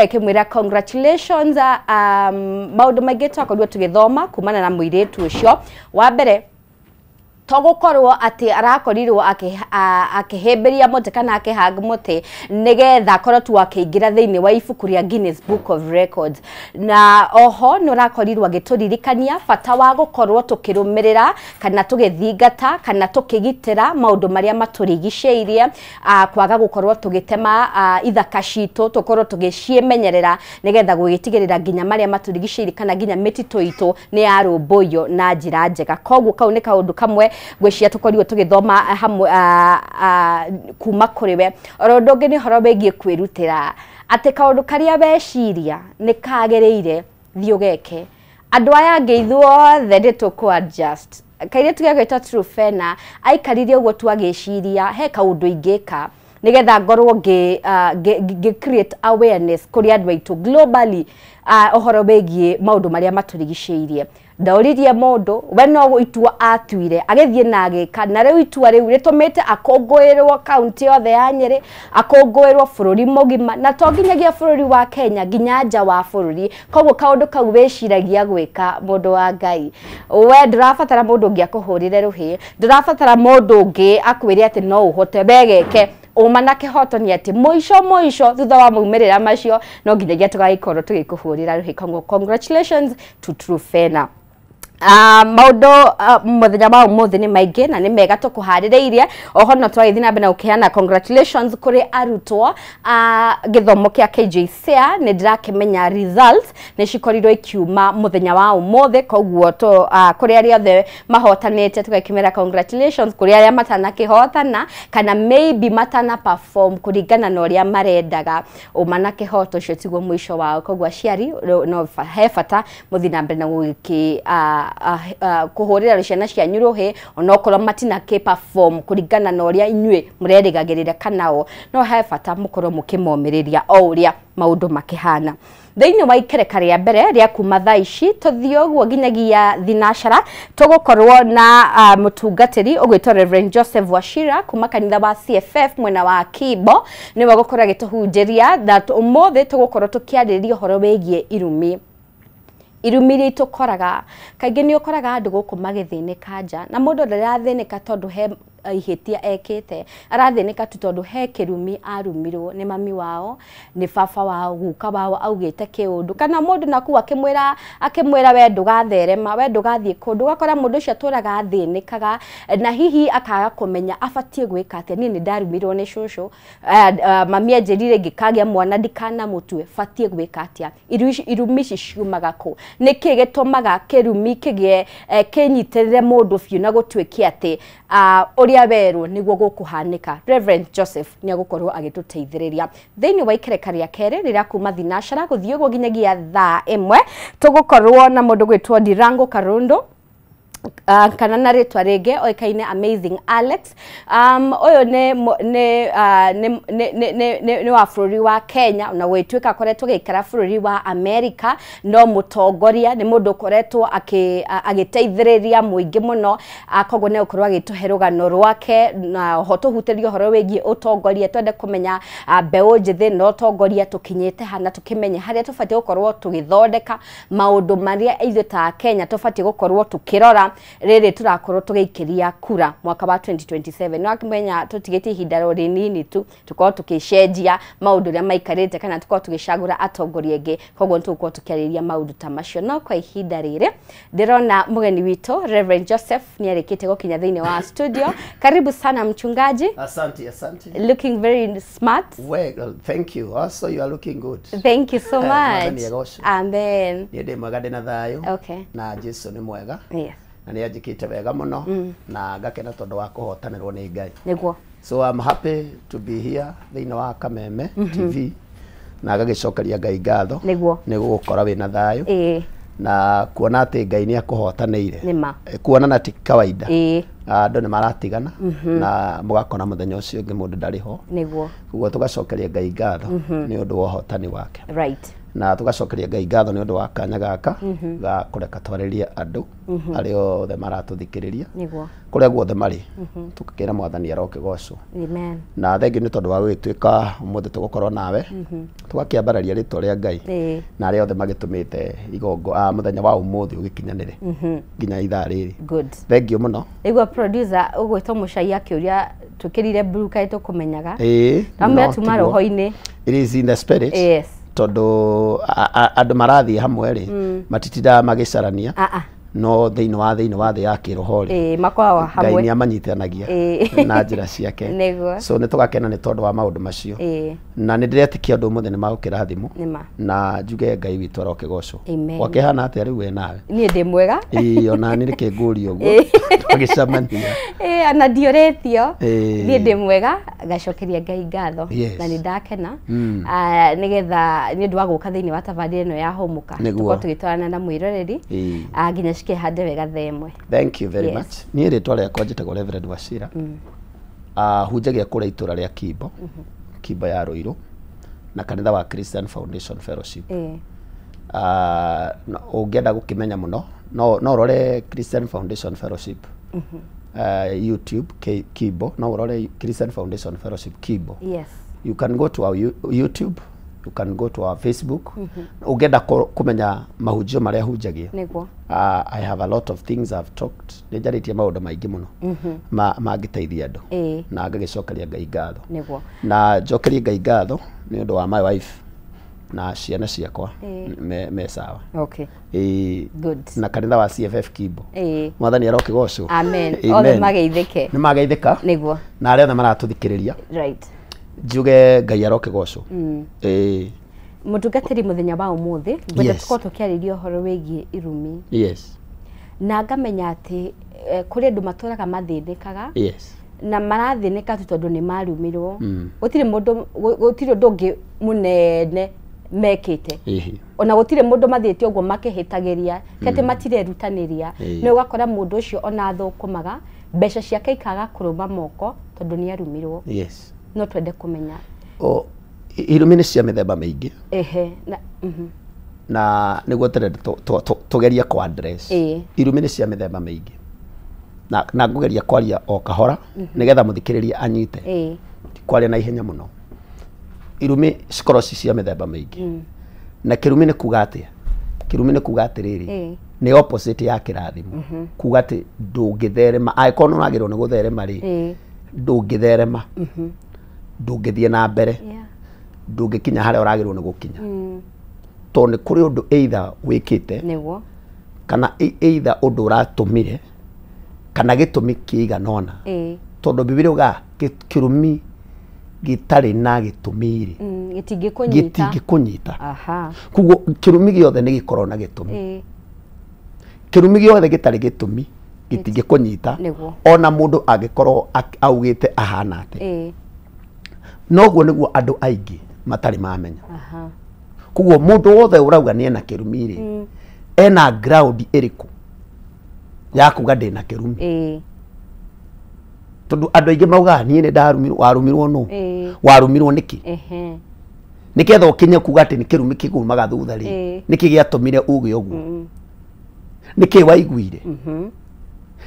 Kimwira congratulations maundu maingi twakorirwo tugithoma kumana na muiritu ucio wa mbere togukorwo ati arakorirwo akihemberia muti kana akihang muti nigetha korwo tu akiingira thiini wa ibuku ria Guinness Book of Records na oho nurakorirwo agituririkania bata wa gukorwo tukirumirira kana tugithingata kana tukigitira maundu maria maturigiceirie kwaga gukorwo tugitema ithaka citu tukorwo tugiciemenyerera nigetha gugitigirira nginya maria maturigiceirie kana nginya mititu itu ni arumbuyo na njira njega koguo kau ni kaundu kamwe gwĩcia tukorirwo tugithoma hamwe kuma kuriwe oro ngi ni horo begie kwirutira ati kaundu karia weciria ni kagereire thiogeke andu aya ngeithwo the to adjust kaire tugageta Trufena aikaririe ugo twagiciria he kaundu ingika nigetha ngorwo ngi create awareness kuri andu aitu globally ohoro begie maundu maria maturigiceirie ndauririe mundu we no itua atuire agithie na agika na riu itua riu ritumite akongoirwo county yothe ya Nyeri akongoirwo bururi mugima na to nginyagia bururi wa Kenya nginya nja wa bururi koguo kaundu kau weciragia gwika mundu wa Ngai we ndirabatara mundu ngi akuhurire ruhi ndirabatara mundu ngi akwire ati no uhote begeke umana kihoto ni ati moisho thutha wa maumirira macio no nginyagia tugagikorwo tugikuhurira ruhi congratulations to Trufena maundu muthenya wa umuthi ni maingi na ni mega tukuhaririirie oho no twagithina mbere na ukiana congratulations kuri arutwo githomo kia KJSEA ni ndirakimenya results ni cikorirwo ikiuma muthenya wa umuthi koguo to kuri aria othe mahotanite tugakimera congratulations kuri aria matana kihotana kana maybe matana perform kuringana na uria marendaga umana kihoto cio tiguo mwisho wao koguo aciari no hebata muthina mbere na gugiki kuhurira ciana cia nyuruhe onokorwo matina ke perform kuringana na uria inywe murerigagirira kanao no he bata mukorwo mukimomiriria o uria maundu makihana thiini wa ikereka ria mbere ria kuma thaici tuthio guo ginyagia thinashara tugukorwo na mutungatiri ogwitwo Reverend Joseph Wachira kuma kanitha wa CFF mwena wa Kibo ni wagukora gituhunjiria that umuthi tugukorwo tukiaririria horo wegie irumiri tukoraga kaingi ni ukoraga andu guku magithinika nja na mundu ndarathinika tondu he ihitia ekete arathinika tu tondu he kirumi arumirwo ni mami wao ni baba wao guka wao augite kiundu kana mundu naku akimwira we ndugatherema we ndugathie kundu gakora mundu cio turaga athinikaga na hihi akaga kumenya abatie gwika atia ni ndarumirwo ni cucu mami anjirire ngikagia mwana ndikana mutwe batie gwika atia irumi ciumaga ku niki gitumaga kirumi kigie kinyitirire mundu biu na gutwiki ati uria beru niguo gukuhanika Reverend Joseph ni agukorwo agituteithiriria thiini wa ikereka ria kere rira kuma thinashara guthio go ginyagia thaa imwe tugukorwo na mundu gwitwo Ndirango Karundo kana na ritwa rege oikaine Amazing Alex oyo ne wa bururi wa Kenya na gwitwika koretwo gikara bururi wa America no mutongoria ni mundu koretwo agiteithiriria muingi muno akogo ne ukorwa gituherugano rwake na hotuhuterio horo wegie utongoria twende kumenya mbeu njithi no tongoria tukinyite hana tukimenya haria tufatie gukorwo tugithondeka maundu maria ithu ta Kenya tufatie gukorwo tukirora rere turakorwo tugikiria kura mwaka wa 2027 no akimenya tutigite ihinda rori nini tu tukorwo tukishenjia maundu ria maikarite kana tukorwo tugicagura atongoria enge koguo tukorwo tukiariria maundu ta macio no kwa ihinda rire ndirona mugeni wito Reverend Joseph ni arikite gukinya thiini wa studio karibu sana mchungaji asante looking very smart well thank you also you are looking good thank you so much amen yede magade na thayo okay na Jesu ni mwega yes na ni ajikite wega muno na ngakena tondu wa kuhotanirwo ni Ngai niguo so I'm happy to be here thiini wa Kameme TV na gagicokeria Ngai ngatho niguo gukora wina thayo na kuona ati Ngai ni akuhotanire kuona na ti kawaida andu ni maratigana na mugakona muthenya ucio ngi mundu ndariho niguo kuguo tugacokeria Ngai ngatho ni undu wa hotani wake right na tugacokeria Ngai ngatho ni undu wa kanya gaka ga kureka twaririe andu ari othe maratuthikiriria kuria guothe mari tukakira mwathani aroke gocwo amen na thengi ni tondu wa gwitwika umuthi tugukorwo nawe tugakiambararia ritwa ria Ngai na ari othe magitumite igongo muthenya wa umuthi ugikinyanire nginya ithaa riri thengi muno igwa producer ugwitwo mucai akiuria tukirire bruka tukumenyaga amwe atuma roho-ini it is in the spirit yes tondu andu marathie hamwe ri matitida magicarania no thiini wa thi ya kiroho ri makwa hamwe Ngai ni amanyitanagia na njira ciake so ni tugakena ni tondu wa maundu macio na ni ndiretikia andu mothe ni magukira thimu na njuge Ngai witu aroke gocwo wakihana atia riu we nawe ni ndi mwega ona ni rikinguri uguo tugicamania ana ndioretio ni ndi mwega gacokeria Ngai ngatho na ni ndakena nigetha ni ndu wa guka thiini wa tafadhali ino ya homuka tuko tugitwarana na mwiroreri nginya cike hande wega themwe thank you very much ni ritwa riakwa njitagwo Reverend Wachira hunjagia kura itura ria Kimbo Kimbo ya Ruiru na kanitha wa Christian Foundation Fellowship ungienda gukimenya muno no rore Christian Foundation Fellowship YouTube Kimbo no rore Christian Foundation Fellowship Kimbo yes you can go to our YouTube you can go to our Facebook ugenda kumenya mahujio maria hunjagia I have a lot of things I've talked nijaritie maundu maingi muno mangiteithia andu na ngagicokeria Ngai ngatho na njokerie Ngai ngatho ni undu wa my wife na ciana ciakwa me sawa okay good na kanitha wa CFF Kimbo mwathani aroke gocwo amen othe mageithike ni mageithika niguo na aria othe maratuthikiriria right njuge Ngai aroke gocwo mutungatiri muthenya wa umuthi ngwenda tuko tukiaririo horo wigi irumi yes na ngamenya ati kuri andu maturaga mathindikaga yes na marathinika tondu ni marumirwo gutire ndungi munene mekite ona gutire mundu mathite uguo makihitagiria tete matirerutaniria ni ugakora mundu ucio ona thukumaga mbeca ciake ikaga kuruma moko tondu ni arumirwo yes no twende kumenya irumi ni cia mithemba mingi na niguo tere tugeria kwa address irumi ni cia mithemba mingi na ngugeria kwaria o kahora nigetha muthikiriria anyite kwaria na ihenya muno irumi cikoro cia mithemba mingi na kirumi ni kuga atia kirumi ni kuga atiriri ni opposite ya kirathimo kuga ati ndungitherema aikono nagirwo ni gutherema ri ndungitherema ndungithie na mbere ndungikinya haria uragirwo ni gukinya to ni kuri undu either wikite niguo kana either undu uratumire kana gitumi kiiganona tondu Biblia uga kirumi gitari na gitumiri gitingikunyita kugo kirumi giothe ni gikorwo na gitumi kirumi giothe gitari gitumi gitingikunyita ona mundu agikorwo augite ahana ate noguo niguo andu aingi matari mamenya kugo mundu wothe urauga ni ena kirumi ri ena ground iriku ya kuga ndina kirumi tondu andu aingi mauga ni ndarumirwo warumirwo no warumirwo niki niketha ukinye kuga ati ni kirumi kigumaga thutha ri niki giatumire uge uguo niki waiguire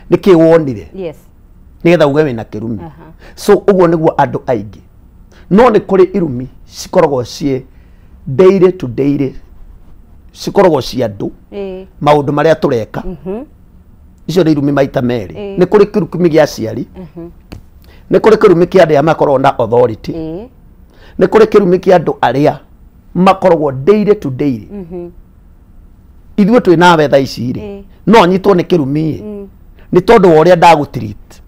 niki wonire yes niketha uge wina kirumi so uguo niguo andu aingi no ni kuri irumi cikoragwo cie daily to daily cikoragwo cia andu maundu maria tureka icio ni irumi maita meri ni kuri kirumi gia ciari ni kuri kirumi kia andu makorwo na authority ni kuri kirumi kia andu aria makoragwo daily to daily ithuĩ twĩ nawe thaa ici rĩ no nyitwo ni kirumi ni tondu wa uria ndagutreat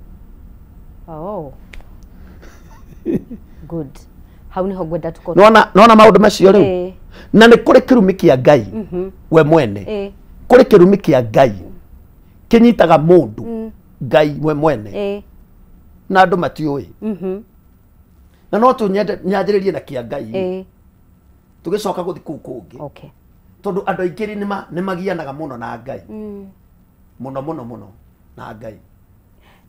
good hau niho ngwenda tuko nona maundu macio riu na ni kuri kirumi kia Ngai we mwene kuri kirumi kia Ngai kinyitaga mundu Ngai we mwene na andu matiui na no tunyanjiririe na kia Ngai tugicoka guthi kuu kungi tondu andu aingiri ni magianaga muno na Ngai muno na Ngai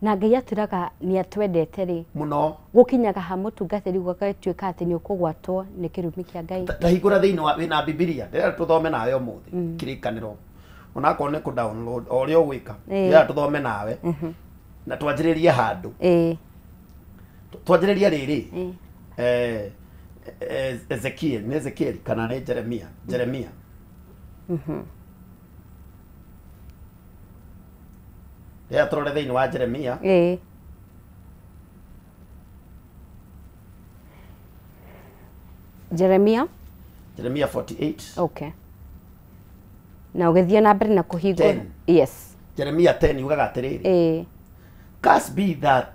na Ngai aturaga ni atwendete ri muno gukinyaga ha mutungatiri gwakatuika ati ni ukugwatwo ni kirumi kia Ngai tahingura thiini wa wina Biblia ndira tuthome nayo muthi kirikaniro ona ko ne ku download orio gwika ndira tuthome nawe na twanjiririe handu twanjiririe riri Ezekiel kana ne Jeremia ya turore thiini wa Jeremia Jeremia 48 okay na ugethia na mbere na kuhingwa yes Jeremia 10 yugaga atiriri curse be that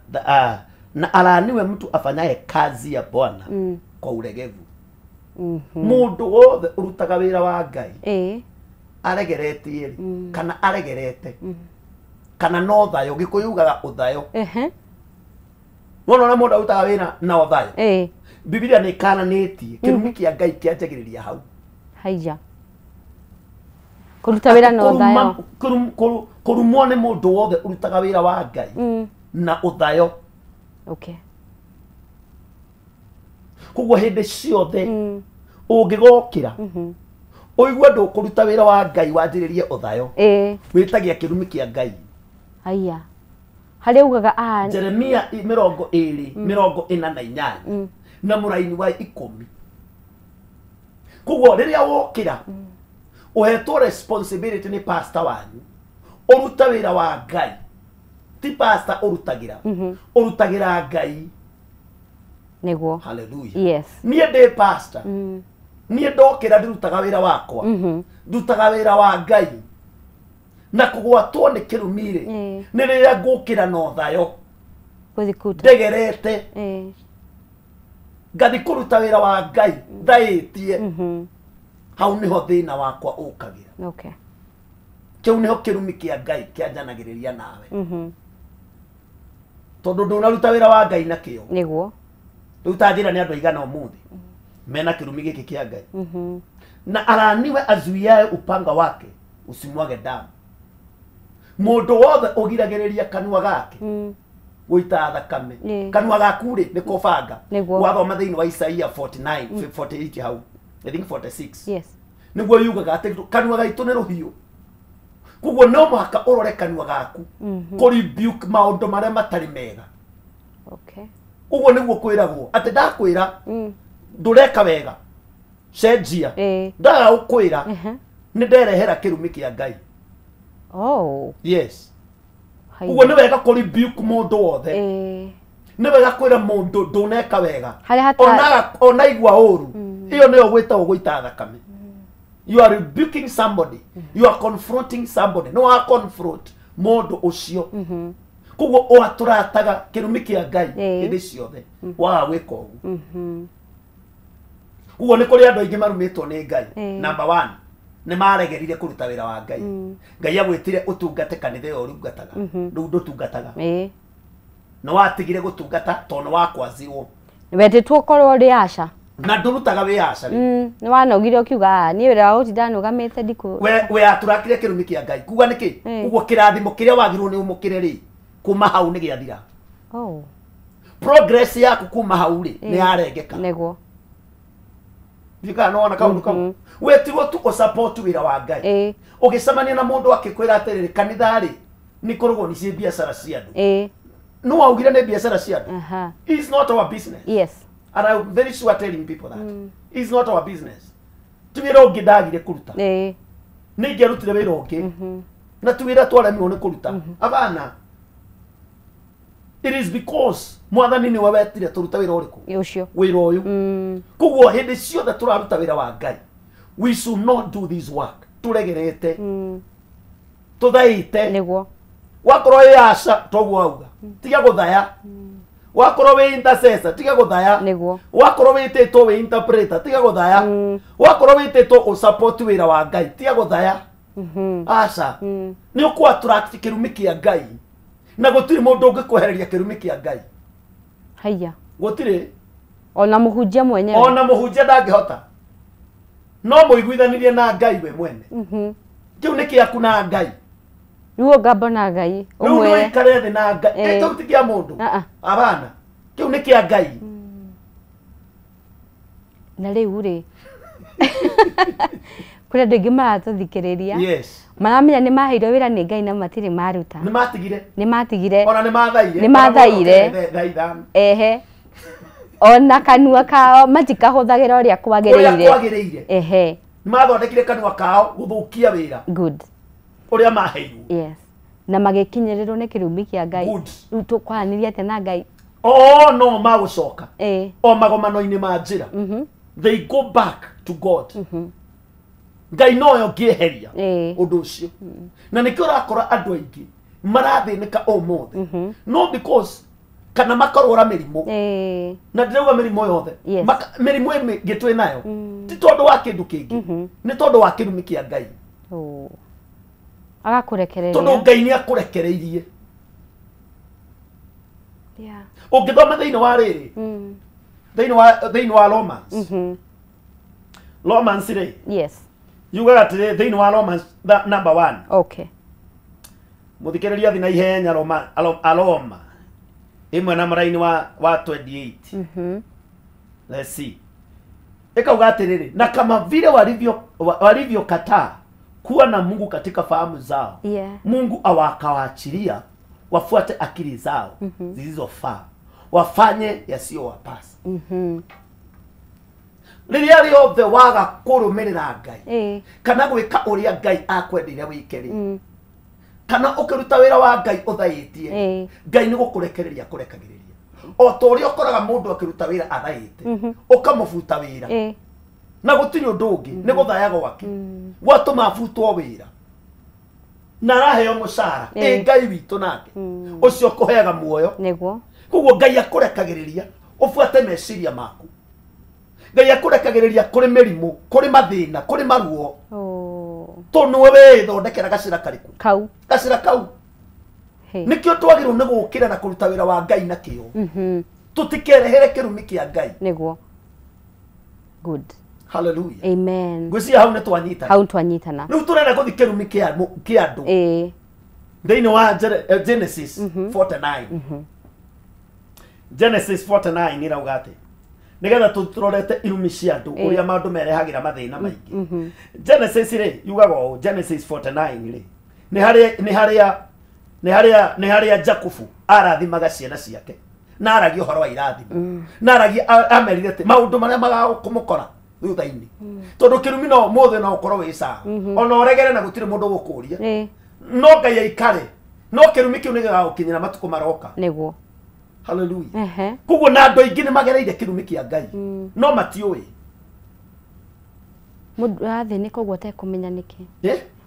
na alaniwe mtu afanyaye kazi ya Bwana kwa ulegevu mundu wothe urutaga wira wa Ngai aregeretie kana aregerete kana no thayo gikuyugaga uthayo wona mundu urutaga wira na uthayo Biblia ni kananitie kirumi kia Ngai kianjagiriria hau haiya kuruta wira na uthayo kurumwo ni mundu wothe urutaga wira wa Ngai na uthayo okay kugwo hindi ciothe ungigokira uigwa ndukuruta wira wa Ngai wanjiririe uthayo witagia kirumi kia Ngai haiya hari ugaga Jeremia 20:48 na muraini wa 10 kugwo riria wokira uhetwo responsibility ni pastor wanyu uruta wira wa Ngai ti pastor urutagira Ngai niguo hallelujah yes nie ndi pastor nie ndokira ndirutaga wira wakwa ndutaga wira wa Ngai na kugwatwo ni kirumire ni riria ngukira no thayo ndegerete ngathi kuruta wira wa Ngai thaitie hau niho thina wakwa ukagira okay kiu niho kirumi kia Ngai kianjanagiriria nawe tondu ndunaruta wira wa Ngai na kio niguo riu tanjira ni andu aigana umuthi mena kirumi giki kia Ngai na araniwe azuiaye upanga wake usimwage damu mundu wothe ugiragiriria kanua gake guita thakame kanua gaku ri ni kubanga wathoma thiini wa Isaia 49 48 hau I think 46 yes niguo yugaga ati kanua gaitu ni ruhiu kugwo no muhaka urore kanua gaku ku rebuke maundu maria matari mega okay uguo niguo kwiragwo ati ndakwira ndureka wega cenjia ndaga ukwira ni nderehera kirumi kia Ngai yes uguo ni wega ku rebuke mundu wothe ni wega kwira mundu nduneka wega ona igwa uru iyo niyo gwitagwo guita thakame you are rebuking somebody you are confronting somebody no a confront mundu ucio kugwo waturataga kirumi kia Ngai hindi ciothe wa gwika ugu uguo ni kuri andu aingi marumitwo ni Ngai number 1 ni maregerire kuruta wira wa Ngai Ngai agwitire utungate kanitha yo rungataga ndu ndutungataga no watigire gutungata tono wakwazirwo wetitwo korwo ri aca na ndurutaga wiaca ni wanogire ukiuga ni wira utinda nugamite ndiku we aturakire kirumi kia Ngai kuga niki uguo kirathimo kiria wagirwo ni umukire ri kuma hau ni giathira progress yaku kuma hau ri ni arengeka niguo Vika naona kaundu kau wetirwo tu support wira wa Ngai ugicemania na mundu akikwira atiriri kanitha ri ni kurugo ni cie biacara cia andu no waugire ni biacara cia andu it's not our business yes and I'm very sure telling people that it's not our business tuwira ungi ndagire kuruta ni ngerutire wira ungi na tuwira twaremirwo ni kuruta abana it is because mwathani ni wawetire turuta wira uriku ucio wira uyu kugwo hindi ciothe turaruta wira wa Ngai we should not do this work turegerete tuthaite niguo wakorwo yaca toguo auga tiga guthaya wakorwo wi intercessor tiga guthaya niguo wakorwo wititwo wi interpreter tiga guthaya wakorwo wititwo u support wira wa Ngai tiga guthaya aca ni ukwa attract kirumi kia Ngai na gutiri mundu ungikwehereria kirumi kia Ngai haiya gutiri ona muhunjia mwenyewe ona muhunjia ndangihota no muiguithanirie na Ngai we mwene kiu ni kiaku na Ngai ruo ngambona Ngai umwe no ikare thi na Ngai eto tikia mundu abana kiu ni kia Ngai na riu ri kure ndingi maratũthikĩrĩria yes maramenya nĩ maheirwo wĩra nĩ Ngai na matirĩ maruta nĩ matigire ona nĩ mathaire ehe ona kanua kao matikahũthagĩra ũrĩa kwagĩrĩire ehe mathondekire kanua kao gũthũkia wĩra good ũrĩa maheirwo yes na magĩkinyĩrĩrwo nĩ kĩrumi kĩa Ngai rĩu tũkwaranĩria atĩa na Ngai no magũcoka o magomano-inĩ ma njĩra they go back to God Ngai noyo ngĩeheria ũndũ ũcio na nĩkĩo ũrakora andũ aingĩ marathĩnĩka ũmũthĩ no because kana makarwara mĩrimũ na ndĩrauga mĩrimũ yothe mĩrimũ ĩngĩ twĩ nayo ti tondũ wa kĩndũ kĩngĩ nĩ tondũ wa kĩrumi kĩa Ngai agakũrekereria tondũ Ngai nĩ akũrekereirie ũngĩthoma thĩinĩ wa rĩrĩ thĩinĩ wa Romans rĩ yes yugaga atĩrĩ thĩinĩ wa Romans number 1 okay mũthikĩrĩria thina ihenya Aroma imwe na maraini wa 28 let's see ikauga atĩrĩrĩ na kama vile walivyokataa kuwa na Mungu katika fahamu zao Mungu awakawaachilia wafuate akili zao zilizofaa wafanye yasiyowapasa rĩrĩa rĩothe waga kũrũmĩrĩra Ngai kana gwĩka ũrĩa Ngai akwendire wĩke rĩ kana ũkĩruta wĩra wa Ngai ũthaĩtie Ngai nĩ gũkũrekereria kũrekagĩrĩria o ta ũrĩa ũkoraga mũndũ akĩruta wĩra athaĩte ũkamũbuta wĩra na gũtirĩ ũndũ ũngĩ nĩ gũthaya gwake gwatũma abutwo wĩra na araheo mũcara Ngai witũ nake ũcio ũkũheaga muoyo nĩguo koguo Ngai akũrekagĩrĩria ũbuate meciria maku Ngai akũrekagĩrĩria kũrĩ mĩrimũ kũrĩ mathĩna kũrĩ maruo to nĩwe wĩthondekera gacĩra karĩkũ gacĩra kau nĩkĩo twagĩrĩirwo nĩ gũkĩra na kũruta wĩra wa Ngai na kĩo tũtikerehere kĩrumi kĩa Ngai nĩguo good hallelujah amen ngwĩciria hau nĩ twanyitana rĩu tũrenda gũthi kĩrumi kĩa andũ thĩinĩ wa Genesis 49 Genesis 49 nĩrauga atĩ nigetha tũrorete irumi cia andũ ũrĩa maũndũ merehagĩra mathĩna maingĩ Genesis rĩ yugaga ũũ Genesis 49 rĩ nĩ harĩa Jakubu arathimaga ciana ciake na aragia ũhoro wa irathimo na aragia amerire atĩ maũndũ marĩa magagũkũmũkora thutha-inĩ tondũ kĩrumi no mũthĩ no ũkorwo wĩ sawa ona ũregere na gũtirĩ mũndũ ũgũkũria no Ngai aikare no kĩrumi kĩu nĩ gĩgagũkinyĩra matukũ maroka nĩguo hallelujah koguo na andũ aingĩ nĩ magereire kĩrumi kĩa Ngai no matiũĩ mũndũ arathĩnĩka ũguo atekũmenya nĩkĩ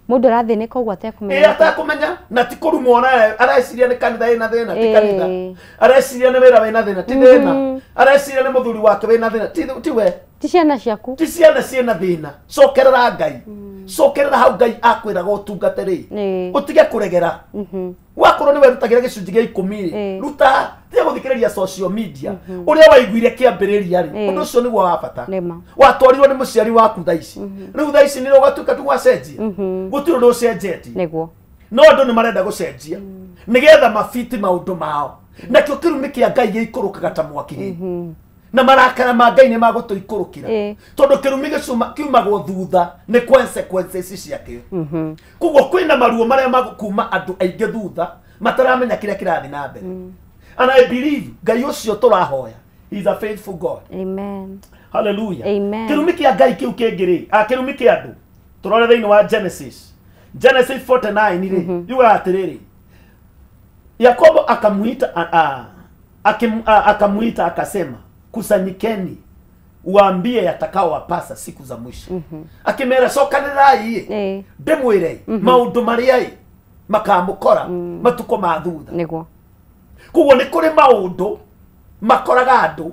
mũndũ arathĩnĩka ũguo atekũmenya atekũmenya na ti kũrumwo na areciria nĩ kanitha ĩna thĩna ti kanitha areciria nĩ wĩra wĩna thĩna ti thĩna areciria nĩ mũthuri wake wĩna thĩna ti we ti ciana ciaku ti ciana ciĩna thĩna cokerera Ngai cokerera hau Ngai akwĩraga ũtungate rĩ ũtige kũregera wakorwo nĩ werutagĩra gĩcunjĩ gĩa 10 ruta tiga gũthikĩrĩria social media ũrĩa waiguire kĩambĩrĩria rĩ ũndũ ũcio nĩguo wa bata watwarirwo nĩ mũciari waku thaa ici rĩu thaa ici nĩ ũgatuĩka tu wacenjia gũtirĩ ũndũ ũcenjetie nĩguo no andũ nĩ marenda gũcenjia nĩgetha mabiti maũndũ mao nakĩo kĩrumi kĩa Ngai gĩikũrũkaga ta mwaki na marakara ma Ngai nĩ magũtũikũrũkĩra tondũ kĩrumi kiumagwo thutha nĩ consequences ciakĩo koguo kwĩna maruo marĩa magũkuma andũ aingĩ thutha mataramenya kĩrĩa kĩrathiĩ na mbere and I believe Ngai ũcio tũrahoya he is a faithful God amen hallelujah amen kĩrumi kĩa Ngai kĩu kĩngĩ rĩ kĩrumi kĩa andũ tũrore thĩinĩ wa Genesis 49 rĩ yuga atĩrĩrĩ Yakobo akamuita akasema kusanyikeni uambie yatakaowapasa siku za mwisho akimera cokanĩrai ndĩmwĩre maũndũ marĩa makamũkora matukũ ma thutha nĩguo koguo nĩ kũrĩ maũndũ makoraga andũ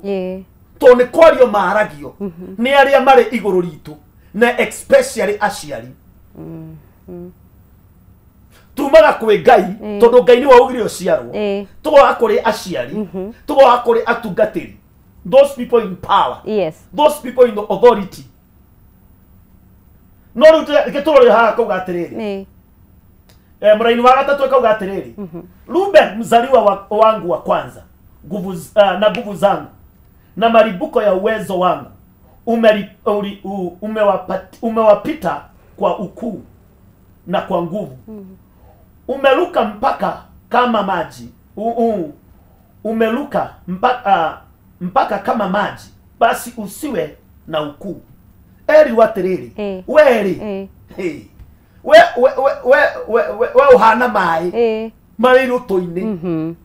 tondũ nĩ kwario maragio nĩ arĩa marĩ igũrũ ritũ na especially aciari tumaga kwĩ Ngai tondũ Ngai nĩ waugire ũciarwo tũgoka kũrĩ aciari tũgoka kũrĩ atungatĩri those people in power those people in authority no rĩu gĩtũrore haha kuga atĩrĩrĩ Mraini wa gatatu akauga atiriri Ruben mzaliwa wangu wa kwanza na nguvu zangu na maribuko ya uwezo wangu umewapita kwa ukuu na kwa nguvu umeluka mpaka kama maji umeluka mpaka kama maji basi usiwe na ukuu eri watiriri weri we uhana mai mari rutoini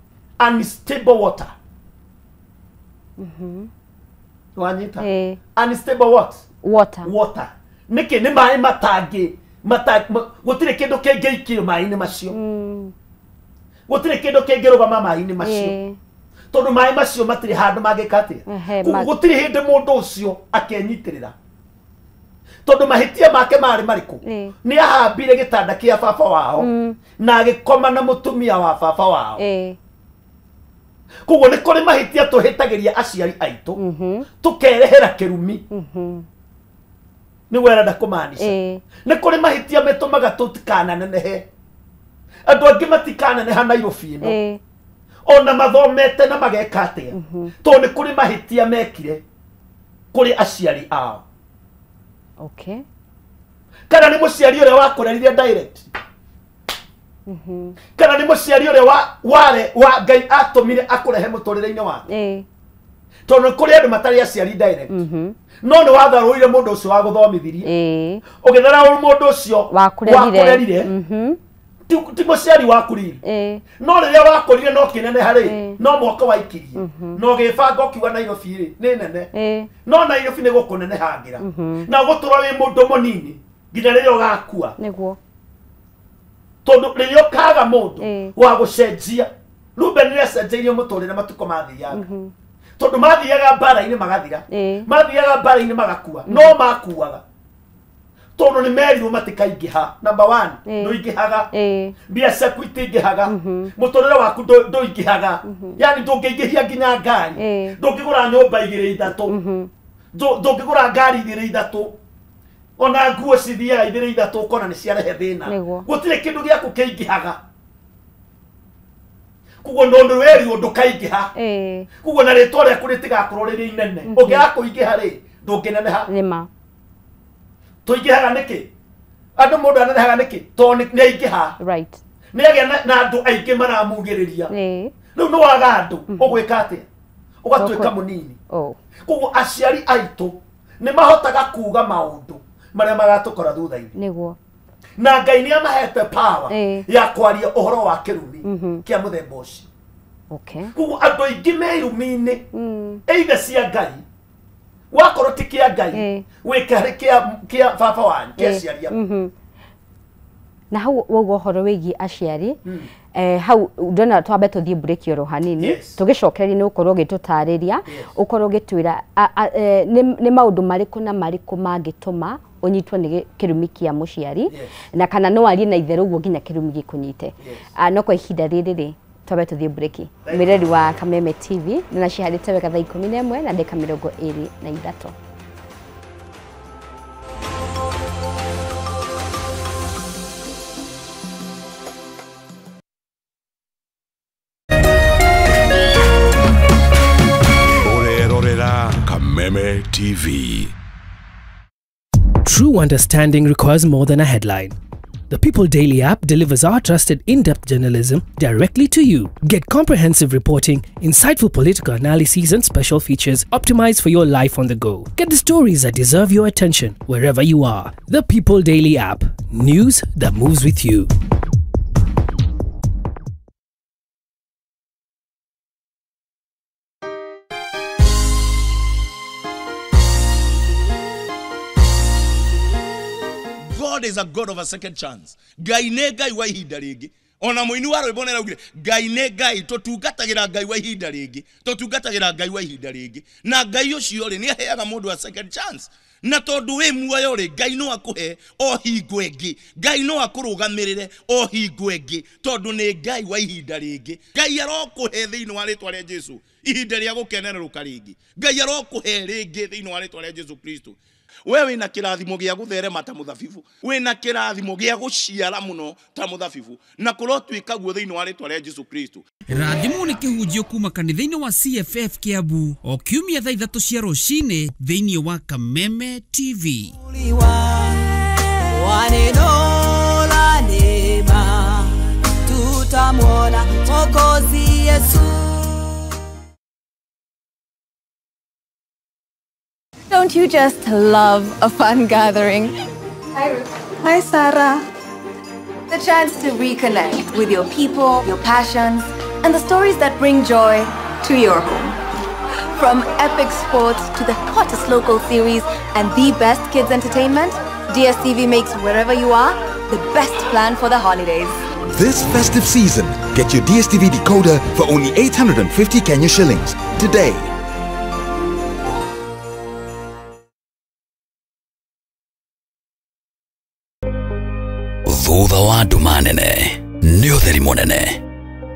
unstable water wanyita unstable water niki ni mai matangi gutire kindu kingeikio mai ni macio gutire kindu kingirugama mai ni macio tondu mai macio matire handu magikatia gutire hindi mundu ucio akenyitirira tondu mahitia make mari mariku ni ahambire gitanda kia baba wao na agikoma na mutumia wa baba wao kugo ni kuri mahitia tuhitagiria aciari aitu tukerehera kirumi ni wera ndakumanisha ni kuri mahitia metumaga tutikana nenehe andu angi matikana neha Nairobi ino ona mathomete na magekatia to ni kuri mahitia mekire kuri aciari ao kana ni muciari ure wakurerire direct kana ni muciari ure wa Ngai atumire akurehe muturire-ini wa tono kuri andu matari aciari direct no ni watharuire mundu ucio wa guthomithirie ugithera uri mundu ucio wakurerire ti muciari wakurire no riria wakurire no kinene hari no mwaka waikirie no gibanga ukiwa Nairobi ri ni nene no Nairobi ni gukunene hangira na gutura wi mundu munini nginya riria ugakua niguo tondu riria ukaga mundu wa gucenjia Ruben ni acenjirie muturire matuko mathiaga tondu mathiaga mbara-ini magathira mathiaga mbara-ini magakua no makuaga tondu ni merirwo matikaingiha number 1 nduingihaga mbia ciaku itingihaga muturire waku nduingihaga yani ndungingihia nginya ngari ndungigura nyumba 2-3 ndungigura ngari 2-3 ona nguo cithiaga 2-3 ukona ni ciarehe thina gutire kindu giaku kiingihaga kugo ndondo weri ndukaingiha kugo na ritwa riaku ritigakorwo riri inene ungiakuingiha ri ndungineneha nima tuingihaga niki andu mundu anenehaga niki to ni aingiha right ni agia na andu aingi maramugiriria riu no waga andu ugwika atia ugatuika munini kugo aciari aitu ni mahotaga kuga maundu maria magatukora thutha-ini niguo na Ngai ni amahete power ya kwaria uhoro wa kirumi kia muthemba ucio kugo andu aingi meirumi-ini either cia Ngai wakorwo ti kia Ngai wikari kia baba wanyu kia ciaria na hau wogo horo wigi aciari hau ndona twambe tuthie break yoro hanini tugicokereria ni ukorwo gitutariria ukorwo gitwira ni maundu mariku na mariku mangituma unyitwo ni kirumi kia muciari na kana no arie na itheru guo nginya kirumi gikunyite no kwa ihinda riri ri twambe tuthie break mireri wa Kameme TV na ciharite wega thaa 11 na ndeka 23. Kameme TV. True understanding requires more than a headline. The People Daily app delivers our trusted in-depth journalism directly to you. Get comprehensive reporting, insightful political analyses and special features optimized for your life on the go. Get the stories that deserve your attention wherever you are. The People Daily app. News that moves with you. God is a God of a second chance. Ngai ne Ngai wa ihinda ringi. Ona muini wa rwimbo neraugire Ngai ne Ngai tutungatagira Ngai wa ihinda ringi. Tutungatagira Ngai wa ihinda ringi. Na Ngai ucio ri ni aheaga mundu a second chance. Na tondu we muoyo ri Ngai no akuhe o hingo ingi. Ngai no akurugamirire o hingo ingi tondu ni Ngai wa ihinda ringi. Ngai arokuhe thiini wa ritwa ria Jesu ihinda ria gukenereruka ringi. Ngai arokuhe ringi thiini wa ritwa ria Jesu Kristo. we wina kirathimo gia gutherema ta muthabibu wina kirathimo gia guciara muno ta muthabibu na kurotwika guo thiini wa ritwa ria Jesu Kristo. Rathimu ni kihunjio kuma kanitha-ini wa CFF Kiambu o kiumia thaa 3 cia rucini thiini wa Kameme TV. Tutamwona Mwokozi Yesu. Don't you just love a fun gathering? Hi, Ruth. Hi, Sarah. The chance to reconnect with your people, your passions, and the stories that bring joy to your home. From epic sports to the hottest local series and the best kids entertainment, DSTV makes wherever you are the best plan for the holidays. This festive season, get your DSTV decoder for only 850 Kenya shillings today. Thutha wa nduma nene nĩ ũtheri mũnene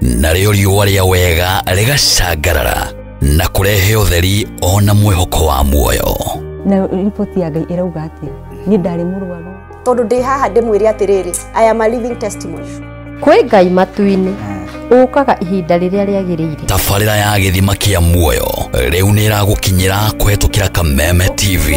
narĩo riũa rĩa wega rĩgacangarara na kũrehe ũtheri ona mwĩhoko wa muoyo. Na ripoti ya Ngai ĩrauga atĩ niĩ ndarĩ mũrwaru tondũ ndĩ haha ndĩmwĩre atĩrĩrĩ, I am a living testimony. Kwĩ Ngai matu-inĩ ũkaga ihinda rĩrĩa rĩagĩrĩire. Tabarĩra ya gĩthima kĩa muoyo rĩu nĩ ĩragũkinyĩra kũhetũkĩra Kameme TV.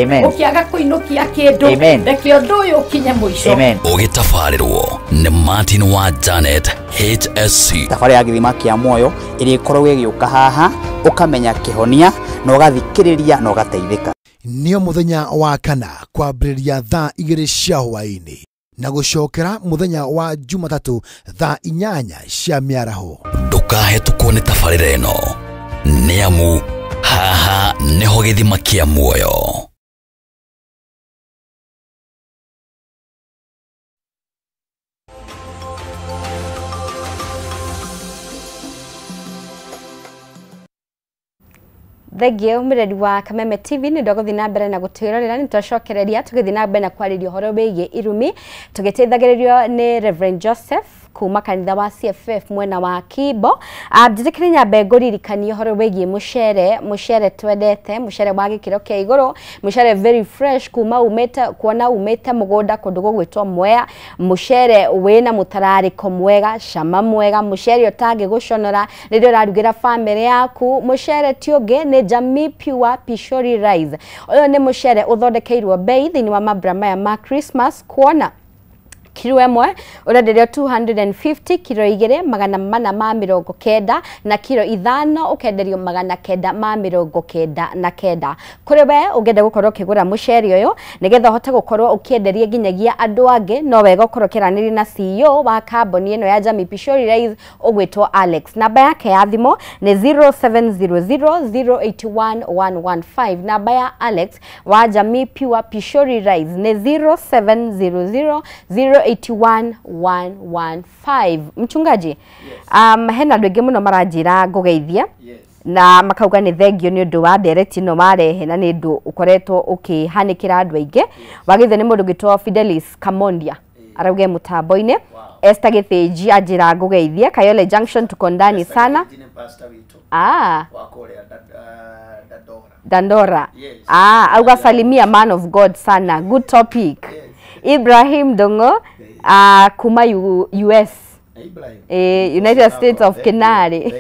Amen. Ũkĩaga kũinũkia kĩndũ reke ũndũ ũyũ ũkinye mũico. Amen. Ũgĩtabarĩrwo nĩ Martin wa Janet HSC. Tabarĩra ya gĩthima kĩa muoyo ĩrĩa ĩkoragwo ĩgĩũka haha ũkamenya kĩhonia na ũgathikĩrĩria na ũgateithĩka. Nĩo mũthenya wa kana kwambĩrĩria thaa 2 cia hwaĩ-inĩ na gũcokera mũthenya wa Jumatatũ thaa 8 cia mĩaraho. Ndũkahetũkwo nĩ tabarĩra ĩno nĩamu haha nĩho gĩthima kĩa muoyo. Thegio miredi wa Kameme TV ni ndogo thina mbere na gutwirorera ni twacokereria tugithina mbere na kwaririo horo begie irumi tugiteithagiririo ni Reverend Joseph kuma kanitha wa CFF mwena wa Kibo. Ndithikire nyambe nguririkania horo begie mucere twendete mucere wa gikiro kia iguru mucere very fresh kuma umete mugunda kundu gugwitwo Mwea mucere wina mutarariko mwega cama mwega mucere utangi guconora ririo rarugira family yaku mucere tiuge ni Jamii Pure Pishori Rice. Oyo ni mucere uthondekeirwo bei thini wa mabra maya ma Christmas kuona kilo emwe urenderio 250 kilo igire magana mana ma mirongo kenda na kilo ithano ukenderio magana kenda ma mirongo kenda na kenda. Kuri we ugende gukorwo kigura mucere uyu nigetha hote gukorwo ukienderia ginyagia andu ange no wega ukorwo kiraniri na CEO wa kambuni ino ya Jamii Pishori Rice ugwitwo Alex. Namba yake ya thimo ni 0700081115. Namba ya Alex wa Jamii Pure Pishori Rice ni 0700081115. Mchungaji, yes. Hena andũ aingĩ mũno maranjĩra ngũgeithia. Yes. Na makauga nĩ thengio nĩ ũndũ wa ndereti ĩno marehe na nĩ ũndũ ũkoretwo ũkĩhanĩkĩra andũ aingĩ. Yes. Wagĩthe nĩ mũndũ ũgĩtwo Fidelis Kamondia. Arauge mũtambo-inĩ. Wow. Esther Gĩthĩnji anjĩra ngũgeithia. Kayole Junction tuko ndani sana. Dandora. Yes. Auga salimia man of God sana. Good topic. Yes. Ibrahim Dongo kuma US. United States of Kenari.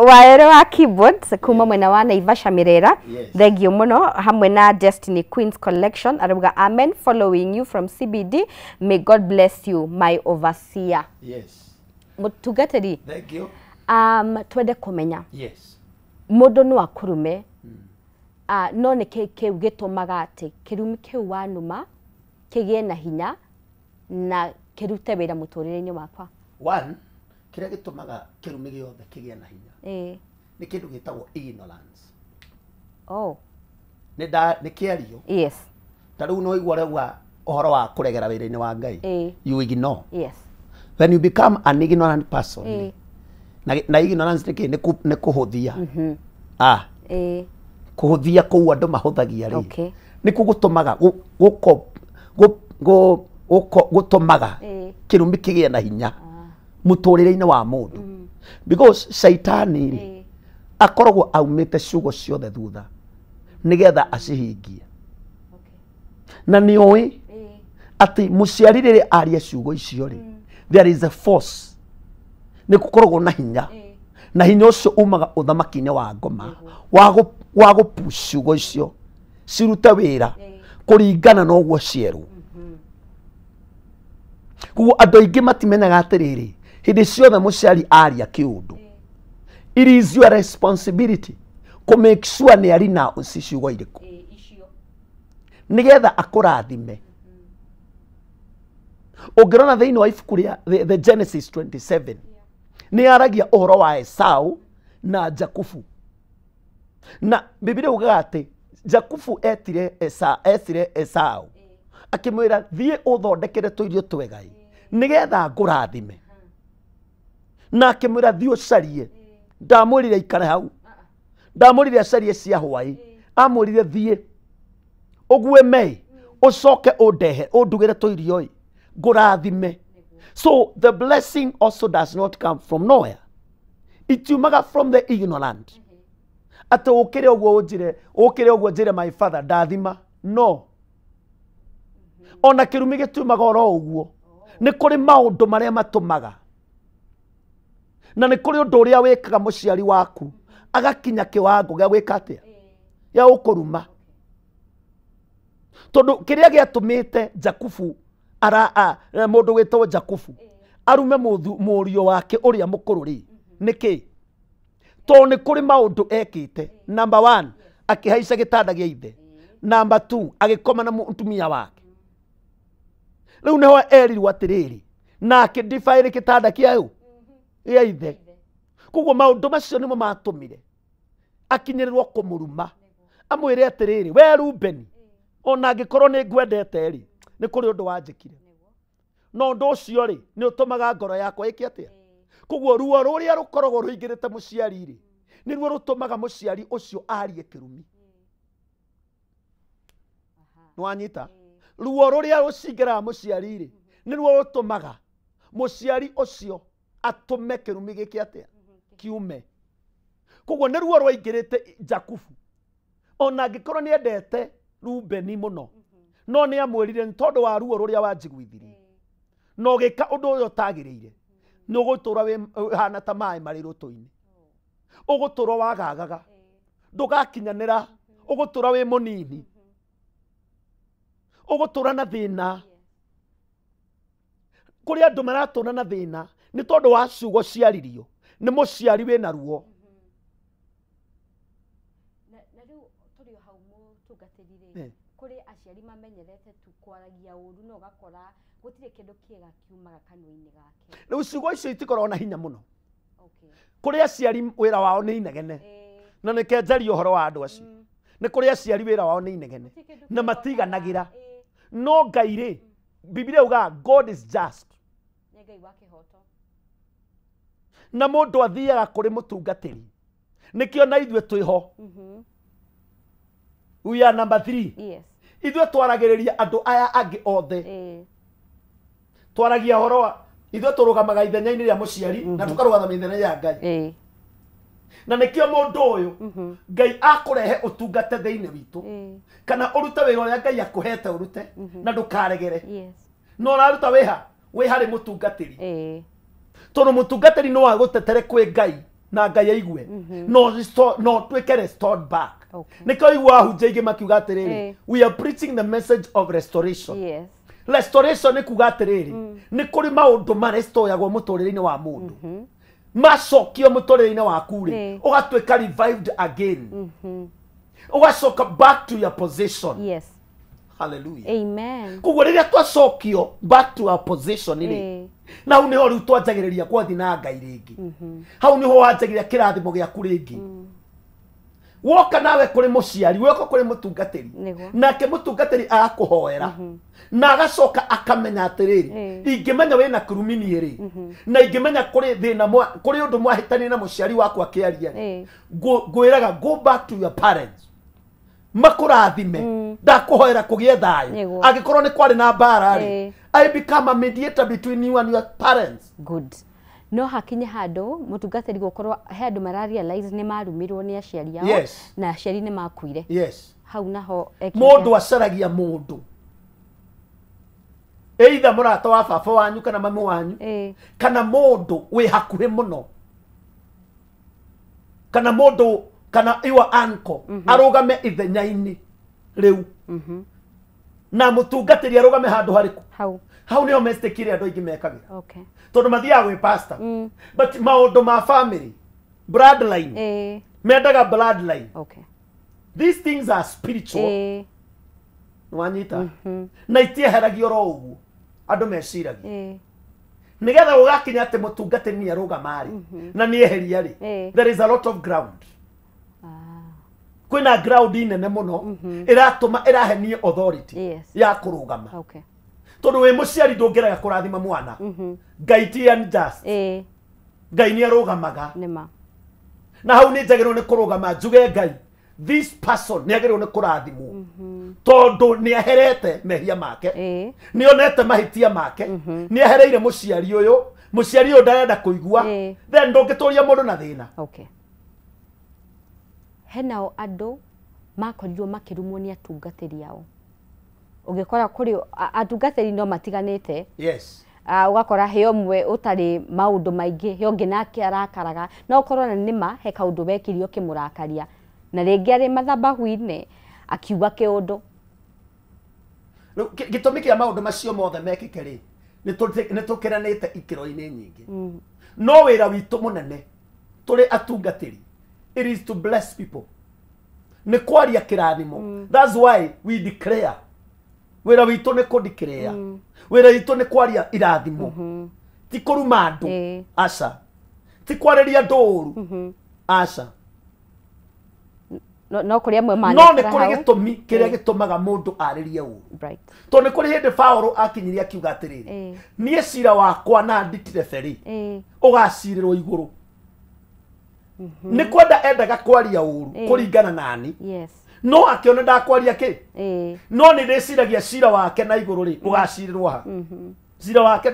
Waero wa keyboards kuma mwena wa Naivasha Mirera. Thengio muno hamwe na Destiny Queens Collection. Aruga amen, following you from CBD. May God bless you, my overseer. Yes. Mutugateri. Thank you. Twende kumenya. Yes. Mundu no akurume. No nä kä gätåmaga atä kä rumi kä u wanuma kä gä na hinya na kä rute wä ra må tå rä re-inä wakwa. Kä rä a gä tå maga kä rumi gä othe kä gä na hinya nä kä ndå gä tagwo ignorance. Nä kä ario ta rä u no igua regua å horo wa kå regera wä ra-inä wa Ngai. You ignore. When you become an ignorant person na ignorance nä kå hå thia kuhuthia kuu andu mahuthagia ri niku gutumaga gutumaga kirumi kigie na hinya muturire-ini wa mundu because shaitani ri akoragwo aumite ciugo ciothe thutha nigetha acihingie na ni oĩ ati muciari rĩrĩa aria ciugo icio rĩ there is a force nĩ gũkoragwo na hinya na hinya ũcio umaga ũthamaki-inĩ wa ngoma wa gũpush ciugo icio cirute wĩra kũringana na ũguo cierwo. Koguo andũ aingĩ matimenyaga atĩrĩrĩ hĩndĩ ciothe mũciari aria kĩũndũ it is your responsibility to make sure nĩ ari na ciugo irĩkũ nigetha akũrathime. Ũngĩrona thĩinĩ wa ibuku rĩa the Genesis 27 nĩ aragia ũhoro wa Esau na Jakubu, na Biblia ugaga atĩ Jakubu etire Esau akimwira thiĩ ũthondekere tũirio twega nigetha ngũrathime, na akimwira thiĩ ũcarie, ndamwĩrire ikare hau, ndamwĩrire acarie cia hwaĩ, amwĩrire thiĩ ũgue mei ũcoke ũndehe ũndugĩre tũirio ngũrathime. So the blessing also does not come from nowhere, itiumaga from the ignorant. Ati ukire ũguo njire my father ndathima, no. Ona kĩrumi gĩtumaga oro ũguo, nĩ kũrĩ maũndũ marĩa matũmaga, na nĩ kũrĩ ũndũ ũrĩa wĩkaga mũciari waku agakinya kĩwango gĩa gwĩka atĩa ya ũkũruma. Tondũ kĩrĩa gĩatũmĩte Jakubu mũndũ wĩtagwo Jakubu arume mũriũ wake ũrĩa mũkũrũ rĩ nĩkĩ? Tondũ nĩ kũrĩ maũndũ ekĩte. Number 1 akĩhaica gĩtanda gĩa ithe, number 2 agĩkoma na mũtumia wake. Rĩu nĩho erirwo atĩrĩrĩ na akĩdifaire gĩtanda kĩayo gĩa ithe. Koguo maũndũ macio nĩmo matũmire akinyĩrĩrwo kũmũruma, amwĩre atĩrĩrĩ we Rubeni, ona angĩkorwo nĩ ngwendete rĩ nĩ kũrĩ ũndũ wanjĩkire, no ũndũ ũcio rĩ nĩ ũtũmaga ngoro yakwa ĩke atĩa. Koguo ruo rũrĩa rũkoragwo rũingĩrĩte mũciari rĩ nĩruo rũtũmaga mũciari ũcio arie kĩrumi. Nĩwanyita? Ruo rũrĩa rũcingĩraga mũciari rĩ nĩruo rũtũmaga mũciari ũcio atũme kĩrumi gĩke atĩa kiume. Koguo nĩruo rwaingĩrĩte Jakubu, ona angĩkorwo nĩ endete Rubeni mũno, no nĩ amwĩrire nĩ tondũ wa ruo rũrĩa wanjiguithirie no gĩka ũndũ ũyũ ũtagĩrĩire, nĩ ũgũtũra wĩhana ta maĩ marĩ rũtũ-inĩ, ũgũtũra wagagaga, ndũgakinyanĩra, ũgũtũra wĩ mũnini, ũgũtũra na thĩna. Kũrĩ andũ maratũra na thĩna nĩ tondũ wa ciugo ciaririo nĩ mũciari wĩna ruo. Na rĩu tũrĩ hau mũtungatĩri-rĩ, kũrĩ aciari mamenyerete tu kwaragia ũru na ũgakora gũtirĩ kĩndũ kĩega kiumaga kanua-inĩ gake. Rĩu ciugo icio itikoragwo na hinya mũno. Kũrĩ aciari wĩra wao nĩ inegene, na nĩkenjaria ũhoro wa andũ acio. Nĩ kũrĩ aciari wĩra wao nĩ inegene na matiganagĩra, no Ngai rĩ, Biblia ugaga God is just. Ngai wa kĩhoto. Na mũndũ athiaga kũrĩ mũtungatĩri, nĩkĩo na ithuĩ twĩho. We are number 3. Yes. Ithuĩ twaragĩrĩria andũ aya angĩ othe. Twaragia ũhoro wa ithuĩ tũrũgamaga ithenya-inĩ rĩa mũciari na tũkarũgama ithenya rĩa Ngai. Na nĩkĩo mũndũ ũyũ Ngai akũrehe ũtungate thĩinĩ witũ, kana ũrute wĩra ũrĩa Ngai akũhete ũrute na ndũkaregere. No ũraruta wĩ harĩ mũtungatĩri, tondũ mũtungatĩri no agũtetere kwĩ Ngai na Ngai aigue, no twĩke restored back. Nĩkĩo igua ahunjia aingĩ makiuga atĩrĩrĩ we are preaching the message of restoration. Restoration nĩ kuga atĩrĩrĩ nĩ kũrĩ maũndũ marestoyagwo mũtũrĩre-inĩ wa mũndũ, macokio mũtũrĩre-inĩ waku rĩ ũgatuĩka revived again, ũgacoka back to your position. Hallelujah. Amen. Koguo rĩrĩa twacokio back to our position rĩ na hau nĩho rĩu twanjagĩrĩria gwathi na Ngai rĩngĩ, hau nĩho wanjagĩrĩria kĩrathimo gĩaku rĩngĩ. Woka nawe kũrĩ mũciari, woka kũrĩ mũtungatĩri, nake mũtungatĩri agakũhoera na agacoka akamenya atĩrĩrĩ ingĩmenya wĩna kĩrumi niĩ rĩ na ingĩmenya kũrĩ thĩna kũrĩ ũndũ mwahĩtania na mũciari waku akĩaria ngwĩraga go back to your parents, makũrathime, ndakũhoera kũgĩe thayũ. Angĩkorwo nĩ kwarĩ na mbara rĩ I become a mediator between you and your parents. Good. no hakinye handu mutungatiri gukorwo he andu mararealize ni marumirwo ni aciari yao Yes. na aciari ni makuire Yes. hau naho Mundu acaragia mundu either murata wa baba wanyu kana mami wanyu kana mundu wi hakuhi muno kana mundu kana your uncle arugame ithenya-ini riu na mutungatiri arugame handu hariku hau niho mestekire andu aingi mekagira okay tondu mathiaga gwi pastor but maundu ma family bloodline mendaga bloodline okay these things are spiritual wanyita na itieheragio ro uguo andu meciragia nigetha ugakinya ati mutungatiri ni arugama ri na ni eheria ri there is a lot of ground kwina ground inene muno iratuma irahenie authority ya kurugama okay tondu wi muciari ndungiraga kurathima mwana ngai ti unjust ngai ni arugamaga nima na hau ni njagirwo ni kurugama njuge ngai this person ni agirwo ni kurathimwo tondu ni aherete mehia make ni onete mahitia make ni ahereire muciari uyu ndarenda kuigua then ndungituria mundu na thina okay henao andu makorirwo makirumwo ni atungatiri yao ugikora kuri atungatiri no matiganite yes ugakora he omwe utari maundu maingi he onge nake arakaraga no ukorwo na nima he kaundu bekirio kimurakaria na ringi ari mathabahu-ini akiuga kiundu gitumi kia maundu macio mothe mekike ri ni tukiranite ikiro-ini nyingi no wira witu munene turi atungatiri it is to bless people ni kwaria kirathimo that's why we declare wira witu ni kudeclare wira witu ni kwaria irathimo ti kuruma andu aca ti kwariria nduru aca no kuri amwe mane no ni kuri gitumi kiria gitumaga mundu aririe uru right to ni kuri hindi Paulo akinyiria akiuga atiriri nie cira wakwa na nditire beri ugacirirwo iguru ni kwenda endaga kwaria uru kuringana nani yes no akiona ndakwaria ki no ni ndiciragia cira wake na iguru ri ugacirirwo ha cira wake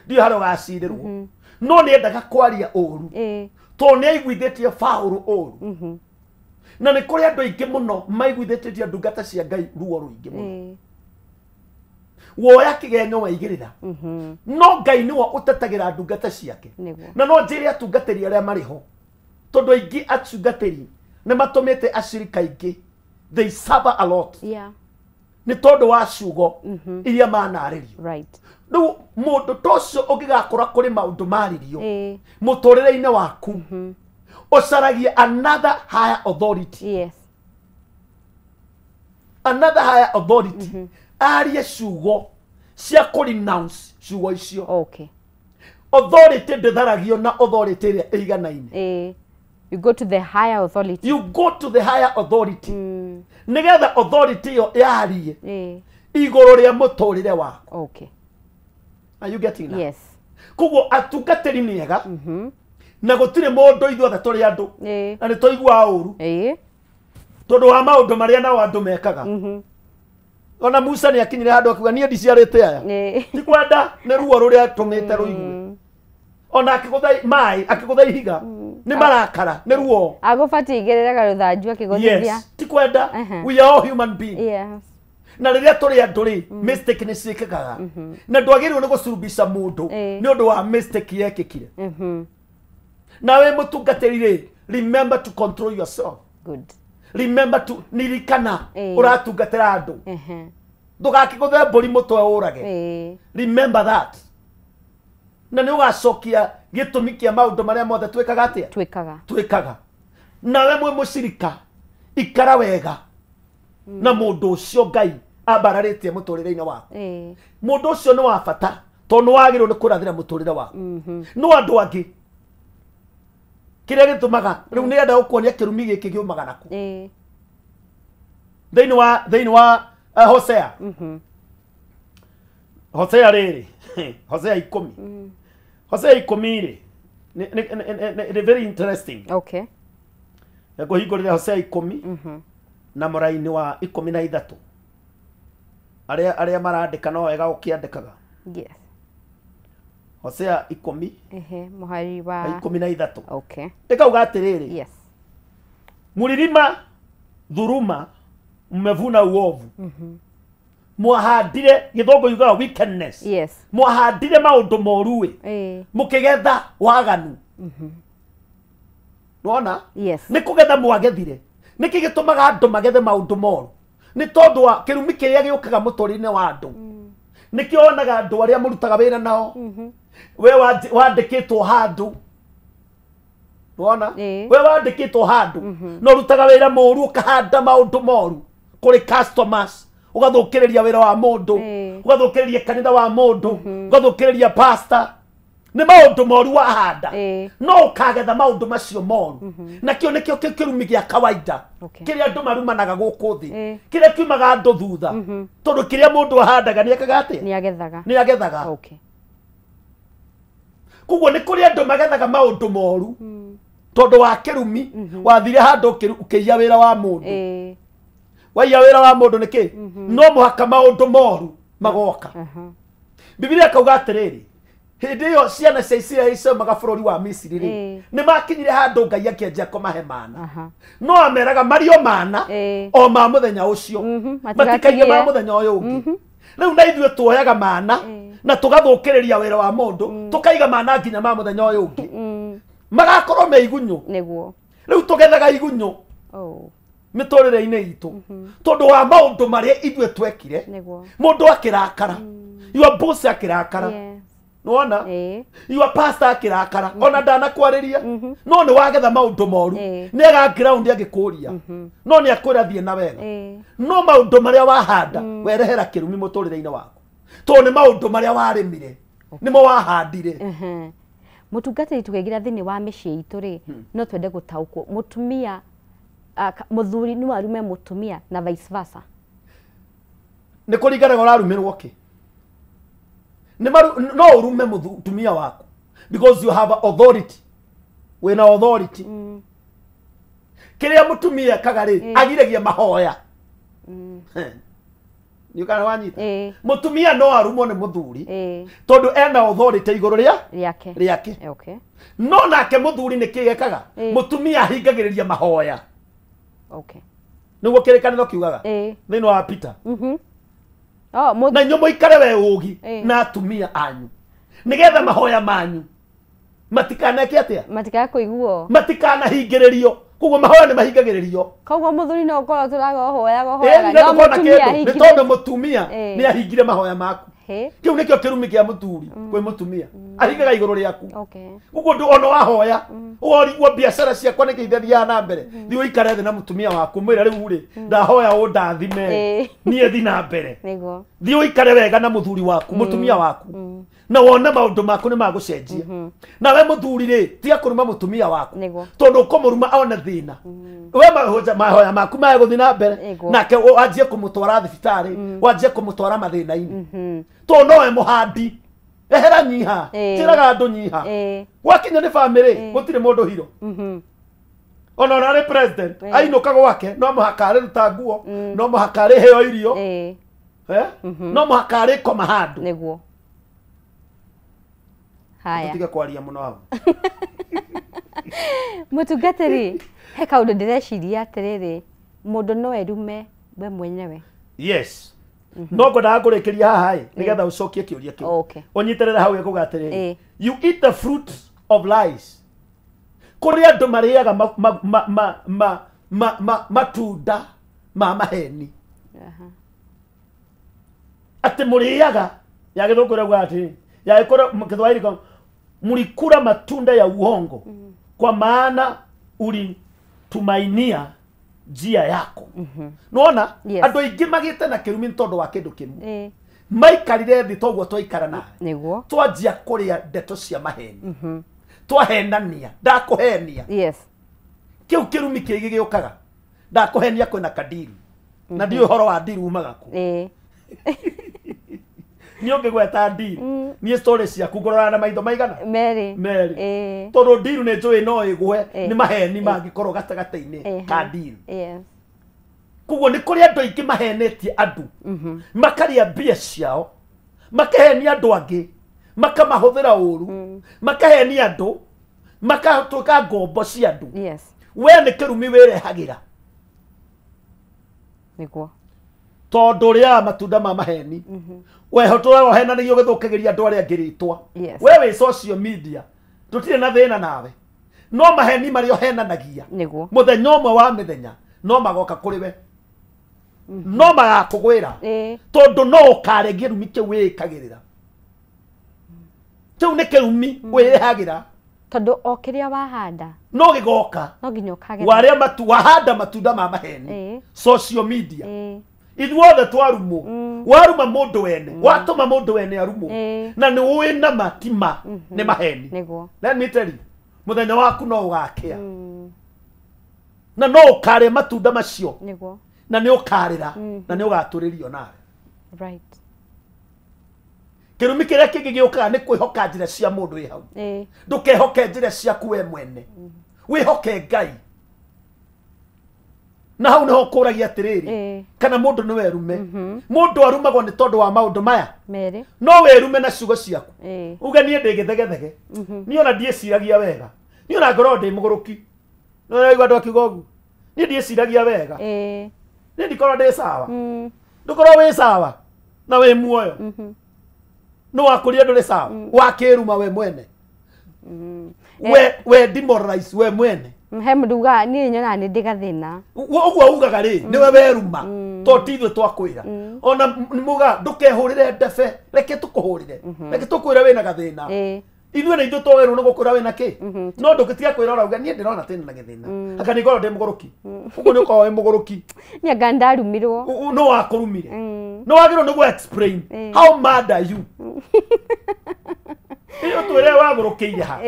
ndio haro ugacirirwo no ni endaga kwaria uru to ni aiguithitie Paulo uru na ni kuri andu aingi muno maiguithitie ndungata cia Ngai ruo ruingi muno woya kigenyo waigirira no Ngai niwo utetagira ndungata ciake na no njiri atungatiri aria mariho tondu aingi atungatiri ni matumite acirika aingi they suffer a lot ni tondu wa ciugo iria manaririo right no mundu tocio ungigakora kuri maundu maririo muturire-ini waku osaragia another higher authority yes another higher authority arie ciugo cia kurenounce ciugo icio okay authority nditharagio na authority iria iganaine you go to the higher authority you go to the higher authority nigetha authority yo yarie iguru ria muturire wako okay are you getting that yes kugo atungatiri ni ega na gutire mundu ithuothe turi andu na ni toigua uru tondu wa maundu maria na andu mekaga ona Musa ni akinyire handu akuga nie ndiciarite aya ti kwenda ni ruo ruria tumite ruigue ona akiguthai mai akiguthai higa ni marakara ni ruo agufati igereraga ruthanju akiguthithia yes ti kwenda we are all human being yes na riria turi andu ri mistake ni cikikaga na ndwagirwo ni gucurubisha mundu ni undu wa mistake yekikire na we mutungatiri ri remember to control yourself good remember to nirikana uratungatira andu ndugakiguthe mburi mutwe urage remember that na ni ugacokia gitumi kia maundu maria mothe twikaga atia twikaga nawe mwe mucirika ikara wega na mundu ucio Ngai ambararitie muturire-ini waku mundu ucio ni wa bata tondu wagirwo ni kurathira muturire waku no andu angi kiria gitumaga riu ni enda gukuonia kirumi giki giumaga naku thiini wa Hosea Hosea riri Hosea 10 Hosea 10 ri ni very interesting okay yakuhingurira Hosea 10 na moraini wa 13 aria marandika no wega ukiandikaga yes Hosea 10 muhari wa 13. Okay. Ikauga atiriri. Yes. Mulirima dhuruma mmevuna uovu. Mwahandire githongo yuga wickedness. Yes. Mwahandire maundu moruwe. Mukigetha waganu. Nona? Yes. Ni kugetha mwagethire. Niki gitumaga andu magethe maundu moru. Ni tondu wa kirumi kiria giukaga mutorine wa andu. Niki onaga andu aria murutaga wira nao. We wandikitwo handu. Nona? We wandikitwo handu. No rutaga wira moru ukahanda maundu moru kuri customers. Ugathukireria wira wa mundu. Ugathukireria kanitha wa mundu. Ugathukireria pastor. Ni maundu moru wahanda. No ukagetha maundu macio moru. Nakio nikio kirumi gia kawaida. Kiria andu marumanaga guku thi. Kiria kiumaga andu thutha. Tondu kiria mundu ahandaga ni akaga atia? Ni agethaga. Okay. Kuguo ni kuri andu magethaga maundu moru. Tondu wa kirumi wathire handu ukiya wira wa mundu. Waiya wira wa mundu niki? No muhaka maundu moru magoka. Biblia kauga atiriri. Hindi yo ciana cia Isiraeli ciomaga bururi wa Misiri ri ni makinyire handu Ngai akienja kumahe mana. No ameraga mario mana o ma muthenya ucio matikaige ma muthenya uyu ungi. Riu na ithuĩ tuoyaga mana na tugathukireria wira wa mundu tukaiga mana nginya ma muthenya uyu ungi magakorwo me igunyu. Niguo Riu tugethaga igunyu miturire-ini itu tondu wa maundu maria ithuĩ twekire. Mundu akirakara your boss akirakara. Nona? Your pastor akirakara. Ona ndana kwariria. No ni wagetha maundu moru. Nega ground agikuria. No ni akwira thie na wega. No maundu maria wahanda werehera kirumi muturire-ini waku. To ni maundu maria warimire. Nimo wahandire. Mutungatiri tugegira thini wa micii itu ri no twende gutaukwo mutumia muthuri ni warume mutumia na vice versa. Ni kuringana urarumirwo ki? No urume mutumia waku because you have authority. Wena authority. Kiria mutumia kagari agiragia mahoya. Ni kana wanyita. Mutumia no arumo ni muthuri. Tondu ena authority iguru riake. Okay. No nake muthuri ni kigekaga. Mutumia hingagiriria mahoya. Okay. Niguo kirikaniro kiugaga. Thini wa Peter. Oh, na nyomo ikare we ugi na atumia anyu nigetha mahoya manyu matikana kiatia matikana kuiguo matikana hingiririo kuguo mahoya ni mahingagiririo koguo muthuri no ukora turaga hoya no mutumia ni tondu mutumia ni ahingire mahoya maku kiu nikio kirumi kia muthuri kwi mutumia ahingaga iguru riaku kuguo ndu ono wahoya urigwo biashara ciakwa nikiithethia na mbere thiu ikare thi na mutumia waku mwira riu ri ndahoya undathime nie thi na mbere niguo thiu ikare wega na muthuri waku mutumia waku na wona maundu maku ni magucenjia na we muthuri ri tia kuruma mutumia waku tondu kumuruma aone thina we mahoya maku maguthi na mbere nake wanjie kumutwara thibitari wanjie kumutwara mathina-ini to noe muhandi ehera nyiha tiraga andu nyiha wakinya ni family gutire mundu hiro ona ri president ainuka gwake no muhakare ruta nguo no muhakare heo irio no muhakare koma handu niguo haya tiga kwaria muno hau mutungatiri he kaundu ndireciria atiriri mundu no erume we mwenyewe. Yes. No ngoda ngurikiria haha nigetha ucokie kiuria kiu unyiterere hau ekugatiriri you eat the fruit of lies. Kuria andu mariaga matunda ma maheni ati muriaga ya githukura gwati ya ikora mkithwairi kwa mulikula matunda ya uongo kwa maana ulitumainia njia yako. Nona andu aingi magite na kirumi tondu wa kindu kimu maikarire thi toguo twaikara na niguo twanjia kuria ndeto cia maheni twahenania ndakuhenia kiu kirumi kigi giukaga ndakuhenia kwina kadiri na ndio horo wa ndiru umaga ku ni ungigweta ndiru ni story cia kugorora na maitho maigana meri tondu ndiru ni njui no igwe ni maheni mangikorwo gatagata-ini ka ndiru kuguo ni kuri andu aingi mahenetie andu makaria mbia ciao makahenia andu angi makamahũthĩra ũru makaheni andũ makatuĩka ngombo cia andũ yes we nĩ kĩrumi wĩrehagĩra nĩguo tondũ ũrĩaga matunda ma maheni weho tũraga ũhenanĩrio gĩthũkagĩria andũ arĩa angĩ rĩtwa we wĩ social media tũtirĩ na thĩna nawe no maheni marĩa ũhenanagia nĩguo mũthenya ũmwe wa mĩthenya no magoka kũrĩ we no magakũgwĩra tondũ no ũkare gĩrumi kĩu wĩkagĩrĩra kĩu nĩ kĩrumi wĩhagĩra tondũ o kĩrĩa wahanda no gĩgoka no nginya ũkagetha warĩa wahanda matunda ma maheni social media ithuothe twarumwo waruma mũndũ wene watũma mũndũ wene arumwo na nĩ ũĩ na matima nĩ maheni let me tell you mũthenya waku no ũgakĩa na no ũkarĩa matunda macio na nĩ ũkarĩra na nĩ ũgatũrĩrio nawe right kĩrumi kĩrĩa kĩngĩ gĩũkaga nĩ kwĩhoka njĩra cia mũndũ wĩ hau ndũkehoke njĩra ciaku we mwene wĩhoke Ngai na hau nĩho kũragia atĩrĩrĩ kana mũndũ nĩ werume mũndũ arumagwo nĩ tondũ wa maũndũ maya no werume na ciugo ciaku uge niĩ ndĩ gĩthegethege niĩ ona ndiĩciragia wega niĩ ona ngorwo ndĩ mũgũrũki no raigua andũ akiuga ũguo niĩ ndiĩciragia wega niĩ ndikorwo ndĩ sawa ndũkorwo wĩ sawa na wĩ muoyo no wakũria ndũrĩ sawa wakĩruma we mwene we demoralize we mwene he mũnduga niĩ nyona nĩ ndĩ gathĩna ũguo ugaga rĩ nĩwe weruma to ti ithuĩ twakwĩra ona muga ndũkehũrĩre ndebe reke tũkũhũrĩre reke tũkwĩra wĩna gathĩna ithuĩ nĩ ithuĩ twawerwo nĩ gũkwĩra wĩna kĩ no ndũgĩtiga kwĩra ũrauga niĩ ndĩrona tene na gĩthĩna aka nĩ ngorwo ndĩ mũgũrũki ũguo nĩ ũkorwo wĩ mũgũrũki niĩ anga ndarumirwo no wakũrumire no wagĩrwo nĩ gũ explain how mad are you iyo twĩre wagũrũkĩire ha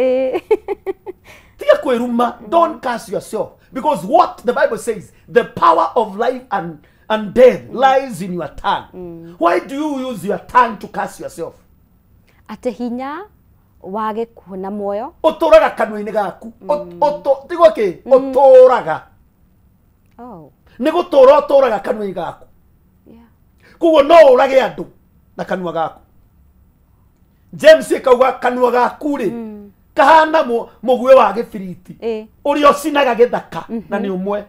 tiga kwĩruma don't curse yourself because what the Bible says the power of life and death lies in your tongue why do you use your tongue to curse yourself ate hinya wage kuona muoyo ũtũraga kanua-inĩ gaku tigwo kĩ ũtũraga nĩ gũtũra ũtũraga kanua-inĩ gaku koguo no ũrage andũ na kanua gaku James akauga kanua gaku rĩ kahana mũguĩ wa gĩbiriti ũrĩa ũcinaga gĩthaka na nĩ ũmwe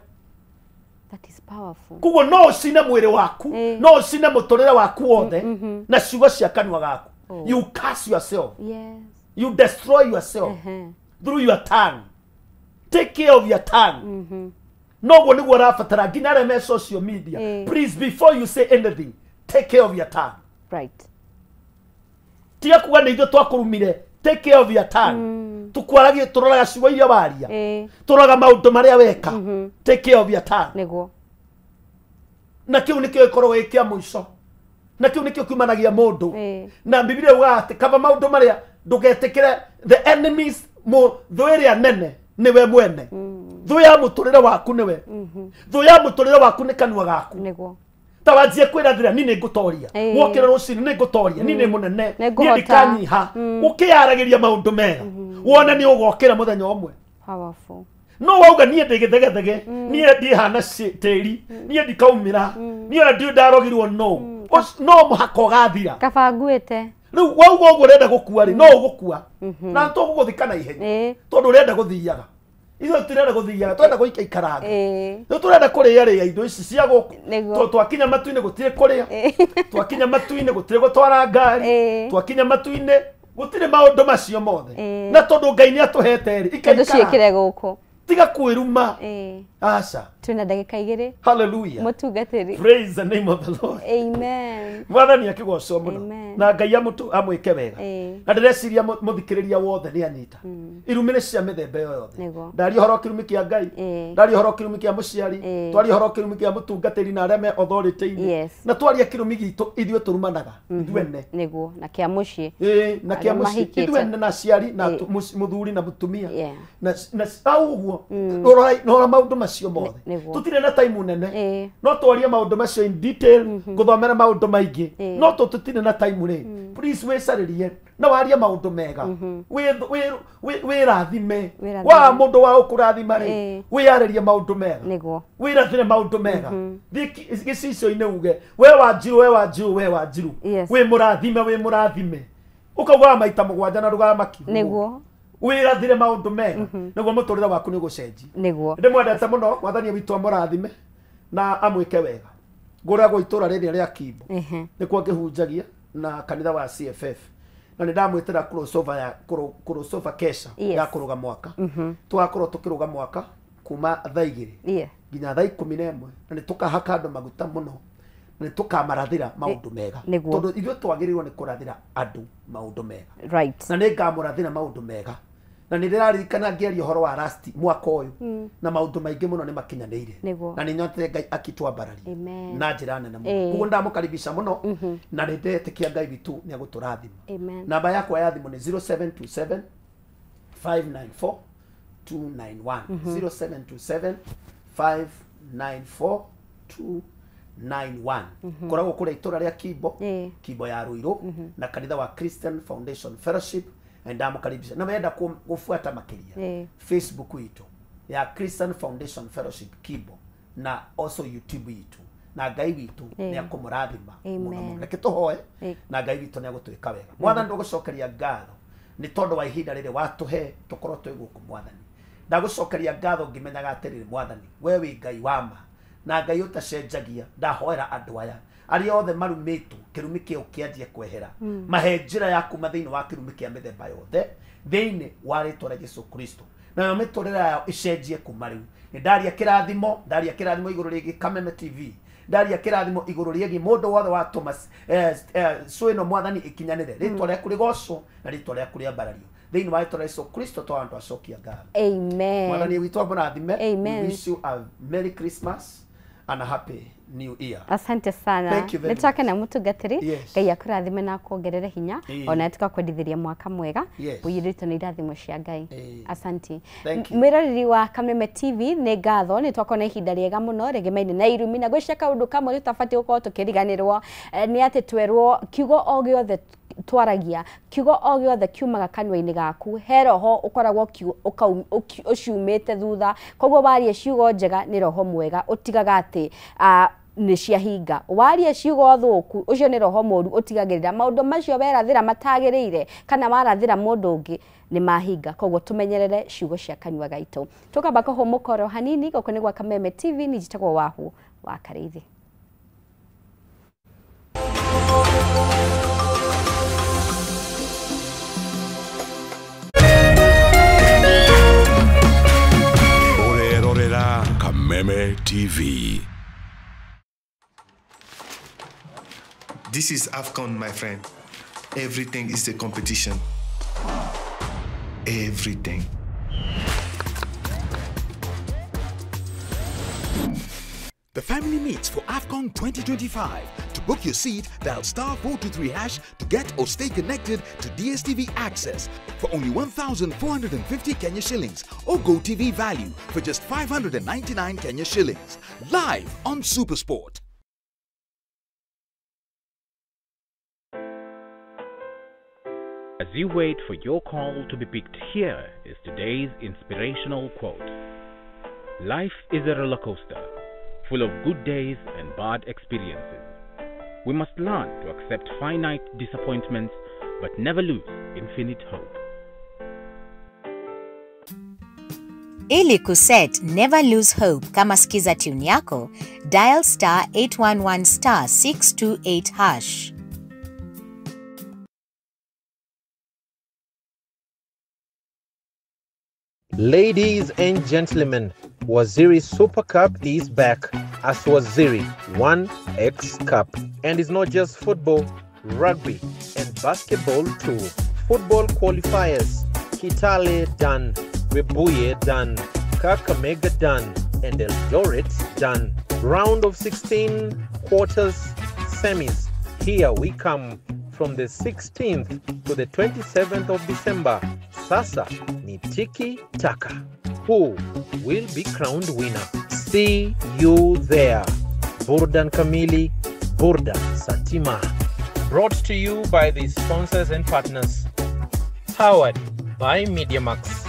that is powerful koguo no ũcine mwĩrĩ waku no ũcine mũtũrĩre waku wothe na ciugo cia kanua gaku you curse yourself you destroy yourself through your tongue take care of your tongue noguo nĩguo ũrabatara nginya arĩa me social media please before you say anything take care of your tongue right tiga kuga nĩ ithuĩ twakũrumire take care of your tongue tukwaragie turoraga ciugo iria waria turoraga maũndũ marĩa weka take care of your tongue nĩguo na kĩu nĩkĩo gĩkoragwo gĩ kĩa mũico na kĩu nĩkĩo kiumanagia mũndũ na Biblia yugaga atĩ kaba maũndũ marĩa ndũgetĩkĩre the enemies thũ ĩrĩa nene nĩwe mwene thũ ya mũtũrĩre waku nĩwe thũ ya mũtũrĩre waku nĩ kanua gaku nĩguo tawanjie kwĩrathĩra ni nĩ ngũtoria wokĩra rũcinĩ nĩ ngũtoria ni nĩ mũnene niĩ ndikanyiha ũkĩaragĩria maũndũ mega wona nĩ ũgokĩra mũthenya ũmwe powerful no wauga niĩ ndĩ gĩthegethege niĩ ndihana tĩri niĩ ndikaumĩra niĩ ona ndiũ ndarogirwo no mũhaka ũgathira kaba nguĩte rĩu wauga ũguo ũrenda gũkua rĩ no ũgũkua na tũgũgũthika na ihenya tondũ ũrenda gũthiaga ithuĩ tũrenda gũthiaga twenda gũikaranga rĩu tũrenda kũrĩarĩra indo ici cia gũkũ twakinya matu-inĩ gũtirĩ kũrĩa twakinya matu-inĩ gũtirĩ gũtwara ngari twakinya matu-inĩ gũtirĩ maũndũ macio mothe na tondũ Ngai nĩ atũhete rĩ ikaikara gũkũ tiga kwĩruma aca twĩna ndagĩka igĩrĩ hallelujah mũtungatĩri praise the name of the Lord amen mwathani akĩgocwo mũno na Ngai amwĩke wega na ndĩreciria mũthikĩrĩria wothe nĩ anyita irumi nĩ cia mĩthemba yothe ndaria ũhoro kĩrumi kĩa Ngai ndaria ũhoro kĩrumi kĩa mũciari twaria ũhoro kĩrumi kĩa mũtungatĩri na arĩa me authority-inĩ na twaria kĩrumi gitũ ithuĩ tũrumanaga ithuĩ nĩguo na kĩa mũciĩ na kĩa mũciĩ ithuĩ na aciari na mũthuri na mũtumia na ũguo nora maũndũ macio mothe tutirĩ na time nene no twarie maũndũ macio in detail gũthomera maũndũ maingĩ no tutirĩ na time rĩ please wĩcarĩrie na warie maũndũ mega wĩrathime wa mũndũ wa ũkũrathima rĩ wĩarĩrie maũndũ mega wĩrathire maũndũ mega gĩcicio-inĩ uge we Wanjiru wĩ mũrathime ukauga maita mugwanja na rugamaki niguo wirathire maundu mega niguo muturire waku ni gucenji niguo ndimwendete muno mwathani witu amurathime na amwike wega nguragwo itura riri ria Kimbo nikuo ngihunjagia na kanitha wa CFF na ni ndamwitira crossover kesha ya kuruga mwaka twakorwo tukiruga mwaka kuma thaa 2 nginya thaa 11 na ni tukahaka andu maguta muno na tukamarathira maundu mega tondu ithuĩ twagĩrĩirwo nĩ kũrathĩra andũ maundu mega na nĩ ngamũrathĩra maundu mega na nĩ ndĩraririkana ngĩaria ũhoro wa last mwaka ũyũ na maundu maingĩ mũno nĩ makinyanĩire na nĩ nyotete Ngai akĩtwambararia na njĩra nene mũno koguo ndamũkaribisha mũno na nĩ ndetĩkia Ngai witũ nĩ agũtũrathima namba yakwa ya thimũ nĩ 0727 594 291 0727 594 291 koragwo kũrĩa itura rĩa Kimbo ya Ruiru na kanitha wa Christian Foundation Fellowship ndamukaribisha na wenda kufuata makiria Facebook witu ya Christian Foundation Fellowship Kimbo na also YouTube witu na Ngai witu ni akumurathima muno reke tuhoe na Ngai witu ni agutwika wega mwathani ndugucokeria ngatho ni tondu wa ihinda riri watuhe tukorwo twi guku mwathani ndagucokeria ngatho ngimenyaga atiriri mwathani we wi Ngai wa ma na Ngai utacenjagia ndahoera andu aya ari othe marumitwo kirumi kio kianjie kwehera mahe njira ya kuma thiini wa kirumi kia mithemba yothe thiini wa ritwa ria Yesu Kristo na miturire yao icenjie kuma riu ni ndaria kirathimo iguru rigi Kameme TV ndaria kirathimo iguru rigi mundu wothe wa Thomas swino mwathani ikinyanire ritwa ria kurigocwo na ritwa ria kuria barario thiini wa ritwa ria Yesu Kristo twandu acokia ngatho amen mwathani witu amurathime we wish you a Merry Christmas and a happy new year. Asante sana. Nitwake na mutungatiri Ngai akurathime na kuongerere hinya ona tukakwendithiria mwaka mwega uyirite ni irathimo cia Ngai. Asante. Mwiroreri wa Kameme TV ni ngatho ni twakona ihinda riega muno regemeine na irumi na gwicia kaundu kamwe tutafati gukorwo tukiriganirwo ni ati twerwo kiugo o giothe twaragia kiugo o giothe kiumaga kanwa-ini gaku he roho ukoragwo uciumite thutha koguo warie ciugo njega ni roho mwega utigaga ati ni ciahinga warie ciugo thuku ucio ni roho moru utigagirira maundu macio werathira matagirire kana warathira mundu ungi ni mahinga koguo tumenyerere ciugo cia kanwa gaitu tukamba kuhumukoro hanini goko ni gwa Kameme TV ni jitagwo wahu wa Kareithi. Kameme TV. This is AFCON, my friend. Everything is a competition. Everything. The family meets for AFCON 2025. To book your seat, dial *423# to get or stay connected to DSTV access for only 1,450 Kenya shillings or GoTV value for just 599 Kenya shillings. Live on SuperSport. As you wait for your call to be picked, here is today's inspirational quote. Life is a roller coaster, full of good days and bad experiences. We must learn to accept finite disappointments, but never lose infinite hope. Ili kuset never lose hope kama skiza tune yako, dial *811 *628#. Ladies and gentlemen, Waziri Super Cup is back as Waziri 1X Cup. And it's not just football, rugby and basketball too. Football qualifiers, Kitale done, Webuye done, Kakamega done, and Eldoret done. Round of 16, quarters, semis. Here we come from the 16th to the 27th of December. Sasa ni Tiki Taka. Who will be crowned winner? See you there. Burdan Kamili, Burdan Santima. Brought to you by the sponsors and partners. Powered by MediaMax.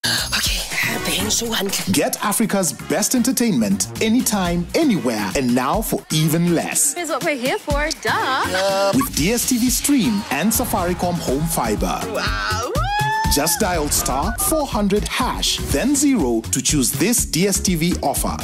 Okay, Get Africa's best entertainment anytime, anywhere, and now for even less. Here's what we're here for, duh. With DSTV Stream and Safaricom Home Fiber. Wow. Just dial *400# then 0 to choose this DSTV offer.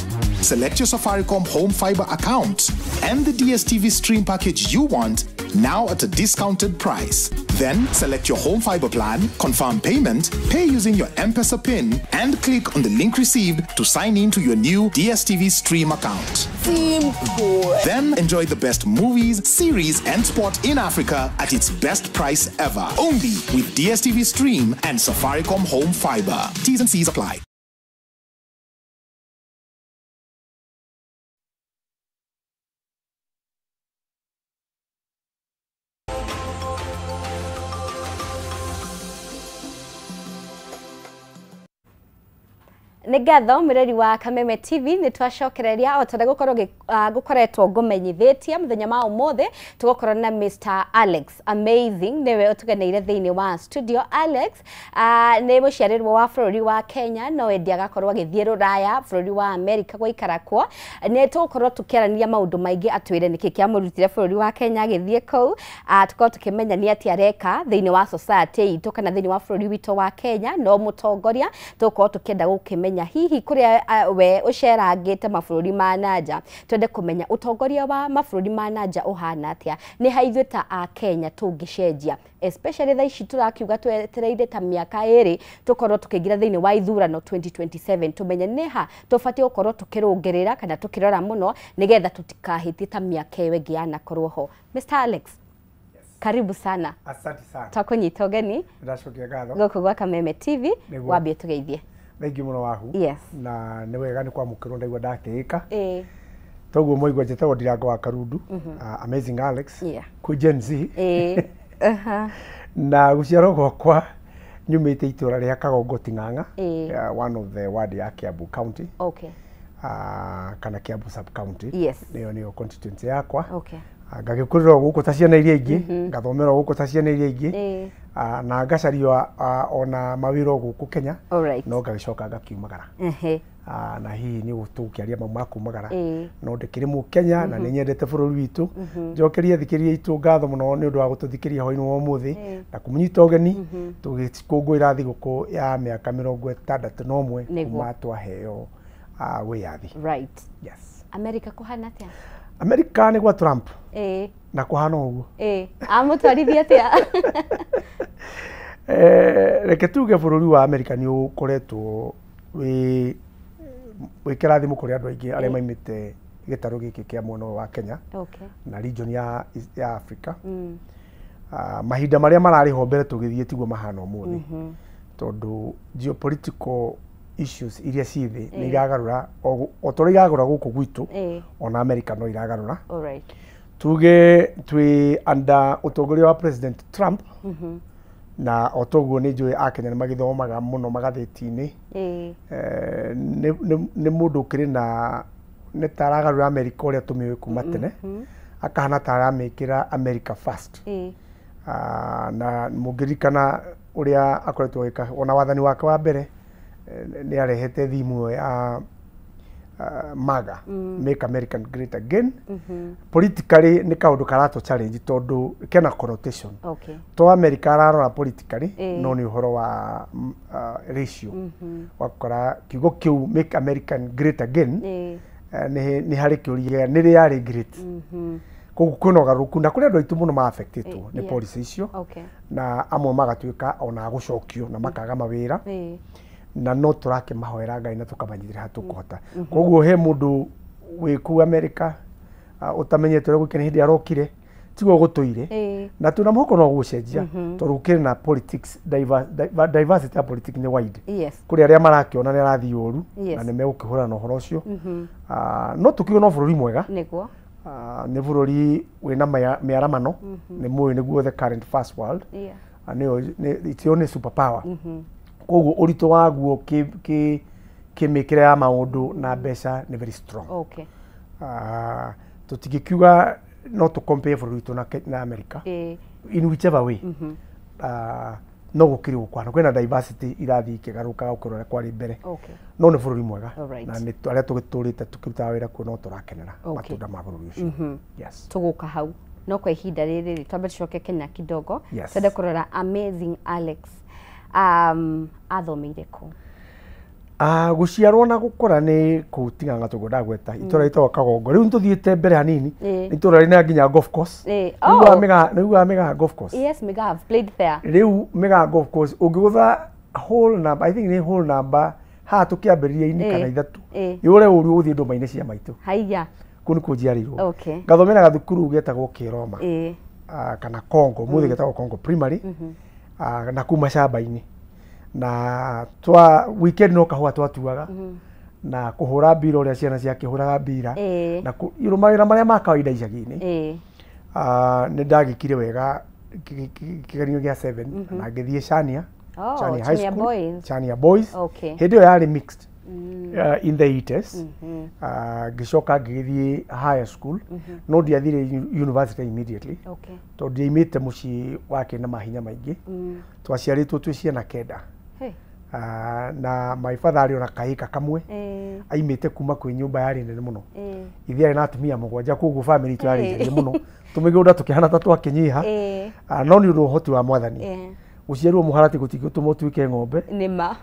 Select your Safaricom Home Fiber account and the DSTV Stream package you want now at a discounted price. Then select your Home Fiber plan, confirm payment, pay using your M-Pesa PIN, and click on the link received to sign in to your new DSTV Stream account. Simple. Then enjoy the best movies, series, and sport in Africa at its best price ever. Only with DSTV Stream and Safaricom Home Fiber. T's and C's apply. Nigatho mireri wa Kameme TV ni twacokereria o tondu gukoretwo ngumenyithitie muthenya ma umothe tugokorwo na Mr Alex Amazing niwe utugeneire thiini wa studio. Alex ni muciarirwo wa bururi wa Kenya no endi agakorwo agithie ruraya bururi wa America gwaikara kwa ni tugokorwo tukiarania maundu maingi atwire niki kia murutire bururi wa Kenya agithie kou tukorwo tukimenya ni ati areka thiini wa society itu kana thiini wa bururi wito wa Kenya no mutongoria tukorwo tukienda gukimenya hihi kuria we ucerangite mabũrũri ma nanja twende kumenya utongoria wa mabũrũri ma nanja uhana atia ni haithuĩ ta a Kenya tungicenjia especially tha ici turakiuga twetereire ta miaka eri tukorwo tukigira thiini wa ithurano 2027 tumenye ni ha tubati gukorwo tukirungerera kana tukirora muno nigetha tutikahitie ta miaka iyo ingi yanakorwo ho. Mr Alex, karibu sana. Asante sana. Twakunyita ugeni. Ndacokia ngatho. Gũkũ gwa Kameme TV wambie tugeithie. Thank you muno wahu. Yes. Na nĩ wega nĩ kwamũkĩrwo ndaigua ndateĩka. Toguo moigua njĩtagwo Ndirango wa Karundu. Amazing Alex. Yeah. Kwĩ Gen Z. Na gũciarwo gwakwa nyumĩte itũra rĩa Kagongo Ting'ang'a. One of the ward ya Kiambu County. Okay. Kana Kiambu Sub County. Yes. Nĩyo constituency yakwa. Okay. Ngagĩkũrĩrwo gũkũ ta ciana iria ingĩ, ngathomerwo gũkũ ta ciana iria ingĩ. Na ngacario ona mawĩra gũkũ Kenya. No ngagĩcoka ngakiumagara. Na hihi nĩ gũtũkĩaria mau ma kumagara. No ndĩkĩrĩ Mũkenya na nĩ nyendete bũrũri witũ. Njokeria thikĩria itũ ngatho mũno nĩ ũndũ wa gũtũthikĩria hwaĩ-inĩ wa ũmũthĩ na kũmũnyita ũgeni tũgĩkũngũĩra thigũkũ ya mĩaka 61 kuma twaheo wĩyathi. Right. Yes. America kuhana atia? America nĩ gwa Trump. Na kuhana ũguo. Amũtwarithia atia? Reke tuge bũrũri wa America nĩ ũkoretwo wĩ kĩrathimo kũrĩ andũ aingĩ arĩa maimĩte gĩtarũ gĩkĩ kĩa mwena wa Kenya na region ya Africa. Mahinda marĩa mararĩ ho mbere tũgĩthiĩ tiguo mahana ũmũthĩ tondũ geopolitical issues iria ciĩ thĩ nĩ iragarũra o torĩa iragarũra gũkũ gwitũ ona America no iragarũra. Tuge twĩ under ũtongoria wa President Trump na o toguo nĩ njũĩ Akenya nĩ magĩthomaga mũno magathĩti-inĩ. Nĩ mũndũ ũkĩrĩ na nĩ taragarũra America ũrĩa tũmĩũĩ kuma tene akahana taramĩkĩra America first. Na mũngĩririkana ũrĩa akoretwo agĩka ona wathani wake wa mbere nĩ arehete thimu ya MAGA, Make America Great Again. Politically nĩ kaũndũ karatũ challenge tondũ kena connotation. To America ararora politically no nĩ ũhoro wa ratio. Wakora kiugo kĩu Make America Great Again nĩ harĩ kĩũria nĩ rĩarĩ great. Koguo kwĩna ũgarũrũku na kũrĩ andũ aitũ mũno ma-affectĩtwo nĩ policy icio na amwe magatuĩka ona gũcokio na makaga mawĩra. Na no tũrakĩmahoera Ngai na tũkamanyithĩra ha tũkũhota. Koguo he mũndũ wĩ kũu America ũtamenyete ũrĩa gwĩkene hĩndĩ arokire tiguo gũtũire na twĩna mũhuko no gũcenjia tondũ kũrĩ na politics diversity ya politics nĩ wide. Kũrĩ arĩa marakĩona nĩ arathiĩ ũru na nĩ megũkĩhũrana na ũhoro ũcio. No tũkiuga no bũrũri mwega nĩ bũrũri wĩna mĩaramano nĩ mũĩ nĩguo the current first world nĩyo nĩ super power. Koguo ũritũ waguo kĩmĩkĩre ya maũndũ na mbeca nĩ very strong. Tũtingĩkiuga no tũ compare bũrũri witũ na America in whichever way. no gukiri gukwana kwina diversity irathi kigaruka gukurora kwari mbere no ni bururi mwega na ni aria tugiturite tukiruta wira kuo no turakenera matunda ma bururi ucio yes tuguka hau no kwa ihinda riri twambe tucoke Kenya kidogo twende kurora Amazing Alex athomeire ku guciarwo na gukora ni kutinganga tugo ndagweta itora ito Kagongo riu ntuthiite mbere hanini itora rina nginya golf course nigua mega golf course yes mega have played there riu mega golf course ungigutha hole number I think ni hole number ha tukiambiriria ini kana ithatu yure uri uthie nduma-ini cia maitu haiya kuni kujiarirwo ngathomera gathukuru getagwo Kiroma kana Kongo muthe getagwo Kongo primary na kuma shamba-ini na twa weekend no kahua twatuaga na kuhura bira uria ciana cia kihuraga bira na irumagira maria ma kawaida icagi-ini ni ndagikire wega kigerio gia 7 na ngithie Chania High School Chania Boys hindi yo yari mixed in the 80s gicoka ngithie high school no ndiathire university immediately to ndiimite muci wake na mahinya maingi twaciaritwo twi ciana kenda na my father ari ona kahika kamwe aimite kuma kwi nyumba yari nene muno ithia ari na atumia mugwanja koguo family tu yari njari muno tumigunda tukihana ta twakinyiha no ni uhoti wa mwathani guciarwo muharati gutigutuma tuike ng'ombe nima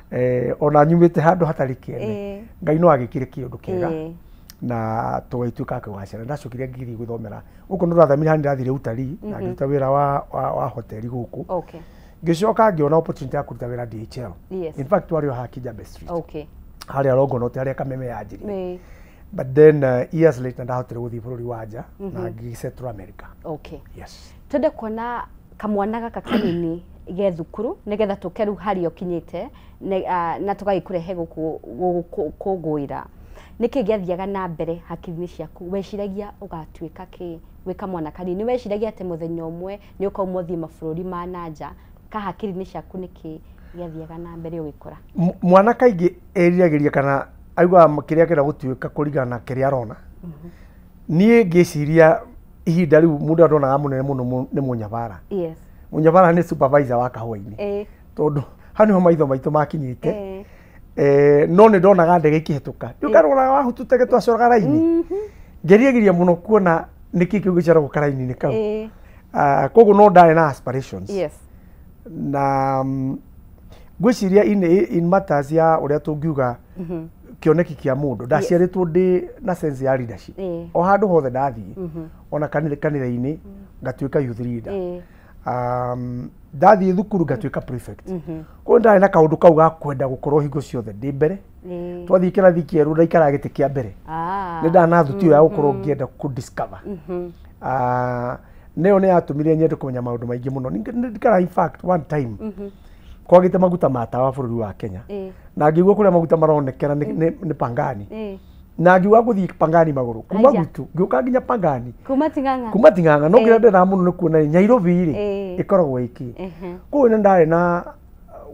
ona nyumite handu hatari kiene ngai no agikire kiundu kiega na tugaituika kugacira ndacukire ngiri guthomera guko no rathamira handi ndathire utari na ngita wira wa hoteli guku gicoka ngiona opportunity ya kuruta wira DHL in fact wario ha Kijabe Street haria Longonot haria Kameme yanjiri but then years later ndahotire guthii bururi wa nja na ngisettle America yes twende kuona kamwana gaka kanini ge thukuru nigetha tukeru hari okinyite na tugagikurehe gukuguira niki giathiaga na mbere hakiri-ini ciaku weciragia ugatuika ki wika mwana kanini weciragia ate muthenya umwe ni ukauma thii mabururi ma nanja ka hakiri-ini ciaku niki giathiaga na mbere ugikura mwana kaingi eriragiria kana aigua kiria kira gutuika kurigana kiria arona nie ngiciria ihinda riu mundu aronaga munene muno ni Munyabara Munyabara ni supervisor wa kahua-ini tondu haniho maitho maitu makinyite no ni ndonaga ndege ikihituka ndukarora wahututege twacoraga raini ngeriagiria muno kuona niki kiugicara gukaraini ni kau koguo no ndare na aspirations na gwiciria in matters ya uria tungiuga kioneki kia mundu ndaciaritwo ndi na sense ya leadership o handu hothe ndathie ona kanitha-ini ngatuika youth leader ndathie thukuru ngatuika prefect ko ndare na kaundu kau ga kwenda gukorwo hingo ciothe ndi mbere twathie kirathi kieru ndaikara giti kia mbere ni ndanathuti ya gukorwo ngienda ku discover neo ne atumire nyende kumenya maundu maingi muno ndikara in fact one time kwagite maguta matawa bururi wa Kenya na ngigwa kuria maguta maronekera ni Pangani na ngiuga guthii Pangani maguru kuma gutu ngiuka nginya Pangani kuma tinganga no ngira ndera muno ni kuona Nairobi ri ikoragwo iki ko ina ndare na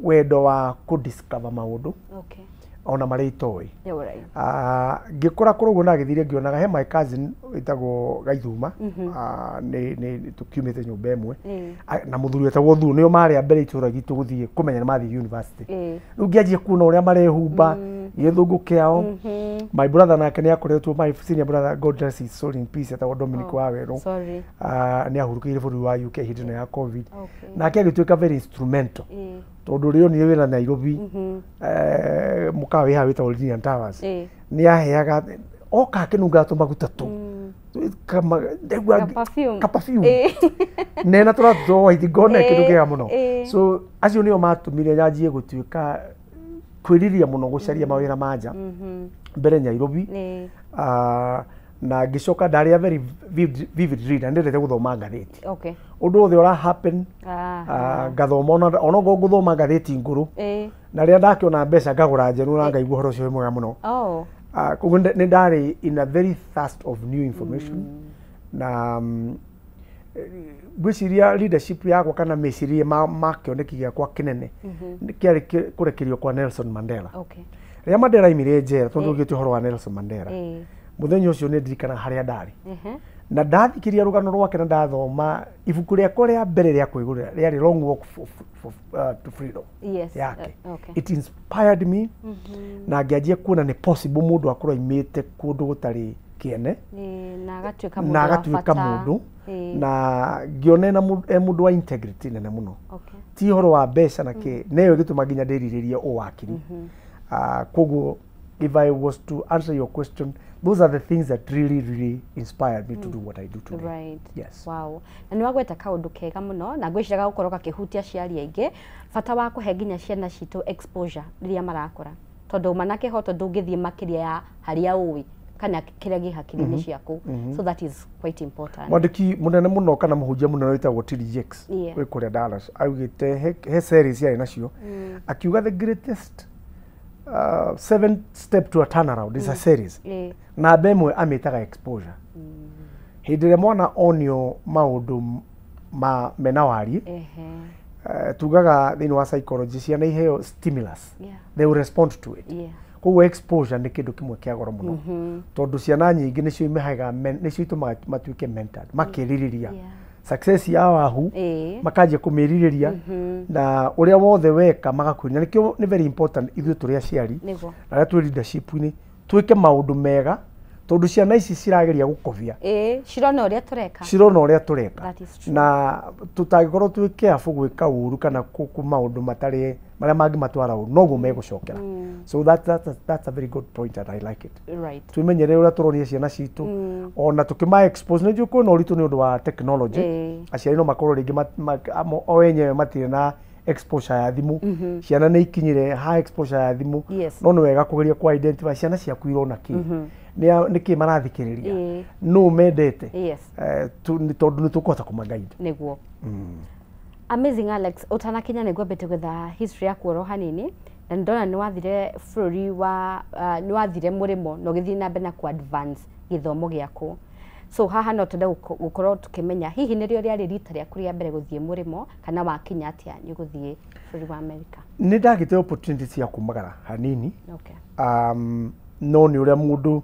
wendo wa ku discover maundu ona mari itoi ngikora kurugo na githire ngionaga he my cousin itagwo Gaithuma ni tukiumite nyumba imwe na muthuri wetagwo Thu nio mari mbere itura gitu guthie kumenya na mathi university riu ngianjie kuona uria marehumba githungu kiao my brother nake ni akoretwo my senior brother God rest his soul in peace etagwo Dominic Waweru ni ahurukire bururi wa UK hindino ya COVID nake agituika very instrumental tondu rio ni wira Nairobi mukawe ha wita Olinian Towers ni aheaga oka kinunga to maguta tu kama ka perfume nena turato waiti gone kinugega muno so acio nio matumire nyanjie gutuika kwiriria muno gucaria mawira manja mbere Nairobi na gicoka ndari a very vivid reader ndendete guthoma ngatheti undu othe ora happen ngathoma ona guthoma ngatheti nguru na ria ndakiona mbeca ngagura njeru na ngaigua horo cio mwega muno koguo ni ndari in a very thirst of new information na gwiciria leadership yakwa kana mecirie makioneki giakwa kinene kiari kurekerio kwa Nelson Mandela ria Mandela imire njera tondu gitio horo wa Nelson Mandela muthenya ucio ni ndirikana haria ndari na ndathikiria rugano rwake na ndathoma ibuku riakwa ria mbere ria kwigurira riari Long Walk to Freedom yake it inspired me na ngianjia kuona ni possible mundu akorwo imite kundu gutari kiene na agatuika mundu na ngiona na mundu wa integrity nene muno ti horo wa mbeca na ki neyo gituma nginya ndiriririe o wakiri koguo if I was to answer your question, those are the things that really inspired me to do what I do today. Right. Yes. Wow. Na niwagweta kaundu kega muno na gwiciraga gukorwo gakihutia ciari aingi fata wa kuhe nginya ciana citu exposure riria marakura tondu manake hoto ndungithie makiria ya haria uwi kana kiria gi hakiri-ini ciaku so that is quite important. Mwandiki munene muno kana muhunjia munene witagwo T.D. Jakes we kuria Dallas augite he series yari nacio akiuga the greatest 7 step to a turnaround is a series na bemwe amitaga exposure hindire mwana onio maundu ma menawari tugaga thini wa psychology ciana iheo stimulus they will respond to it koguo exposure ni kindu kimwe kia goro muno tondu ciana nyingi nicio imehaga nicio itumaga matuike mentored makiririria success yao ahu makaje kumiririria na uria wothe weka magakwirina nikio ni very important ithu turi aciari na tu leadership ni tuike maundu mega tondu ciana ici cirageria gukovia cirona uria tureka na tutagikorwo twi careful gwika uru kana ku maundu matari maria mangi matwara uru noguo megucokera so that's a very good point and I like it right tumenyere uria turonia ciana citu ona tukima expose ne juko no ritu ni undu wa technology aciari no makorwo ringi o wenyewe matire na exposure ya thimu ciana ni ikinyire high exposure ya thimu no ni wega kugeria ku identify ciana ciaku irona ki ni ki marathikiriria no mendete tondu ni tukuhota kumaguide niguo amazing Alex utanakinya niguo bete gwetha history yaku ro hanini na ndona ni wathire bururi wa ni wathire murimo no githii na mbere ku advance githomo giaku so haha no tende gukorwo tukimenya hihi nirio riari rita riaku ria mbere guthie murimo kana wakinya atia ni guthie bururi wa America ni ndagite opportunity ya kumagara hanini no ni uria mundu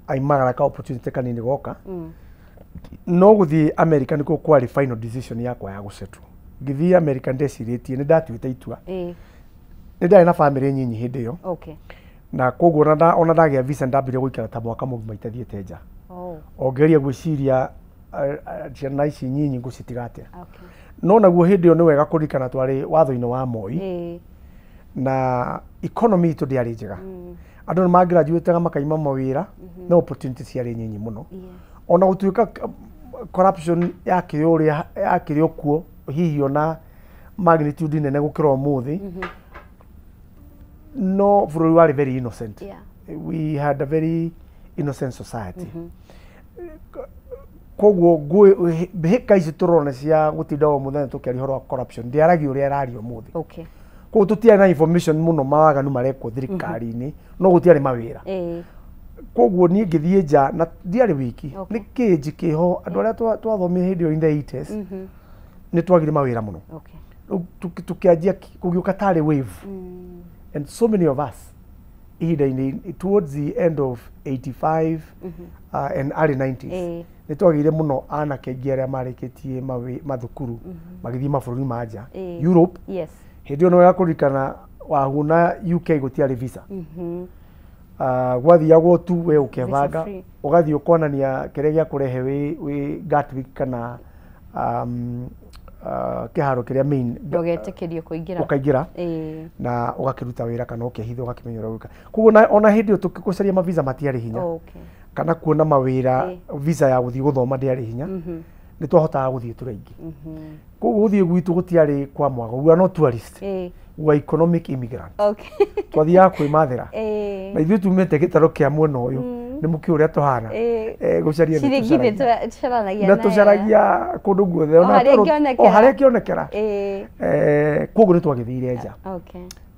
aimagara ka opportunity kanini goka no guthie America niko kwari final decision yakwa ya gusetu ngithie America ndeciritie ni ndatuite itua ni ndari na family nyinyi hindi yo na koguo ona ndagia visa ndambire guikara ta mwaka mugima itathiete nja ongeria gwiciria ciana ici nyinyi ngucitigatira no naguo hindi yo ni wega kurikana twari watho-ini wa Moi na economy itu ndiari njega andu ni magraduate makaima mawira no opportunity ciari nyinyi muno ona gutuika corruption yake uria yakiri okuo hihi ona magnitude nene gukira umuthi no bururi wari very innocent we had a very innocent society koguo hika ici turona cia gutinda o muthenya tukiari horo wa corruption ndiaragi uria arario muthi koguo tutiari na information muno mawaganu marekwo thirikari-ini no gutiari mawira koguo ni ngithie nja na ndiari wiki ni kinji kiho andu aria twathomire hindi in the 80s ni twagire mawira muno tukianjia kugiuka tari wave and so many of us towards the end of 85 and early 90s ni twagire muno anake aingi aria marikitie mathukuru magithie mabururi ma nja Europe hindi ono ya kurikana wahuna UK gutiari visa gwathiagwo tu we ukevanga ugathie ukonania kiria gia kurehe wi Gatwick kana kiharo kiria main ndogetikirio kuingira ukaingira na ugakiruta wira kana ukihitha ugakimenyera gwika koguo ona hindi tukikucaria mavisa matiari hinya kana kuona mawira visa ya guthie guthoma ndiari hinya ni twahotaga guthie turaingi koguo guthie gwitu gutiari kwa mwago we are not tourist we are economic immigrant twathia kwimathira na ithuĩ tumĩte gĩtaro kĩa mwena ũyũ nĩ mũkĩ ũrĩa tũhana gũcaria na tũcaragia kũndũ guothe o harĩa kĩonekera koguo nĩ twagĩthire nja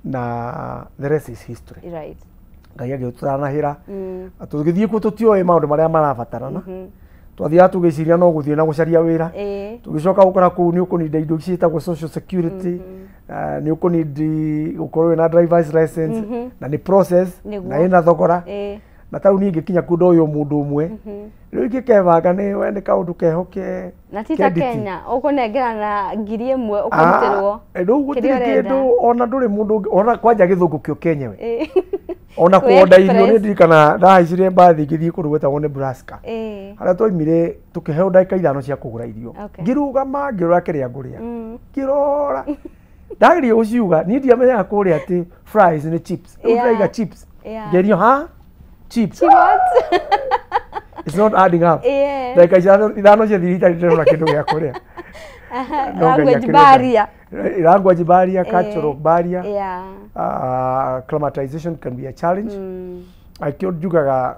na the rest is history Ngai agĩtũranahĩra tũgĩthiĩ kuo tũtioĩ maũndũ marĩa marabatarana twathiaga tũgĩciria no gũthiĩ na gũcaria wĩra tũgĩcoka gũkora kũu nĩ ũkũninda indo ciĩtagwo social security nĩ ũkũnindi gũkorwo na driver's license na nĩ process na ĩna thogora na taru ni ngikinya kundu uyu mundu umwe riu ingikebanga ni we ni kaundu kehoke na tita Kenya ukunengera na ngiri imwe ukurutirwo riu gutiri kindu ona nduri mundu ona kwanja githungu kio Kenya we ona kuoda irio ni ndirikana ndahaicire mbathi ngithii kundu gwetagwo Nebraska haria twaimire tukiheo ndagika 5 cia kugura irio ngirugama ngirora kiria nguria ngirora ndagirie uciuga ni ndiamenyaga kuria ati fries ni chips ndaiga chips ngerio ha chips it's not adding up like ithano cia thirita ndĩrona kĩndũ gĩa kũrĩa language barrier cultural barrier acclimatization can be a challenge aikio njugaga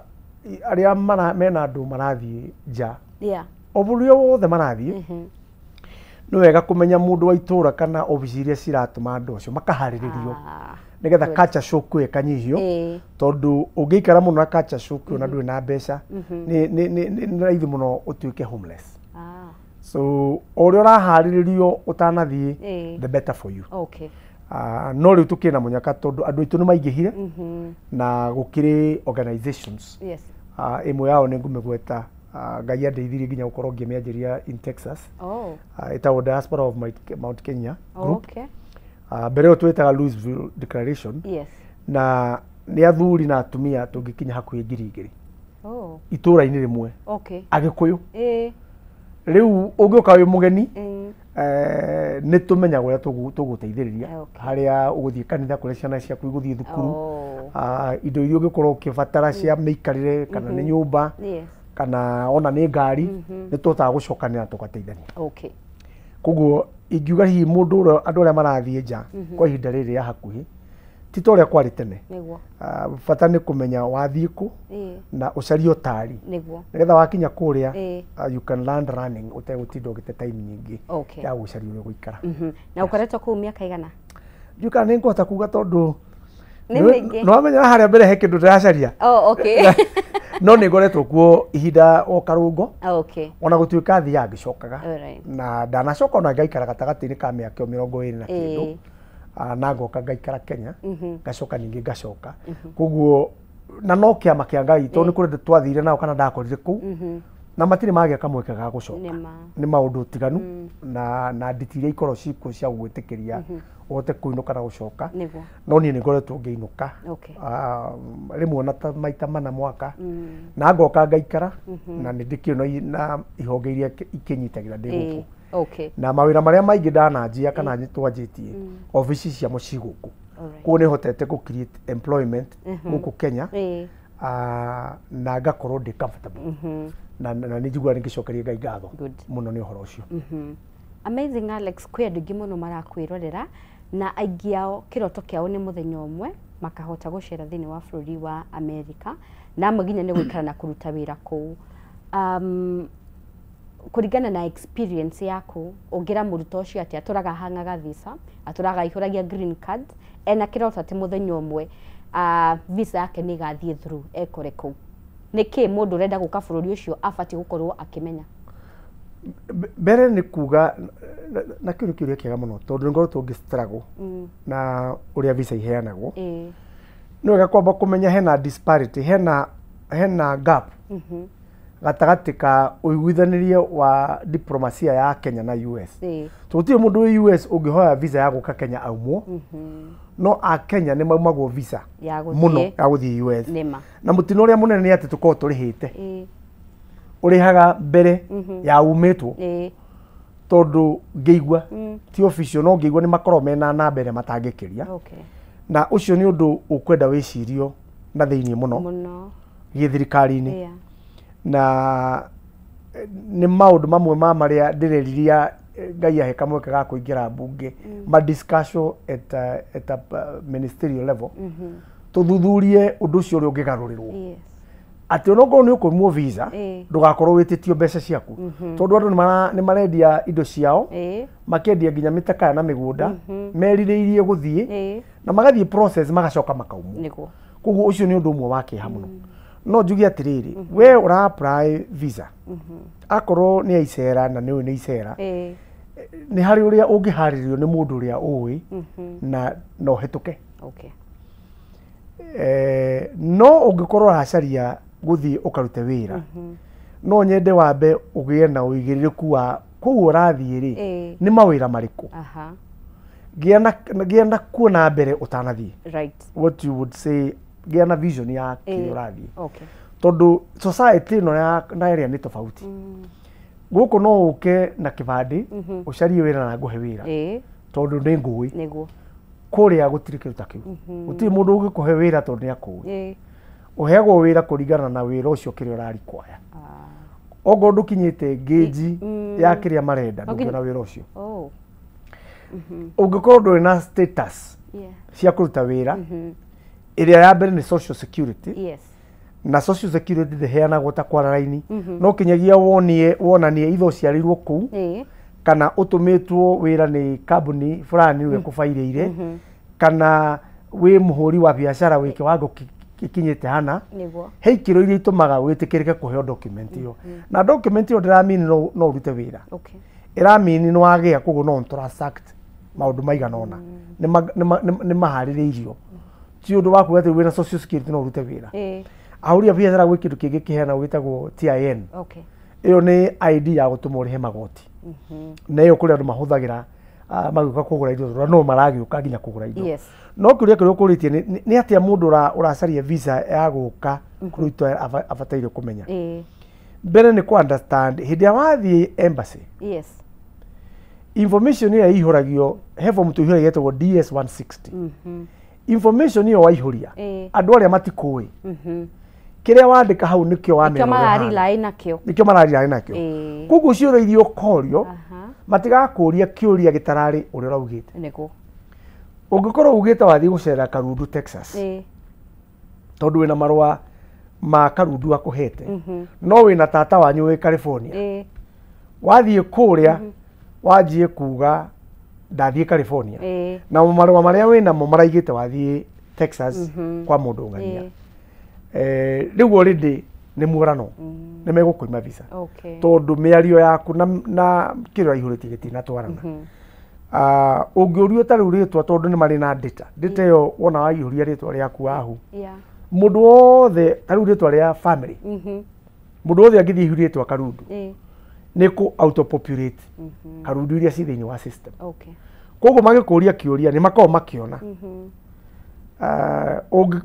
arĩa mena andũ marathiĩ nja o bũrũri wothe marathiĩ nĩ wega kũmenya mũndũ wa itũũra kana obici iria ciratũma andũ acio makaharĩrĩrio nigetha culture shock ikanyihio tondu ungiikara muno na culture shock na ndui na mbeca ni raithi muno utuike homeless so ori urahariririo utanathie the better for you no riu tukina munyaka tondu andu itu ni maingihire na gukiri organizations imwe yao ni ngumegweta ngai andeithirie nginya gukorwo ngimianjiria in Texas itawo diaspora of Mount Kenya group mbere yo twetaga Louisville Declaration na ni athuri na atumia tungikinya hakuhi ngiri igiri itura-ini rimwe agikuyu riu ungiuka wi mugeni ni tumenyaga uria tuguteithiriria haria uguthie kanitha kuria ciana ciaku iguthie thukuru indo iria ungikorwo ukibatara cia miikarire kana ni nyumba kana ona ni ngari ni tuhotaga gucokanira tugateithania koguo ingiuga hihi mundu andu aria marathie nja kwa ihinda riri ya hakuhi ti ta uria kwari tene bata ni kumenya wathie ku na ucarie utari nigetha wakinya kuria you can land running utegutinda ugite time nyingi ya gucaria uria guikara na ukoretwo kuu miaka igana njuka ni ngota kuga tondu no amenya haria mbere he kindu ndiracaria no ni ngoretwo kuo ihinda o karungo ona gutuika thia ngicokaga na ndanacoka ona ngaikara gatagati-ini ka miaka 20 na kindu na ngoka ngaikara Kenya ngacoka ningi ngacoka koguo na no kiama kia ngai to ni kuri twathire nao kana ndakorire ku na matire magia kamweke ga gucoka ni maundu tiganu na nditire ikoro ciku cia gwitikiria wote kuinuka na gucoka no ni ngoretwo ngiinuka rimwe na maita mana mwaka na ngoka ngaikara na ni ndikio na ihonge iria ikinyitagira ndi guku na mawira maria maingi ndananjia kana twanjitie ofici cia mucii guku ku ni hotete ku create employment guku Kenya na ngakorwo ndi comfortable na ni njigua ningicokeria ngai ngatho muno ni uhoro ucio amazing Alex kwi andu ingi muno marakwirorera na aingi ao kiroto kiao ni muthenya umwe makahota gucera thini wa bururi wa America na amwe nginya ni gwikara na kuruta wira kuu kurigana na experience yaku ungira muruto ucio ati aturaga hangaga visa aturaga ihuragia green card ena kiroto ati muthenya umwe visa yake ni gathie through ekore kuu niki mundu renda guka bururi ucio afati gukorwo akimenya mbere ni kuga na kiuria kiega muno tondu ngoretwo ngistruggle na uria visa iheanagwo no wega kwamba kumenya hena disparity hena gap gatagati ka uiguithanirie wa diplomacia ya Kenya na US tutire mundu wi US ungihoya visa ya guka Kenya aumwo no a Kenya ni maumagwo visa muno ya guthie US na mutino uria munene ni ati tukorwo turihite urihaga mbere ya umetwo tondu ngeigua ti official no ngeigua ni makorwo mena namba ĩrĩa matangĩkĩria na ucio ni undu ukwenda wicirio na thiini muno githirikari-ini na ni maundu mamwe ma maria ndireriria ngai ahe kamweke ga kuingira bunge ma discussion at a ministerial level tuthuthurie undu ucio uri ungigarurirwo ati onogo ni ukumwo visa ndugakorwo wititio mbeca ciaku tondu andu ni marendia indo ciao makendia nginya mitaka na migunda meririirie guthie na magathie process magacoka makaumwo koguo ucio ni undu umwe wa kiha muno no njugi atiriri we ura apply visa akorwo ni aicera na ni icera ni hari uria ungiharirio ni mundu uria uwi na no hituke no ungikorwo hacaria guthii ukarute wira no nyende wambe ugie na uigiriku wa kuu urathii ri ni mawira mariku giana kuona mbere utanathii right what you would say giana vision ya kirathii okay tondu society no ya na area ni tofauti guku no uke na kibandi ucarie wira na nguhe wira tondu ni ngui niguo kuria gutiri kiruta kiu gutiri mundu ugikuhe wira tondu ni akui uheagwo wira kuringana na wira ucio kiri urari kwaya ogo ndukinyite geji ya kiria marenda ndukona wira ucio ungikorwo nduri na status cia kuruta wira iria ya mbere ni social security na social security ndiheanagwo ta kwara raini no kinyagia wonanie itho ciarirwo kuu kana utumitwo wira ni kambuni fulani we kufairire kana we muhuri wa biashara we kiwango kikinyite hana he ikiro iria itumaga witikirike kuheo document iyo na document iyo ndiramini no urute wira iramini no wagia kugo no transact maundu maigana ona ni mahaririirio ti undu waku ati wina social security no urute wira auria biashara gwi kindu kingi kiheana witagwo TIN iyo ni ID ya gutuma urihe magoti na iyo kuri andu mahuthagira magika kugura indo no maragiuka nginya kugura indo no kuria kuri ukuritie ni atia mundu uracaria visa ya guka kuruto abataire kumenya mbere ni ku understand hindi ya wathi embassy information ya ihuragio hevo mtu ihura yetwo DS 160 information iyo waihuria andu aria matikui kiria wandika hau nikio wamenya nikio marari nakio kugu cioro irio korio matigakuria kiuria gitarari uri raugite niko ungikorwo ugite wathi gucera Karundu Texas tondu wina marwa ma Karundu akuhete no wina tata wanyu wi California wathi kuria wajie kuga ndathie California na marwa maria wina mo maraigite wathi Texas kwa mundu ngania riu already ni murano ni megukuima visa tondu miario yaku na kiro ihuritie gitina twarana ungiurio tari uritwa tondu ni mari na data yo wona waihuria ritwa riaku ahu mundu wothe tari uritwa ria family mundu wothe angithi ihuritwa Karundu ni ku auto populate Karundu iria ci thiini wa system koguo magikuria kiuria ni makao makiona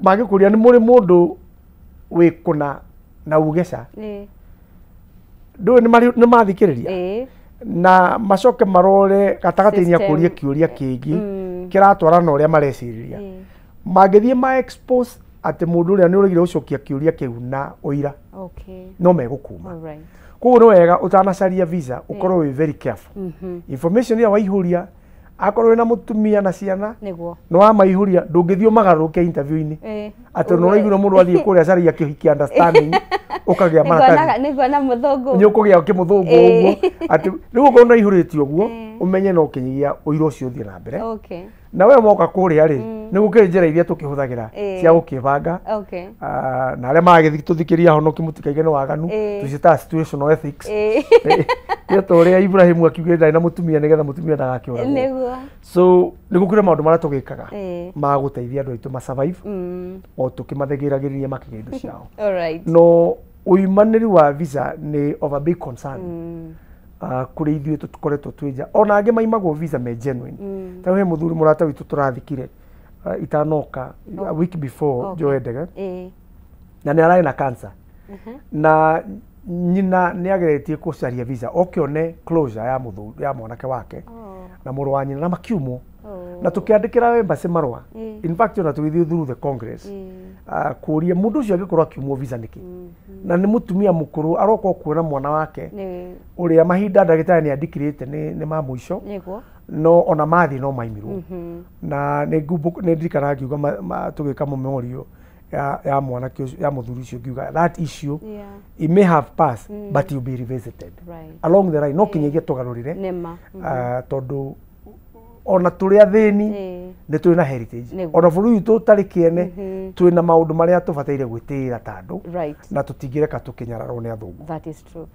magikuria ni muri mundu wikuna na ugeca ndu ni mathikiriria na macoke marore gatagati-ini akuria kiuria kingi kiratwarana uria mareciriria mangithie ma expose ati mundu uria ni urigire ucokia kiuria kiu na uira no megukuma koguo ni wega utanacaria visa ukorwo wi very careful information ya waihuria akorwo na mutumia na ciana no wa maihuria ndungithio magaruke interview-ini ati no raigura mundu athie kuria caria kihiki understanding ukagia maraka niguo na muthungu ni ukugia kimuthungu uguo ati riu ukorwo na ihuritio uguo umenye no kinyigia uira ucio thie na mbere na we moka kuria ri ni gukiri njira iria tukihuthagira cia gukibanga na aria magithii tuthikiria honoki mutikaige no waganu tucita situational ethics yeto ria Ibrahim akiuga ndai na mutumia nigetha mutumia ndagakiora so ni gukire maundu maria tugikaga ma guteithia andu aitu ma survive o tukimathegiragiriria makinya indo ciao no uimaniri wa visa ni of a big concern kuri ithuĩ tukoretwo twinja ona angi maimagwo visa me genuine ta we muthuri murata witu turathikire itanoka a week before Joe Ndege na ni arai na cancer na nyina ni ageretie kucaria visa okione closure ya muthuri ya mwanake wake na muru wa nyina na makiumo na tukiandikira embassy marwa in fact ona tugithi through the congress kuria mundu ucio agikorwo akiumwo visa niki na ni mutumia mukuru aroko kuona mwana wake uria mahinda ndagitari ni andikirite ni ma muico no ona mathi no maimirwo na ni ngubu ni ndikana ngiuga tugika mumemorio ya mwanake ya muthuri ucio ngiuga that issue it may have passed but you be revisited along the line no kinyagia tugarurire tondu ona turi athini ni turi na heritage ona buru itu tari kiene turi na maundu maria tubataire gwitira tandu na tutingireka tukinyararwo ni athungu that is true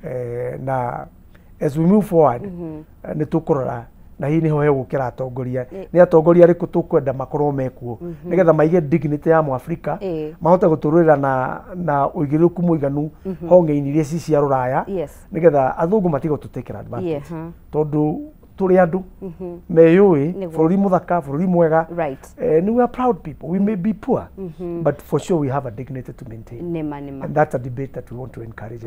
na as we move forward ni tukurora na hii niho hegukira atongoria ni atongoria riku tukwenda makorwo mekuo nigetha maige dignity ya Mwafrika mahote gutururira na uigiriruku muiganu honge-ini iria ci cia ruraya nigetha athungu matigo tutekera advantage tondu turi andu meyui bururi muthaka bururi mwega and we are proud people. We may be poor but for sure we have a dignity to maintain and that's a debate that we want to encourage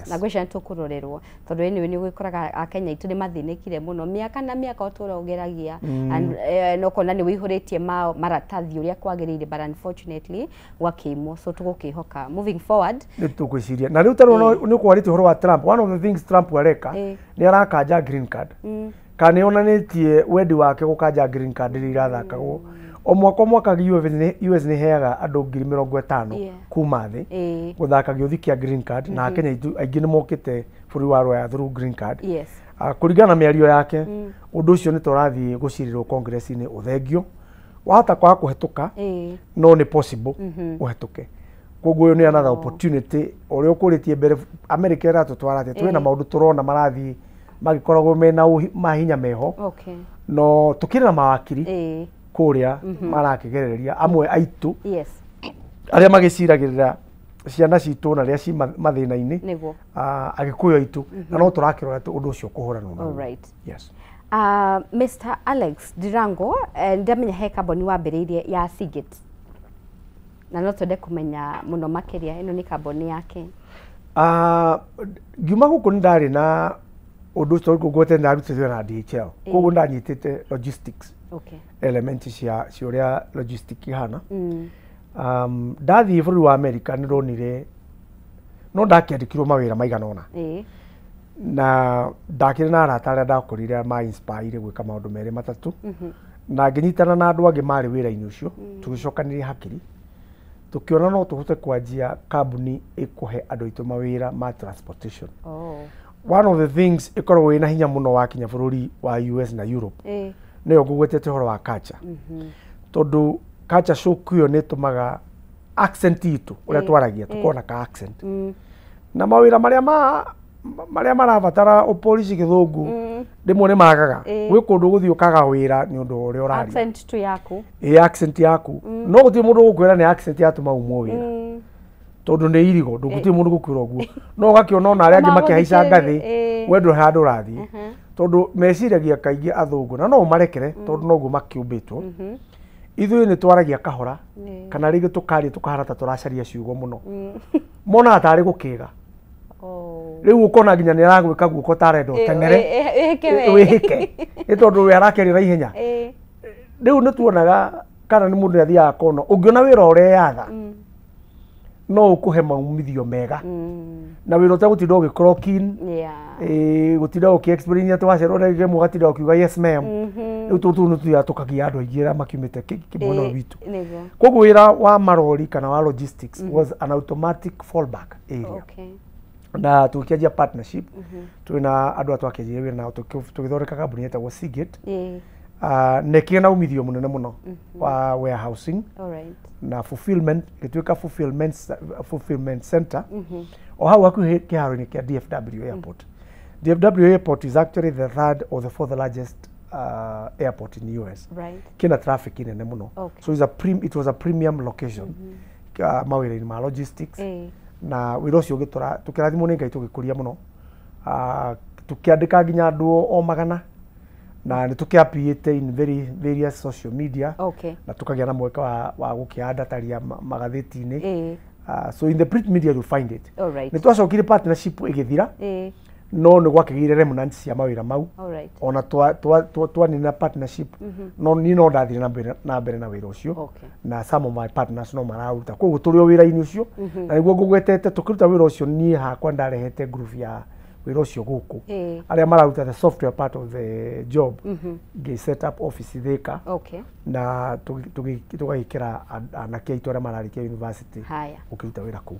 na gwicana tukurorerwo tondu eni ni gwikoraga akenya itu ni mathinikire muno miaka na miaka uturogeragia and no kona ni wihuritie maratathi uria kwagirire but unfortunately wakiimo so tugukihoka moving forward ni tukwiciria na riu taro ni kwarite horo wa Trump. One of the things Trump areka ni arakanja green card kana yonanitie wendi wake gukanja green card irathakagwo o mwaka US ni heaga andu 50,000 kuma thi guthaka giothi kia green card na Kenya aingi ni mokite buri wa Rwaya through green card kuringana na miario yake undu ucio ni turathie gucirirwo Congress ni uthengio wahota kwa kuhetuka no ni possible uhetuke koguo ni another opportunity ore ukuritie mbere America iratutwarate twina maundu turona marathi magikoragwo mena mahinya meho no tukire na mawakiri kuria marakigereria amwe aitu aria magiciragirira ciana citu na ria ci mathina-ini agikuyo aitu na no turakirora undu ucio kuhurana na yes Mr. Alex Ndirango ndamenya he kambuni wambiriirie ya Seagate na no twende kumenya muno makiria ino ni kambuni yake ngiuma guku ndari na undu sto gugwete na rutithio na DHL koguo ndanyitite logistics element cia uria logistic ihana ndathie bũrũri wa America ni ronire no ndakiandikirwo mawira maigana ona na ndakire na arata aria ndakorire ma inspire gwika maundu mere matatu na nginyitana na andu angi mari wira-ini ucio tugicokaniria hakiri tukiona no tuhote kwanjia kambuni ikuhe andu aitu mawira ma transportation. One of the things ikoragwo ina hinya muno wakinya bũrũri wa US na Europe ni ngugwetete horo wa culture tondu culture shock iyo ni tumaga accent itu uria twaragia tukona ka accent na mawira maria marabatara upolici githungu rimwe ni magaga gwi kundu guthii ukaga wira ni undu uria uraria accent tu yaku accent yaku no guthii mundu gukwira ni accent yatu maumwo wira tondu ni irigo ndugutie mundu gukwira uguo no gakiona ona aria angi makihaica ngathi wendo handu rathi tondu meciragia kaingi athungu na no marekere tondu noguo makiumbitwo ithui ni twaragia kahora kana rigi tukaria tukaharata turacaria ciugo muno mona atari gukiga riu ukona nginya ni aragwika guko tarendo tengere wihike ni tondu we arakerira ihenya riu ni tuonaga kana ni mundu athia akono ungiona wira uria yatha no ukuhe maumithio mega na wira utagutinda ugicrockin gutinda ukiexplain twacerore gemu gatinda ukiuga yes ma'am riu tutu nutu tukagia andu aingi aria makiumite kimwena witu koguo wira wa marori kana wa logistics was an automatic fallback area na tukianjia partnership twina andu atwakianjia wira nao tugithondeka kambuni yetagwo Seagate nekia na umithio munene muno wa warehousing na fulfillment gituika fulfillment center o hau hakuhi kiharo-ini kia DFW airport. DFW airport is actually the third or the fourth largest airport in the US. Kina traffic inene muno so it was a premium location mawira-ini ma logistics na wira ucio gitura tukirathimwo ni Ngai tugikuria muno tukiandika nginya andu o magana na nitukiapiite in various social media na tukagia na mweka wa gukiandataria magatheti-ini so in the print media you'll find it ni twacokire partnership igithira no ni gwakigire remnants cia mawira mau ona twanina partnership no ni no ndathire na mbere na wira ucio na some of my partners no mararuta koguo turi o wira-ini ucio na niguo ngugwetete tukiruta wira ucio ni hakwa ndarehete group ya wira ucio guku aria mararuta the software part of the job ge set up office thika na tugikira anake aitu aria mararikia university ukiruta wira kuu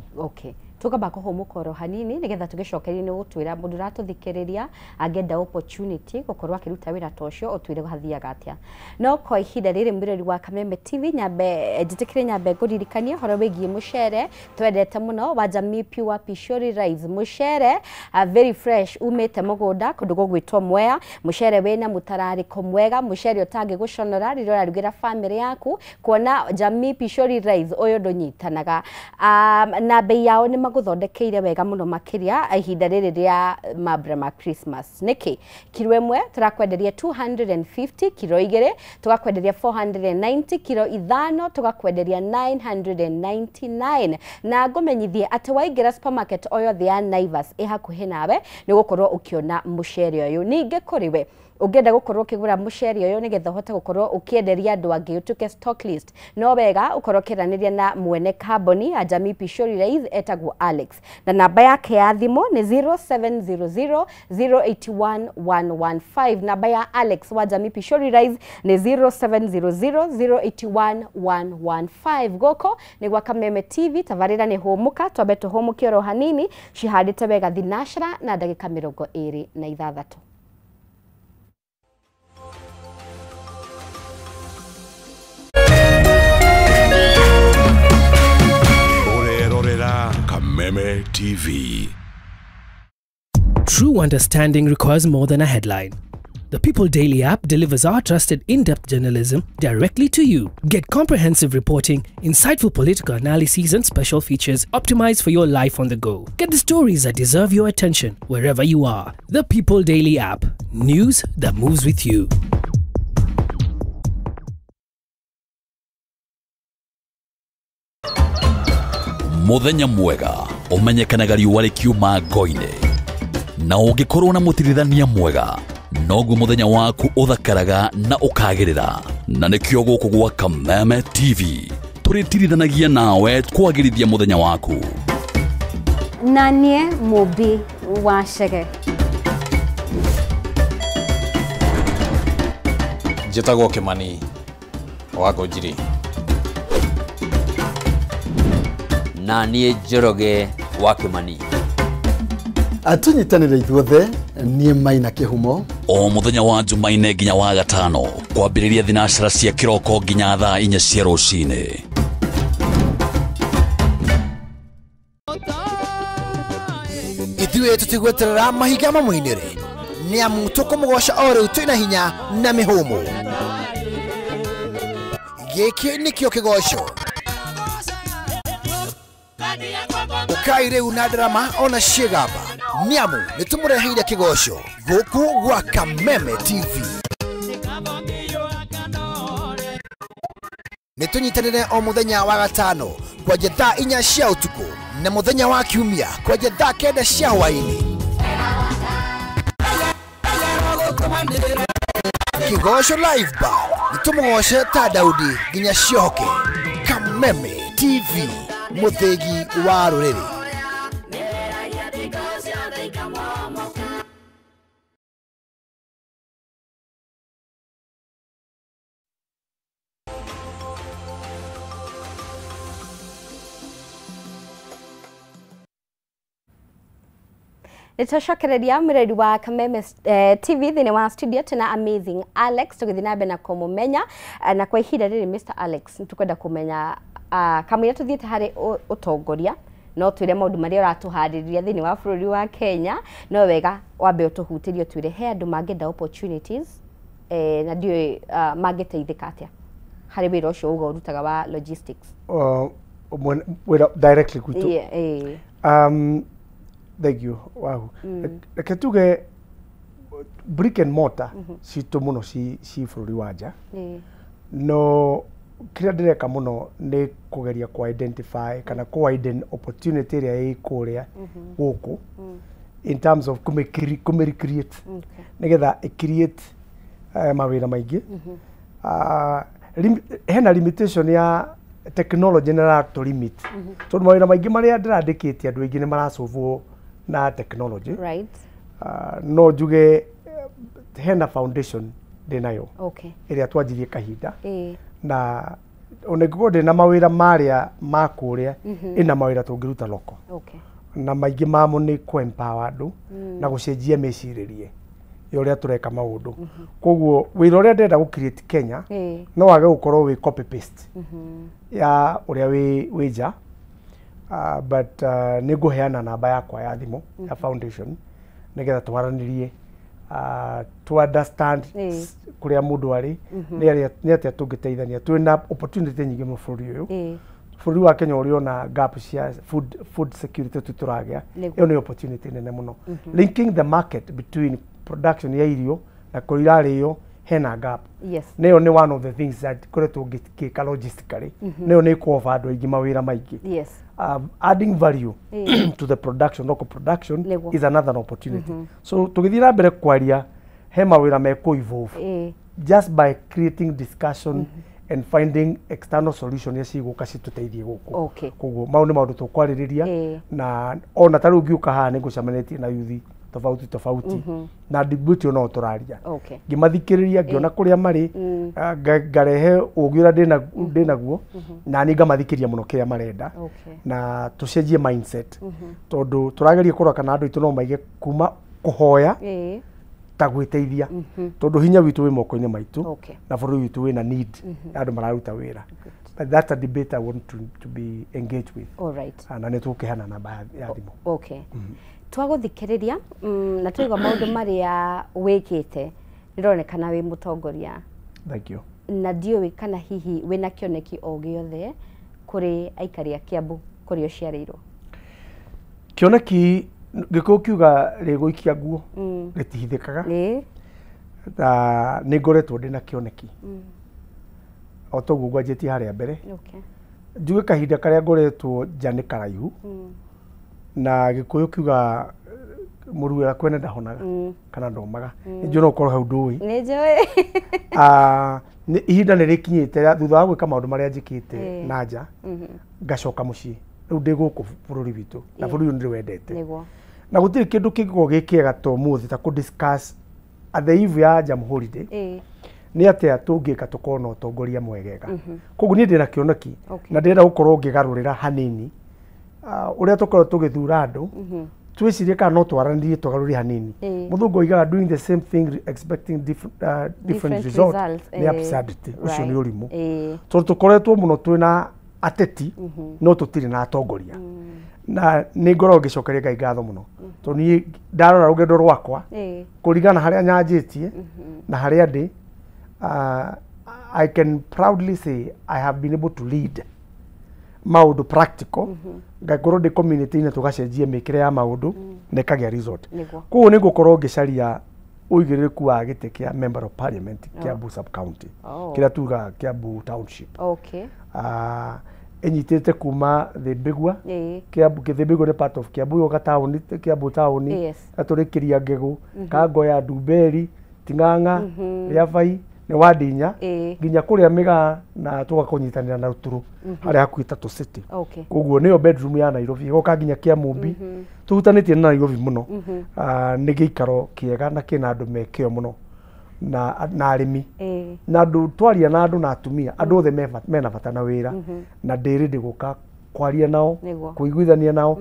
tukamba kuhumuka oro hanini nigetha tugicokeria ni gutwira mundu ratuthikiriria agenda opportunity gukorwa akiruta wira tocio utwire guhathiaga atia no kwa ihinda riri mbirori wa Kameme TV nyambe jitikire nyambe nguririkania horo wigie mucere twendete muno wa Jamii Pure Pishori Rice mucere very fresh umete mugunda kundu gugwitwo Mwea mucere wena mutarariko mwega mucere utangi guconora riro rarugira family yaku kuona Jamii Pishori Rice oyo ndonyitanaga na bei yao ni maguthondekeire wega muno makiria ihinda riri ria mabra ma Christmas niki kilo imwe turakwenderia 250 kilo igere tugakwenderia 490 kilo ithano tugakwenderia 999 na ngomenyithie ati waingira supermarket oyo the ya Naivas ihakuhi nawe ni gukorwo ukiona mucere uyu ninge kuriwe ugenda gukorwo ukigura mucere uyu nigetha uhote gukorwo ukienderia andu angi utuke stock list no wega ukorwo kiraniria na mwene Carboni a Jamii Pishori Rice etagwo Alex na namba yake ya thimu ni 0700081115 namba ya Alex wa Jamii Pishori Rice ni 0700081115 goko ni gwa Kameme TV tavarira ni humuka twabeto humuke oro hanini cihadite wega thinashara na ndagika 26 Kameme TV. True understanding requires more than a headline. The People Daily app delivers our trusted in-depth journalism directly to you. Get comprehensive reporting, insightful political analyses and special features optimized for your life on the go. Get the stories that deserve your attention wherever you are. The People Daily app. News that moves with you. Muthenya mwega umenyekanaga riũa rĩkiuma ngo-inĩ na ũngĩkorwo na mũtirithania mwega noguo muthenya waku uthakaraga na ukagirira na nikio guku gwa Kameme TV tũrĩtirithanagia nawe kwagĩrithia muthenya waku na nie Mũmbi wa Chege njĩtagwo Kĩmani wa Ngũnjiri na niĩ Njoroge wa Kĩmani atunyitanire ithuothe niĩ Maina Kĩhumo o muthenya wa Jumaine nginya wa Gatano kwambĩrĩria thinashara cia kĩroko nginya thaa 4 cia rũcinĩ ithuĩ tũtigweterera mahiga mamũinĩre nĩ amu tũkũmũgoca o rĩu twĩna hinya na mĩhũmũ gĩkĩ nĩkĩo kĩgoco ukai rĩu na drama ona ciĩgamba nĩ amu nĩtũmũreheire kĩgoco gũkũ gwa Kameme TV nĩtũnyitanĩre o mũthenya wa Gatano kwanjia thaa 4 cia ũtukũ na mũthenya wa Kiumia kwanjia thaa 9 cia hwaĩ-inĩ kĩgoco live bar nĩtũmũgoce ta Daudi nginya ciohoke Kameme TV muthegi wa ruriri Nitocokereria mireri wa Kameme TV thini wa studio tena amazing Alex tugithina bena kumumenya na kwa ihinda riri Mr Alex tukwenda kumenya kamwe tuthiete hari utongoria no twire maundu maria uratuhaririria thini wa bururi wa Kenya no wega wambe utuhutirio twire he andu mangenda opportunities na ndio mangiteithika atia hari wira ucio uga urutaga wa logistics wira directly kwitu thank you wow reke tuge brick and mortar citå muno ci bururi wa nja no kira ndireka muno ni kugeria ku identify kana ku widen opportunity ria ĩ kũrĩa gũkũ in terms of create nigetha create mawĩra maingĩ hena limitation ya technology na to limit tondũ mawĩra maingĩ marĩa ndĩrandĩkĩte andũ aingĩ nĩ maracovwo na technology right no njuge hena foundation ndĩnayo okay ĩrĩa twanjirie kahinda na onegode na mawĩra marĩa ma kũrĩa ina mawĩra tũngĩruta loko okay na maingĩ mamo nĩ kũ-empower andũ na gũcenjia mecirĩrie ya ũrĩa tũreka maũndũ. Koguo wĩra ũrĩa ndĩrenda gũ-create Kenya no wage gũkorwo wĩ copy paste ya ũrĩa wĩ nja, but nĩ ngũheana namba yakwa ya thimũ ya foundation nĩgetha twaranĩrie to understand kũrĩa mũndũ arĩ nĩ atĩa tũngĩteithania. Twĩna opportunity nyingĩ bũrũri ũyũ, bũrũri wa Kenya ũrĩ ona gap cia food security tũragĩa, ĩyo nĩ opportunity nene mũno. Linking the market between production ya irio na kũrĩa irarĩo hena gap. Nĩyo nĩ one of the things that koretwo ngĩka logistically, nĩyo nĩ kũofa andũ aingĩ mawĩra maingĩ. Adding value to the production, local production is another opportunity. So tũgĩthiĩ na mbere kwaria he mawĩra mekũ-evolve just by creating discussion and finding external solution cigũka citũteithie gũkũ. Koguo mau nĩ maũndũ tũkwarĩrĩria, na ona tarĩu ngĩũka haha nĩ ngũcemanĩtie na yuthi tofauti na ndibutio no tũraria ngĩmathikĩrĩria ngĩona kũrĩa marĩ, ngarehe ũgĩ ũrĩa ndĩnaguo na nĩ ngamathikĩria mũno kĩrĩa marenda na tũcenjie mindset, tondũ tũrageria kũrora kana andũ aitũ no maige kuma kũhoya ta gwĩteithia, tondũ hinya witũ wĩ moko-inĩ maitũ na bũrũri witũ wĩna need andũ mararuta wĩra. But that's a debate I want to be engaged with. Na nĩ tũkĩhana namba ya thimũ. Twagũthikĩrĩria na tũiga maũndũ marĩa wĩkĩte nĩronekana wĩ mũtongoria. Thank you. Na ndiũĩ kana hihi wĩna kĩoneki o gĩothe kũrĩ aikari a Kiambu kũrĩa ũciarĩirwo. Kĩoneki gĩkũyũ kiuga rĩgũikia nguo rĩtihithĩkaga, na nĩ ngoretwo ndĩna kĩoneki o toguo ngwanjĩtie harĩa mbere. Njuge kahinda karĩa ngoretwo nja nĩ karaihu, na gĩkũyũ kiuga mũruĩra kwene ndahonaga kana ndomaga. Nĩnjũĩ no ũkorwo hau ndũĩ. Nĩnjũĩ. Ihinda nĩ rĩkinyĩte thutha wa gwĩka maũndũ marĩa njĩkĩte na nja ngacoka mũciĩ, rĩu ndĩ gũkũ bũrũri witũ na bũrũri ũyũ nĩ wendete, na gũtirĩ kĩndũ kĩngĩkorwo gĩ kĩega ta ũmũthĩ ta kũ-discuss at the eve ya Jam holiday nĩ atĩa tũngĩka tũkorwo na ũtongoria mwegega. Koguo niĩ ndĩna kĩoneki na ndĩrenda gũkorwo ngĩgarũrĩra hanini ũrĩa tũkorwo tũgĩthura andũ, twĩcirie kana no twaranĩrie tũgarũrie hanini. Mũthũngũ oigaga doing the same thing expecting different results nĩ absurdity, ũcio nĩ ũrimũ, tondũ tũkoretwo mũno twĩna ateti no tũtirĩ na atongoria, na nĩ ngoragwo ngĩcokeria Ngai ngatho mũno, tondũ niĩ ndarora rũgendo rwakwa kũringana harĩa nyanjĩtie na harĩa ndĩ, I can proudly say I have been able to lead maũndũ practical, ngakorwo ndĩ community-inĩ tũgacenjia mĩkĩre ya maũndũ na ĩkagĩa result. Koguo nĩ ngũkorwo ngĩcaria ũigĩrĩrĩku wa gĩtĩ kĩa member of parliament Kiambu sub county, kĩrĩa tugaga Kiambu township. Enyitĩte kuma Thĩmbĩgua, Thĩmbĩgua nĩ part of Kiambu, yoka taũni Kiambu taũni, atũrĩkĩria Ngegũ, Kangoya, Ndumberi, Ting'ang'a, Rĩabai, nĩ Wandinya nginya kũrĩa Mĩgaa, na tũgakũnyitanĩra na Rũturu harĩa hakuhĩ Tatũ City. Koguo nĩyo bedroom ya Nairobi, ĩgoka nginya Kĩamũmbi, tũhutanĩtie na Nairobi mũno. Nĩ gĩikaro kĩega na kĩna andũ mekĩo mũno na arĩmi na andũ twaria na andũ na atumia, andũ othe mena bata na wĩra, na ndĩrĩndĩ gũka kwaria nao, kũiguithania nao,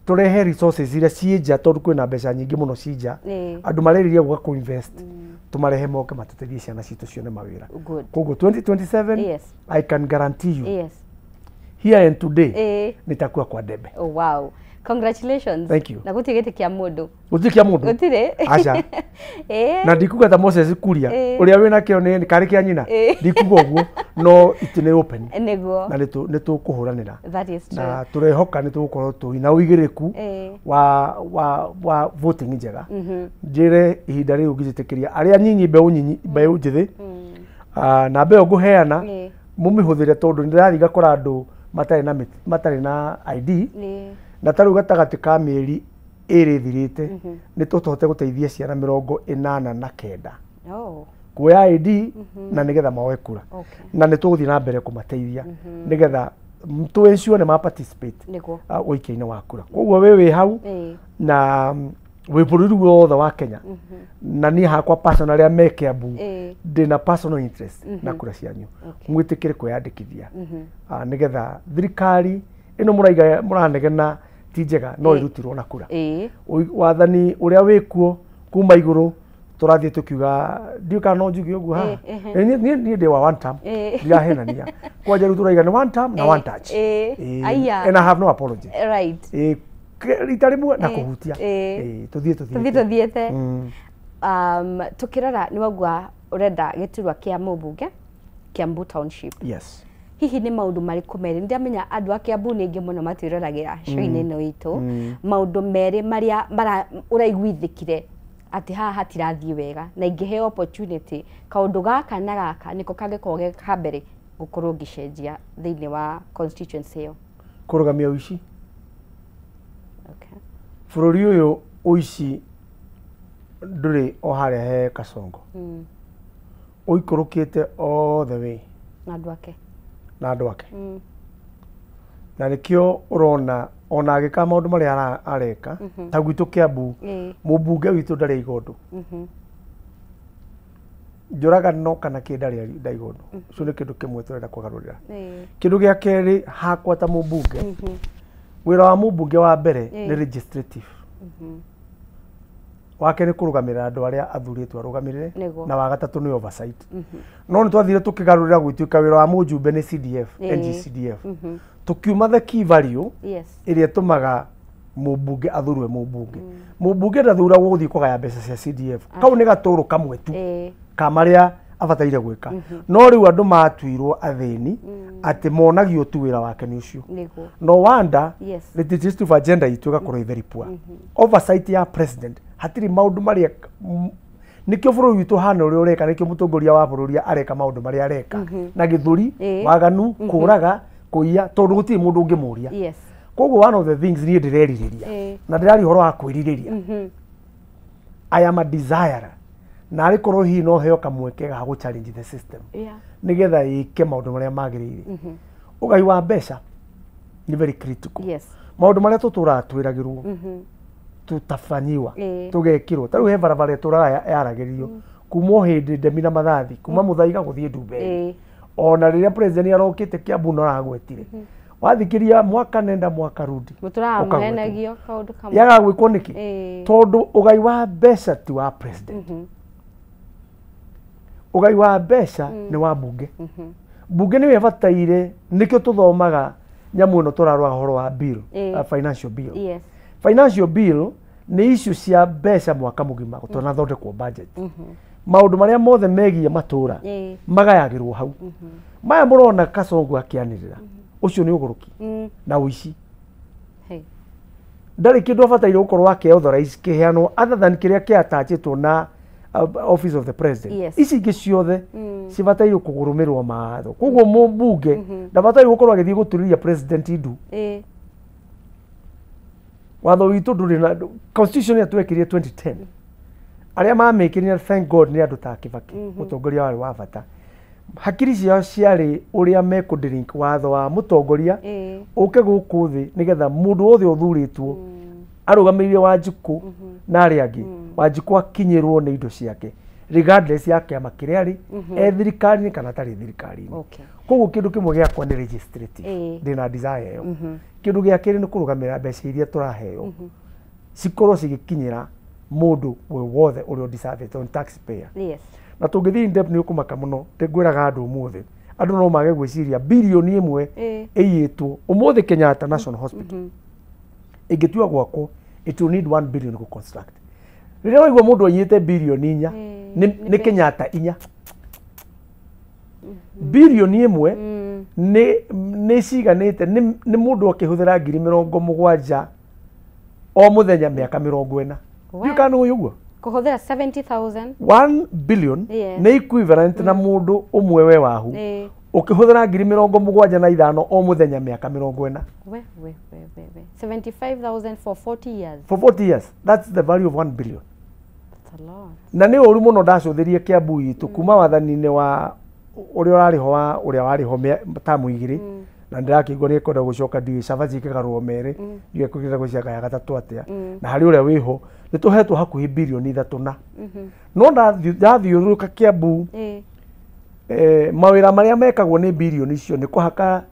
tũrehe resources iria ciĩ nja, tondũ kwĩna mbeca nyingĩ mũno ciĩ nja, andũ mareriria gũka kũ-invest, tũmarehe moke mateithie ciana citũ cione mawĩra. Koguo 2027 I can guarantee you here and today nĩtakuwa kwa debe. Wow. Congratulations. Thank you. Na gũtirĩ gĩtĩ kĩa mũndũ. Gũtirĩ kĩa mũndũ? Gũtirĩ. Aca. Na ndikuga ta Moses Kuria ũrĩa wĩna kĩo nĩ karĩ kĩa nyina. Ndikuga ũguo no it nĩ open. Nĩguo. Na nĩ tũkũhũranĩra. That is true. Na tũrehoka nĩ tũgũkorwo twĩna ũigĩrĩku wa voting njega. Njĩre ihinda rĩu ngĩjĩtĩkĩria arĩa nyinyi mbeũ njĩthĩ na mbeũ ngũheana mũmĩhũthĩre, tondũ nĩndĩrathiĩ ngakora andũ matarĩ na ID, na tarĩu gatagatĩ ka mĩeri ĩrĩ thirĩte nĩ tũhote gũteithia ciana 89 kuoya ID na nĩgetha moe kura, na nĩ tũgũthiĩ na mbere kũmateithia nĩgetha tũ-ensure nĩ ma-participate ũikia-inĩ wa kura. Koguo wĩ hau na wĩ bũrũri wothe wa Kenya, na niĩ hakwa personal arĩa me Kiambu ndĩna personal interest na kura cianyu, mwĩtĩkĩre kwĩyandĩkithia nĩgetha thirikari ĩno mũranegena ti njega no irutirwo na kura wathani uria wikuo kuma iguru turathie tukiuga ndiuka no njugi uguo ha ni ndi wa one term ndirahenania kwanja riu turaiga ni one term na one touch and I have no apology right rita rimwe na kuhutia tuthiete tukirora ni wagwa urenda giturwa kia Mubunge Kiambu Township yes hihi ni maundu mariku meri ndiamenya andu a Kiambu ningi muno matwirораgira show-ini ino itu maundu meri maria uraiguithikire ati haha hatirathii wega na ingihe opportunity kaundu gaka na gaka niko kangikorwo kambere gukorwo ngicenjia thiini wa constituency iyo kurugamia uici bururi uyu uici nduri o haria he Kasongo uikurukite all the way na andu ake na nikio urona ona agika maundu maria areka ta gwitu Kiambu Mubunge witu ndari igondo njuragano kana kindari ndaigondo so ni kindu kimwe turenda kugarurira kindu gia keri hakwa ta Mubunge wira wa Mubunge wa mbere ni legislative wake ni kurugamira andu aria athuritwo arugamirire na wa gatatu ni oversight no ni twathire tukigarurira gwituika wira wa mujumbe ni CDF NGCDF tukiuma the key value iria tumaga Mubunge athurwe Mubunge ndathuragwo guthii kugaya mbeca cia CDF kau ni gaturu kamwe tu kamaria abataire gwika no riu andu matuirwo athini ati monagio tu wira wake ni ucio no wonder legislative agenda itu gakorwo very poor oversight ya president hatiri maundu maria nikio bururi witu hana uri ureka nikio mutongoria wa bururi areka maundu maria areka na githuri waganu kuraga kuiya tondu gutiri mundu ungimuria koguo one of the things ni ndireririria na ndirari horo wa kwiririria I am a desire na ari korwo hi no heo kamweke ga go challenge the system nigetha ike maundu maria magirire ugai wa mbeca ni very critical maundu maria tutura twiragirwo tutafanyiwa tugekirwo taru he barabara turaya yaragirio kuma hindi ndemi na mathathi kuma muthaiga guthie Ndumbe ona riria president arokite Kiambu no aragwetire wathikiria mwaka nenda mwaka rudi muturamuhenagio kaundu kamwe yaga gwikwo niki tondu ugai wa mbeca ti wa president ugai wa mbeca ni wa bunge bunge ni webataire nikio tuthomaga nyamu no turarwa horo wa bill financial bill financial bill ni issue cia mbeca mwaka mugima gutona thondekwo budget maundu maria mothe megie matura magayagirwo hau maya murona Kasongo akianirira ucio ni uguruki na uici ndari kindu abataire gukorwo akeauthorize kiheanwo other than kiria kiatachitwo na office of the president ici ingi ciothe cibataire kugurumirwo maatho koguo Mubunge ndabataire gukorwo agithii guturiria president indu watho witu nduri na constitution ya twekirie 2010 aria mamekirire thank God ni andu ta Kibaki mutongoria wari wa bata hakiri ciao ciari uria mekudrink watho wa mutongoria uke guku thi nigetha mundu wothe uthuritwo arugamiririe Wanjiku na aria angi Wanjiku akinyirwo ni indo ciake regardless ya kiama kiria ri thirikari kana tari thirikari koguo kindu kimwe giakwa ni legislative ndina desire yo kindu gia kiri ni kurugamira mbeca iria turaheo cikorwo cigikinyira mundu wothe uria deserve on taxpayer na tungithi in depth ni ukumaka muno ngwiraga andu umuthi andu no mage gwiciria bilioni imwe iyitwo umuthi Kenyatta National Hospital ingitua gwako it will need 1 billion to construct riria waigua mundu anyite bilioni 4 ni Kenyatta 4 bilioni imwe ni ciganite ni mundu akihuthira 70,000 o muthenya miaka 40 ndikanu uguo kuhuthira 70,000 1 billion ni equivalent na mundu umwe we wahu ukihuthira 75,000 o muthenya miaka 40 75,000 for 40 years for 40 years that's the value of 1 billion that's a lot na ni uru muno ndacuthirie Kiambu itu kuma wathani-ini wa uria urariho wa uria wariho tamu igiri na ndirakigwo ni kwenda gucoka ndi cabaci kigarwo mere ndiye kugira guciaka ya gatatu atia na hari uria wiho ni tuhetwo hakuhi bilioni 3 na no ndathiuruka Kiambu mawira maria mekagwo ni bilioni icio ni kuhaka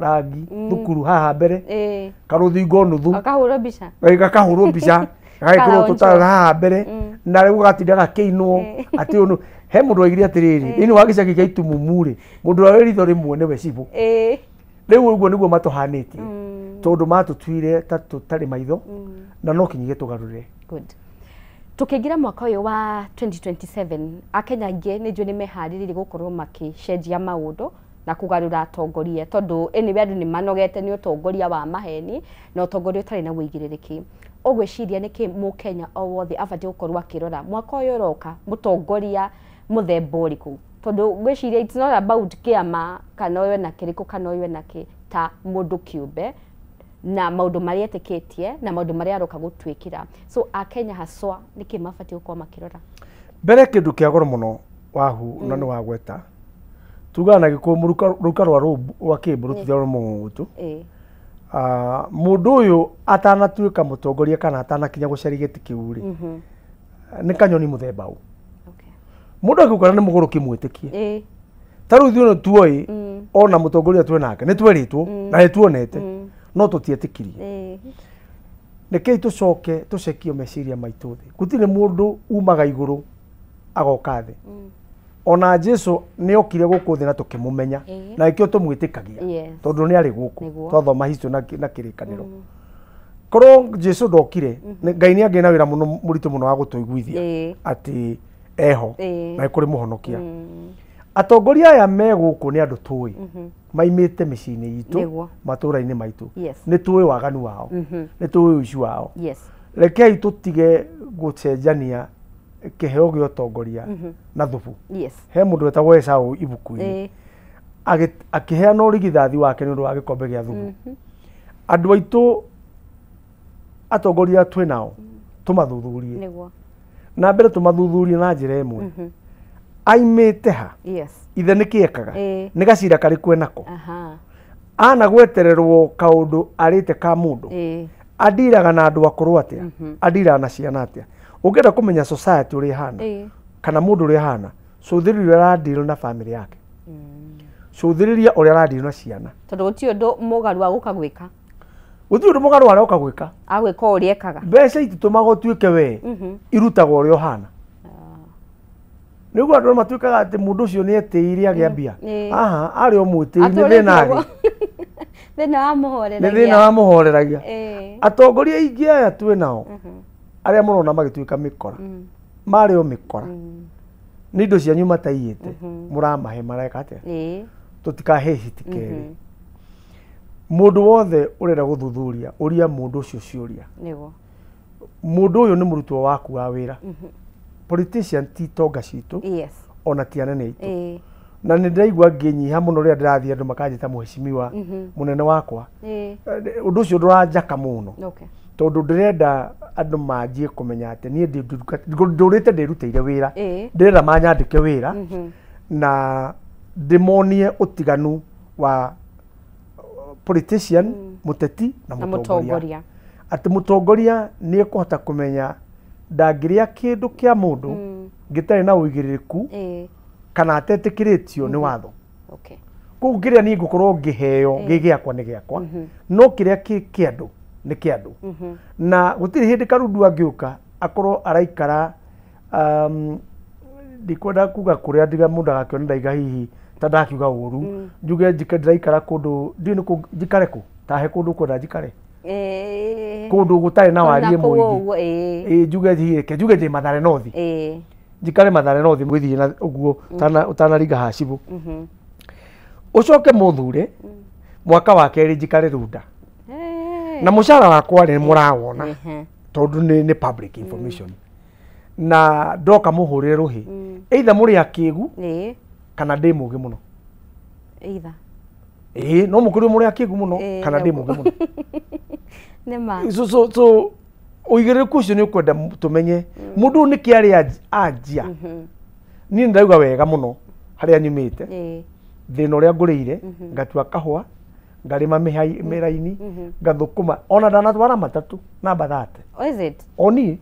rangi thukuru haha mbere karuthingo nuthu akahurwo mbica gakahurwo mbica gagikirwo tutara haha mbere na riu gatinda gakiinwo ati unu he mundu waigire atiriri ini wa gicagi kia itumumuri mundu wa ritho rimwe niwe cibu riu uguo niguo matuhanitie tondu matutwire ta tutari maitho na no kinyige tugarurire good tukiingira mwaka uyu wa 2027 akenya aingi ni njui ni mehariririe gukorwo makicenjia maundu na kugarura atongoria tondu eni andu ni manogete ni utongoria wa maheni na utongoria utari na wigiririki ogwiciria niki mukenya o wothe abati gukorwo akirora mwaka uyu uroka mutongoria muthemba uriku tondu gwiciria it's not about kiama kana uyu na kiriku kana uyu na ki ta mundu kiumbe na maundu maria etikitie na maundu maria aroka gutwikira so akenya haswa niki mabati gukorwo makirora mbere kindu kia goro muno wahu na ni wagweta tugana gikumu ruka rwa rubu wa kiburu tuthero mungutu mundu uyu atanatuika mutongoria kana atanakinya gucerigeti kiuri ni kanyoni muthemba u mundu akukana ni muguruki mwitikie taru thio no tuoi ona mutongoria twe nake ni tweritwo na nituonete no tutietikirie niki tucoke tucekio meciria maitu thi gutire mundu umaga iguru agoka thi ona Jesu ni okire guku thi na tukimumenya na ikio tumwitikagia tondu ni ari guku twathoma history na kirikaniro korwo Jesu ndokire Ngai ni angena wira muno muritu muno wa gutuiguithia ati eho na ikuri muhonokia atongoria aya me guku ni andu tui maimite micini yitu matura-ini maitu ni tui waganu wao ni tui uci wao rekei tutige gucenjania kiheo gyo tongoria na thubu he mundu wetagwo Esau ibuku-ini akiheana urigithathi wake ni undu wa gikombe gia thubu andu aitu atongoria twi nao tumathuthurie na mbere tumathuthurie na njira imwe aimite ha ithe nikiekaga ni gacira kari kwenako ana gwetererwo kaundu arite ka mundu adiraga na andu akuru atia adiraga na ciana atia ungenda kumenya society uri hana kana mundu uri hana cuthiriria radio na family yake cuthiriria uri radio na ciana tondu gutio ndu mugaru aguka gwika gutio ndu mugaru aroka gwika agwika uri ekaga mbeca itutumaga tuike we irutaga uri hana niguo andu matuikaga ati mundu ucio ni etiire agiambia aha ari o mwitiri ni thenari thina wa muhoreragia ni thina wa muhoreragia atongoria ingi aya twi nao aria murona magituika mikora mari o mikora ni indo cianyu mataiyete muramahe mareka atia tutikahe hitikeri mundu wothe urenda guthuthuria uria mundu ucio ciuria nigo mundu uyu ni murutwo waku wa wira politician ti tonga citu ona ti anene itu na ni ndaigua nginyiha muno ria ndirathia andu makanjita muheshimiwa munene wakwa undu ucio nduranjaka muno tondu ndirenda andu manjie kumenya ati nie ndurite ndirutire wira ndirenda manyandike wira na ndimonie utiganu wa politician muteti na mutongoria ati mutongoria ni kuhota kumenya ndagiria kindu kia mundu gitari na uigiririku kana atetikiritio ni watho ku ngiria ni ngukorwo ngiheo gigiakwa ni giakwa no kiria kiandu ni kiandu na gutiri hindi karundu angiuka akorwo araikara ndikwenda kuga kuria ndiga mundu agakiona ndaiga hihi tandakiuga uru njuge ndiraikara kundu ndini njikare ku tahe kundu kwenda njikare kundu gutari na warie muingi njuge thiike njuge ndi Mathare North njikare Mathare North mwithie na uguo utanariga hacibu ucoke muthure mwaka wa keri njikare Runda na mushara wakwa ni murawona tondu ni public information na ndoka muhurire ruhi either muri akigu kana ndi mugi muno either no mukuri muri akigu muno kana ndi mugi muno nema so uigire kucio ni ukwenda tumenye mundu ni kiari anjia ni ndauga wega muno haria nyumite thina uria ngurire ngatua kahua ngarima miraini ngathukuma ona ndanatwara matatu namba 30 is it oni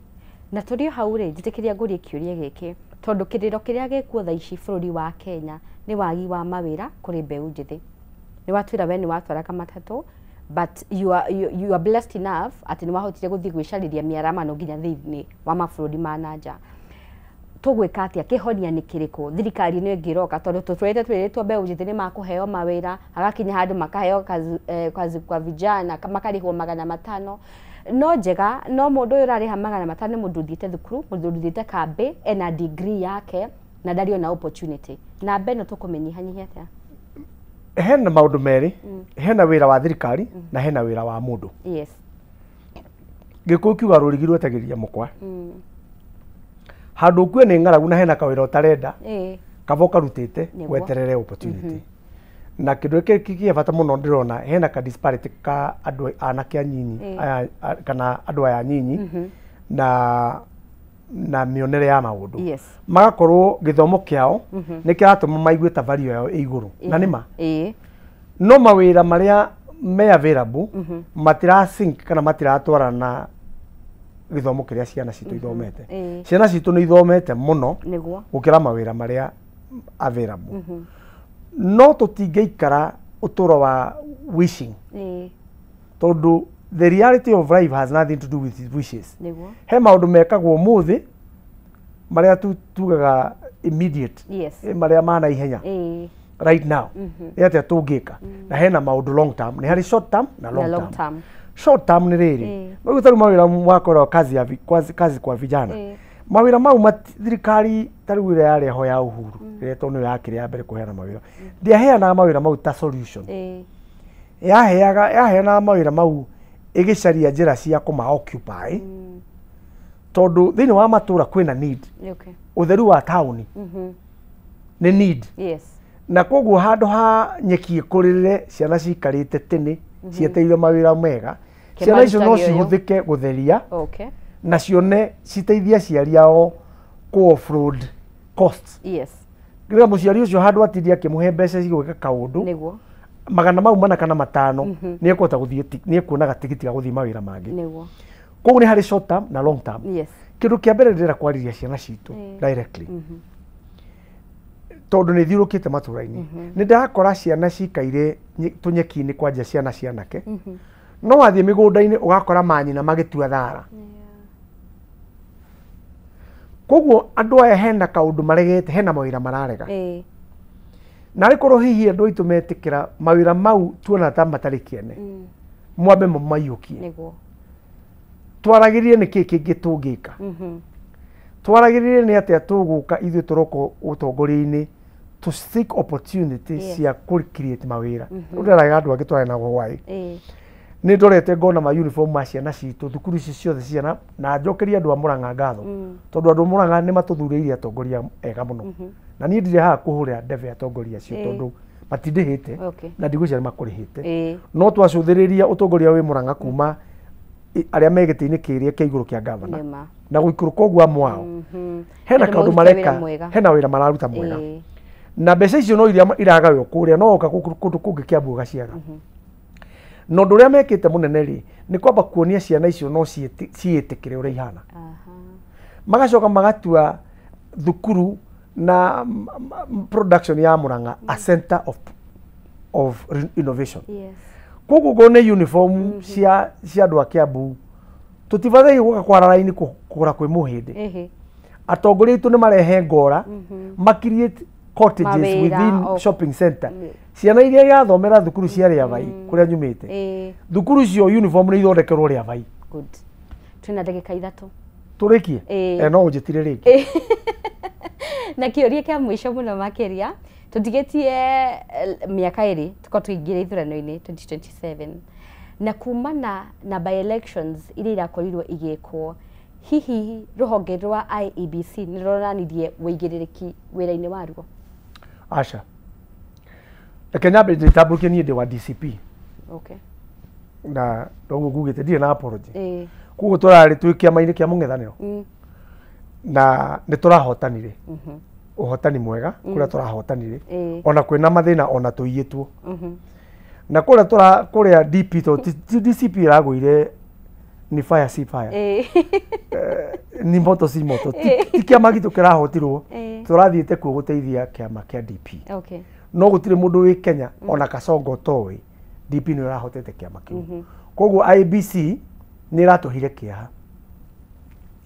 na turio haure njitikiria ngurie kiuria giki tondu kiriro kiria gikuo tha ici bururi wa Kenya ni wagi wa mawira kuri mbeu njithi ni watwira we ni watwaraga matatu but you are blessed enough ati ni wahotire guthii gwicariria miaramano nginya thiini wa mabururi ma nanja tugwika atia kihonia ni kiriko thirikari ni ngiroka tondu tutwete twiritwo mbeu njithi ni makuheo mawira agakinya handu makaheo kazi kwa vijana makarihwo 500 no njega no mundu uyu urariha 500 mundu thiite thukuru mundu thiite kambi ena degree yake na ndario na opportunity na beno tukumenyihanyihia atia hena maundu meri hena wira wa thirikari na hena wira wa mundu yes gikuyu kiuga rurigirwe tagiria mukwa handu kwe ni ngaragu na hena kawira utarenda kavoka rutite weterere opportunity na kindu kiki bata muno ndirona hena ka disparity ka andu anake anyinyi kana andu aya nyinyi na mionere ya maundu magakorwo githomo kiao ni kiratuma maigue ta value yao iguru na nima no mawira maria me available matira sync kana matira twarana githomo kiria ciana citu ithomete ciana citu ni ithomete muno gukira mawira maria available no tutingeikara uturo wa wishing tondu the reality of life has nothing to do with wishes he maundu mekagwo muthi maria tugaga immediate maria mana ihenya right now yate tungika na hena maundu long term ni hari short term na long term short term ni riri magutaru mawira mwakora kazi kwa vijana mawira mau thirikari tarugire yari ho ya uhuru reto no yakire ya mbere kuhera mawira ndiaheana mawira mau ta solution yaheana mawira mau igicaria njira cia kuma occupy tondu thini wa matura kwina need utheru wa town ni need na koguo handu ha nyeki ikurire ciana cikarite tene cieteire mawira mega ciana icio no cihuthike gutheria na cione citeithia ciari ao ku offroad costs gira muciari ucio handu atiria kimuhe mbeca cigwika kaundu niguo magana mau mana kana matano ni ekota guthie ni ekunaga tigiti ga guthie mawira mangi niguo koguo ni hari short term na long term kindu kia mbere ndira kwariria ciana citu directly tondu ni thiurukite maturaini ni ndakora ciana cikaire tunyeki-ini kwanja ciana cianake no wathie migunda-ini ugakora manyina magitua thara koguo andu aya hena kaundu maregete hena mawira mararega na rikorwo hihi andu aitu metikira mawira mau tuona ta matari kiene mwambe mumayukie niguo twaragirie ni kiki gitungika twaragirie ni atia tuguka ithu turoko utongoria-ini to seek opportunities cia create mawira ndiraga andu agitwara na gwai ni ndorete ngona ma uniform ma ciana citu thukuru ici ciothe ciana na njokeria andu a Murang'a ngatho tondu andu Murang'a ni matuthureirie atongoria ega muno na ni ndire ha kuhuria ndeve atongoria cio tondu matindihite na ndigwicira makurihite no twacuthiriria utongoria wi Murang'a kuma aria megete-ini kiria kia iguru kia gavana na guikuruka ogwa mwao hena kaundu mareka hena wira mararuta mwega na mbeca icio no iria iragawio kuria no oka kundu kungi Kiambu gaciaga no nduria mekite munene ri ni kwamba kuonia ciana icio no cietikire uria ihana magacoka magatua thukuru na production ya Murang'a a center of innovation koguo gone uniform cia andu a Kiambu tutivathai guka kwara raini kugura kwi muhindi atongoria itu ni marehe ngora makiriate cottages within shopping center ciana iria yathomera thukuru cia Riavai kuria nyumite thukuru cio uniform ni ithondekerwo Riavai good twina ndagika 3 turikie no unjitire ringi na kiuria kia mwisho muno makiria tutigetie miaka iri tuko tuingire ithurano-ini 2027 na kumana na by elections iria irakorirwo igikwo hihi ruhonge rwa IEBC ni ruronanirie wigiririki wira-ini waruo aca Kenya be nditaburuke ni ndi wa DCP na ndogo ngugite ndire na apology kugo turari twikia maini kia mung'ethaniro na ni turahotanire uhotani mwega kuria turahotanire ona kwina mathina ona tuiyitwo na kuria DP to DCP iragwire ni fire si fire ni moto si moto ti kia magitu kirahotirwo turathiite kuo guteithia kiama kia DP no gutire mundu wi Kenya ona Kasongo towi DP ni rahotete kiama kiu koguo IBC ni ratuhire kiaha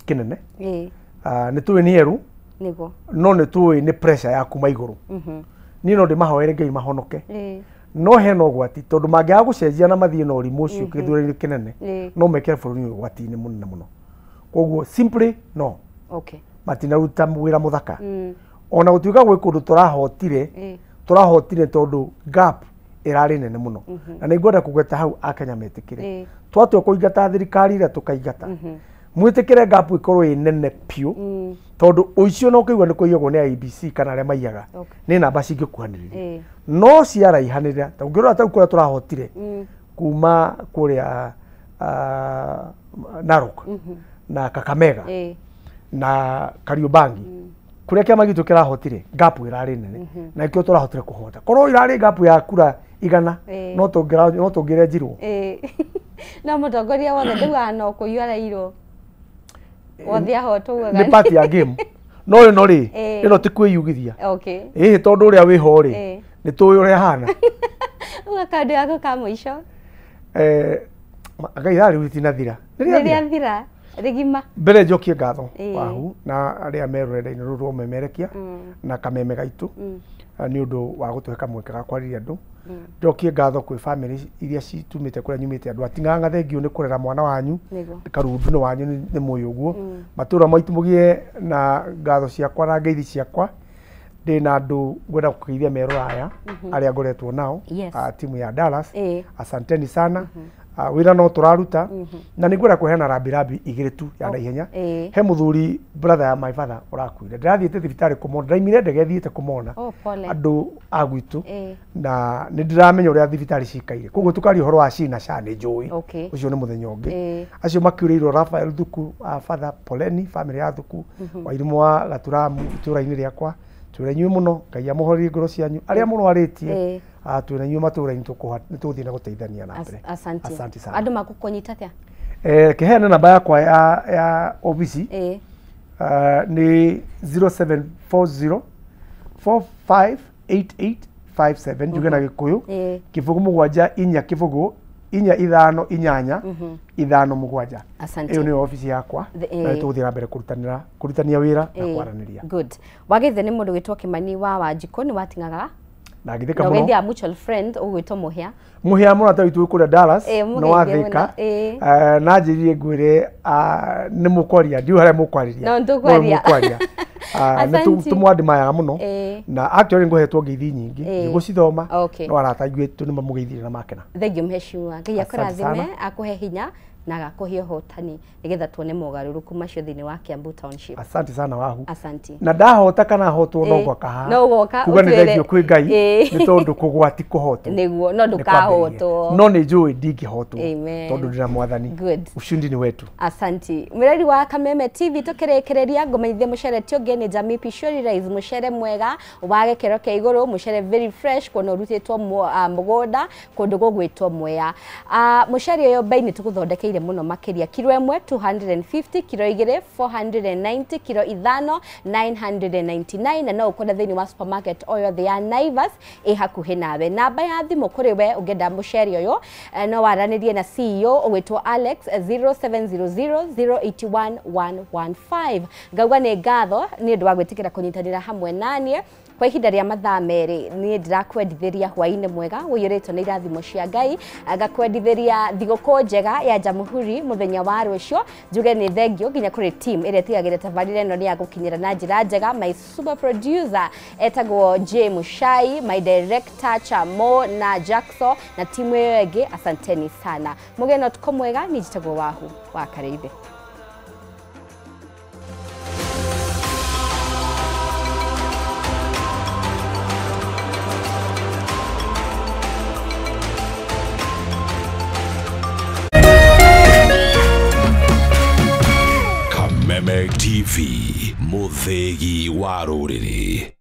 kinene ni tuwe ni eru nigo no ni tuwe ni pressure ya kuma iguru ni no ndimahoere Ngai mahonoke no heno gwati tondu mangiaga gucenjia na mathie na urimu ucio kithurani kinene no mekere bururi gwati ni munene muno koguo simply no matina ruta wira muthaka ona gutuika gwi kundu turahotire tondu gap irari nene muno na ningwenda kugweta hau akenya metikire twatwe kuingata thirikari ira tukaingata mwitikire gap ikorwo inene piu tondu uicio no kuigwa ni kuiyagwo ni IBC kana aria maiyaga ni namba cingikuhaniriria no ciaraihanirira ta ungirora ta kuria turahotire kuma kuria Narok na Kakamega na Kariobangi kuria kiama gitu kirahotire gap irari nene na ikio turahotire kuhota korwo irari gap ya kura igana no tungire njirwo na mutongoria wothe ndugano kuyara iro wothe ahoto wega ni party ya game no ino ri ino ti kwiyugithia tondu uria wiho ri ni tuwi uria hana uga kandu yako ka muico akaithari witina thira niria thira rigima mbere njokie ngatho wahu na aria merurenda-ini ruru rwa umemerekia na kameme gaitu ni undu wa gutuheka mweke ga kwariria andu njokie ngatho kwi family iria citumite kuria nyumite andu atinganga thengio ni kurera mwana wanyu karundu wanyu ni muyu uguo matura maitu mugie na ngatho ciakwa na ngeithi ciakwa ndina andu ngwenda kugeithia meruraya aria ngoretwo nao timu ya Dallas asanteni sana wira no turaruta na ningwenda kuheana rambirambi igiri tu ya naihenya he muthuri brother ya my father urakuire ndirathiite thibitari kumona ndaimire ndege thiite kumona andu agwitu na nindiramenya uria thibitari cikaire koguo tukari horo wa cina cani njui ucio ni muthenya ungi acio makiurirwo Rafael Thuku father poleni family ya Thuku wairimu wa Gaturamu itura-ini riakwa twire nyue muno Ngai amuhorie ngoro cianyu aria murwaritie twire nyue matura-ini tuthie na guteithania na mbere asante sana andu makukunyita atia kiheana namba yakwa ya ofisi ni 0740 458857 njuge na Gikuyu kibugu mugwanja inya kibugu inya ithano inyanya ithano mugwanja iyo ni ofisi yakwa na tuthira mbere kurutania wira na kwaraniria good wagithe ni mundu gitwa Kimani wa Wanjiko ni watingaga na githeka muno no mutual friend ugwitwo muhia muno ta witu kuria Dallas no wathika na njiririe ngwire ni mukwaria ndiu haria mukwariria no tukwaria tumwadimayaga muno na actually ngohetwo ngeithi nyingi nigucithoma no arata igwitu ni mamugeithire na makena thengio mheshimiwa Ngai akurathime akuhe hinya na agakuhe hotani nigetha tuone mogaruruku macio thini wa Kiambu Township asante sana wahu asante na ndahota kana hotwo no gwaka ha no goka kuga ni thengio kwi Ngai ni tondu kugwati kuhotwo niguo no ndukahotwo no ni njui ndingihotwo tondu ndina mwathani ushindi ni wetu asante mirari wa Kameme TV tukirekereria ngomeithie mucere tionge ni Jamii Pishori Rise mucere mwega wage kero ke iguru mucere very fresh kono rutitwo mugunda kundu gugwitwo Mwea mucere uyo baini tuguthondekeire muno makiria kilo 1 250 kilo 2 490 kilo 5 999 na no ukona thini wa supermarket oyo the ya Naivas hakuhi nawe namba ya thimu kuri we ugenda mucere uyo no waranirie na CEO ugwitwo Alex 0700081115 ngauga ni ngatho ni ndu wa gwitikira kunyitanira hamwe nanie kwa ihinda ria mathaa meri ni ndirakwendithiria hwaini mwega uyiritwo ni irathimo cia Ngai agakwendithiria thiguku njega ya Jamhuri muthenya wa rucio njuge ni thengio nginya kuri team iria tigagire tabarire no ni ya gukinyira na njira njega my super producer etagwo J Mushai my director Chamo na Jackson na timu iyo ingi asanteni sana mugeno tuko mwega ni jitagwo wahu wa Kareithi Kameme TV, muthegi wa ruriri.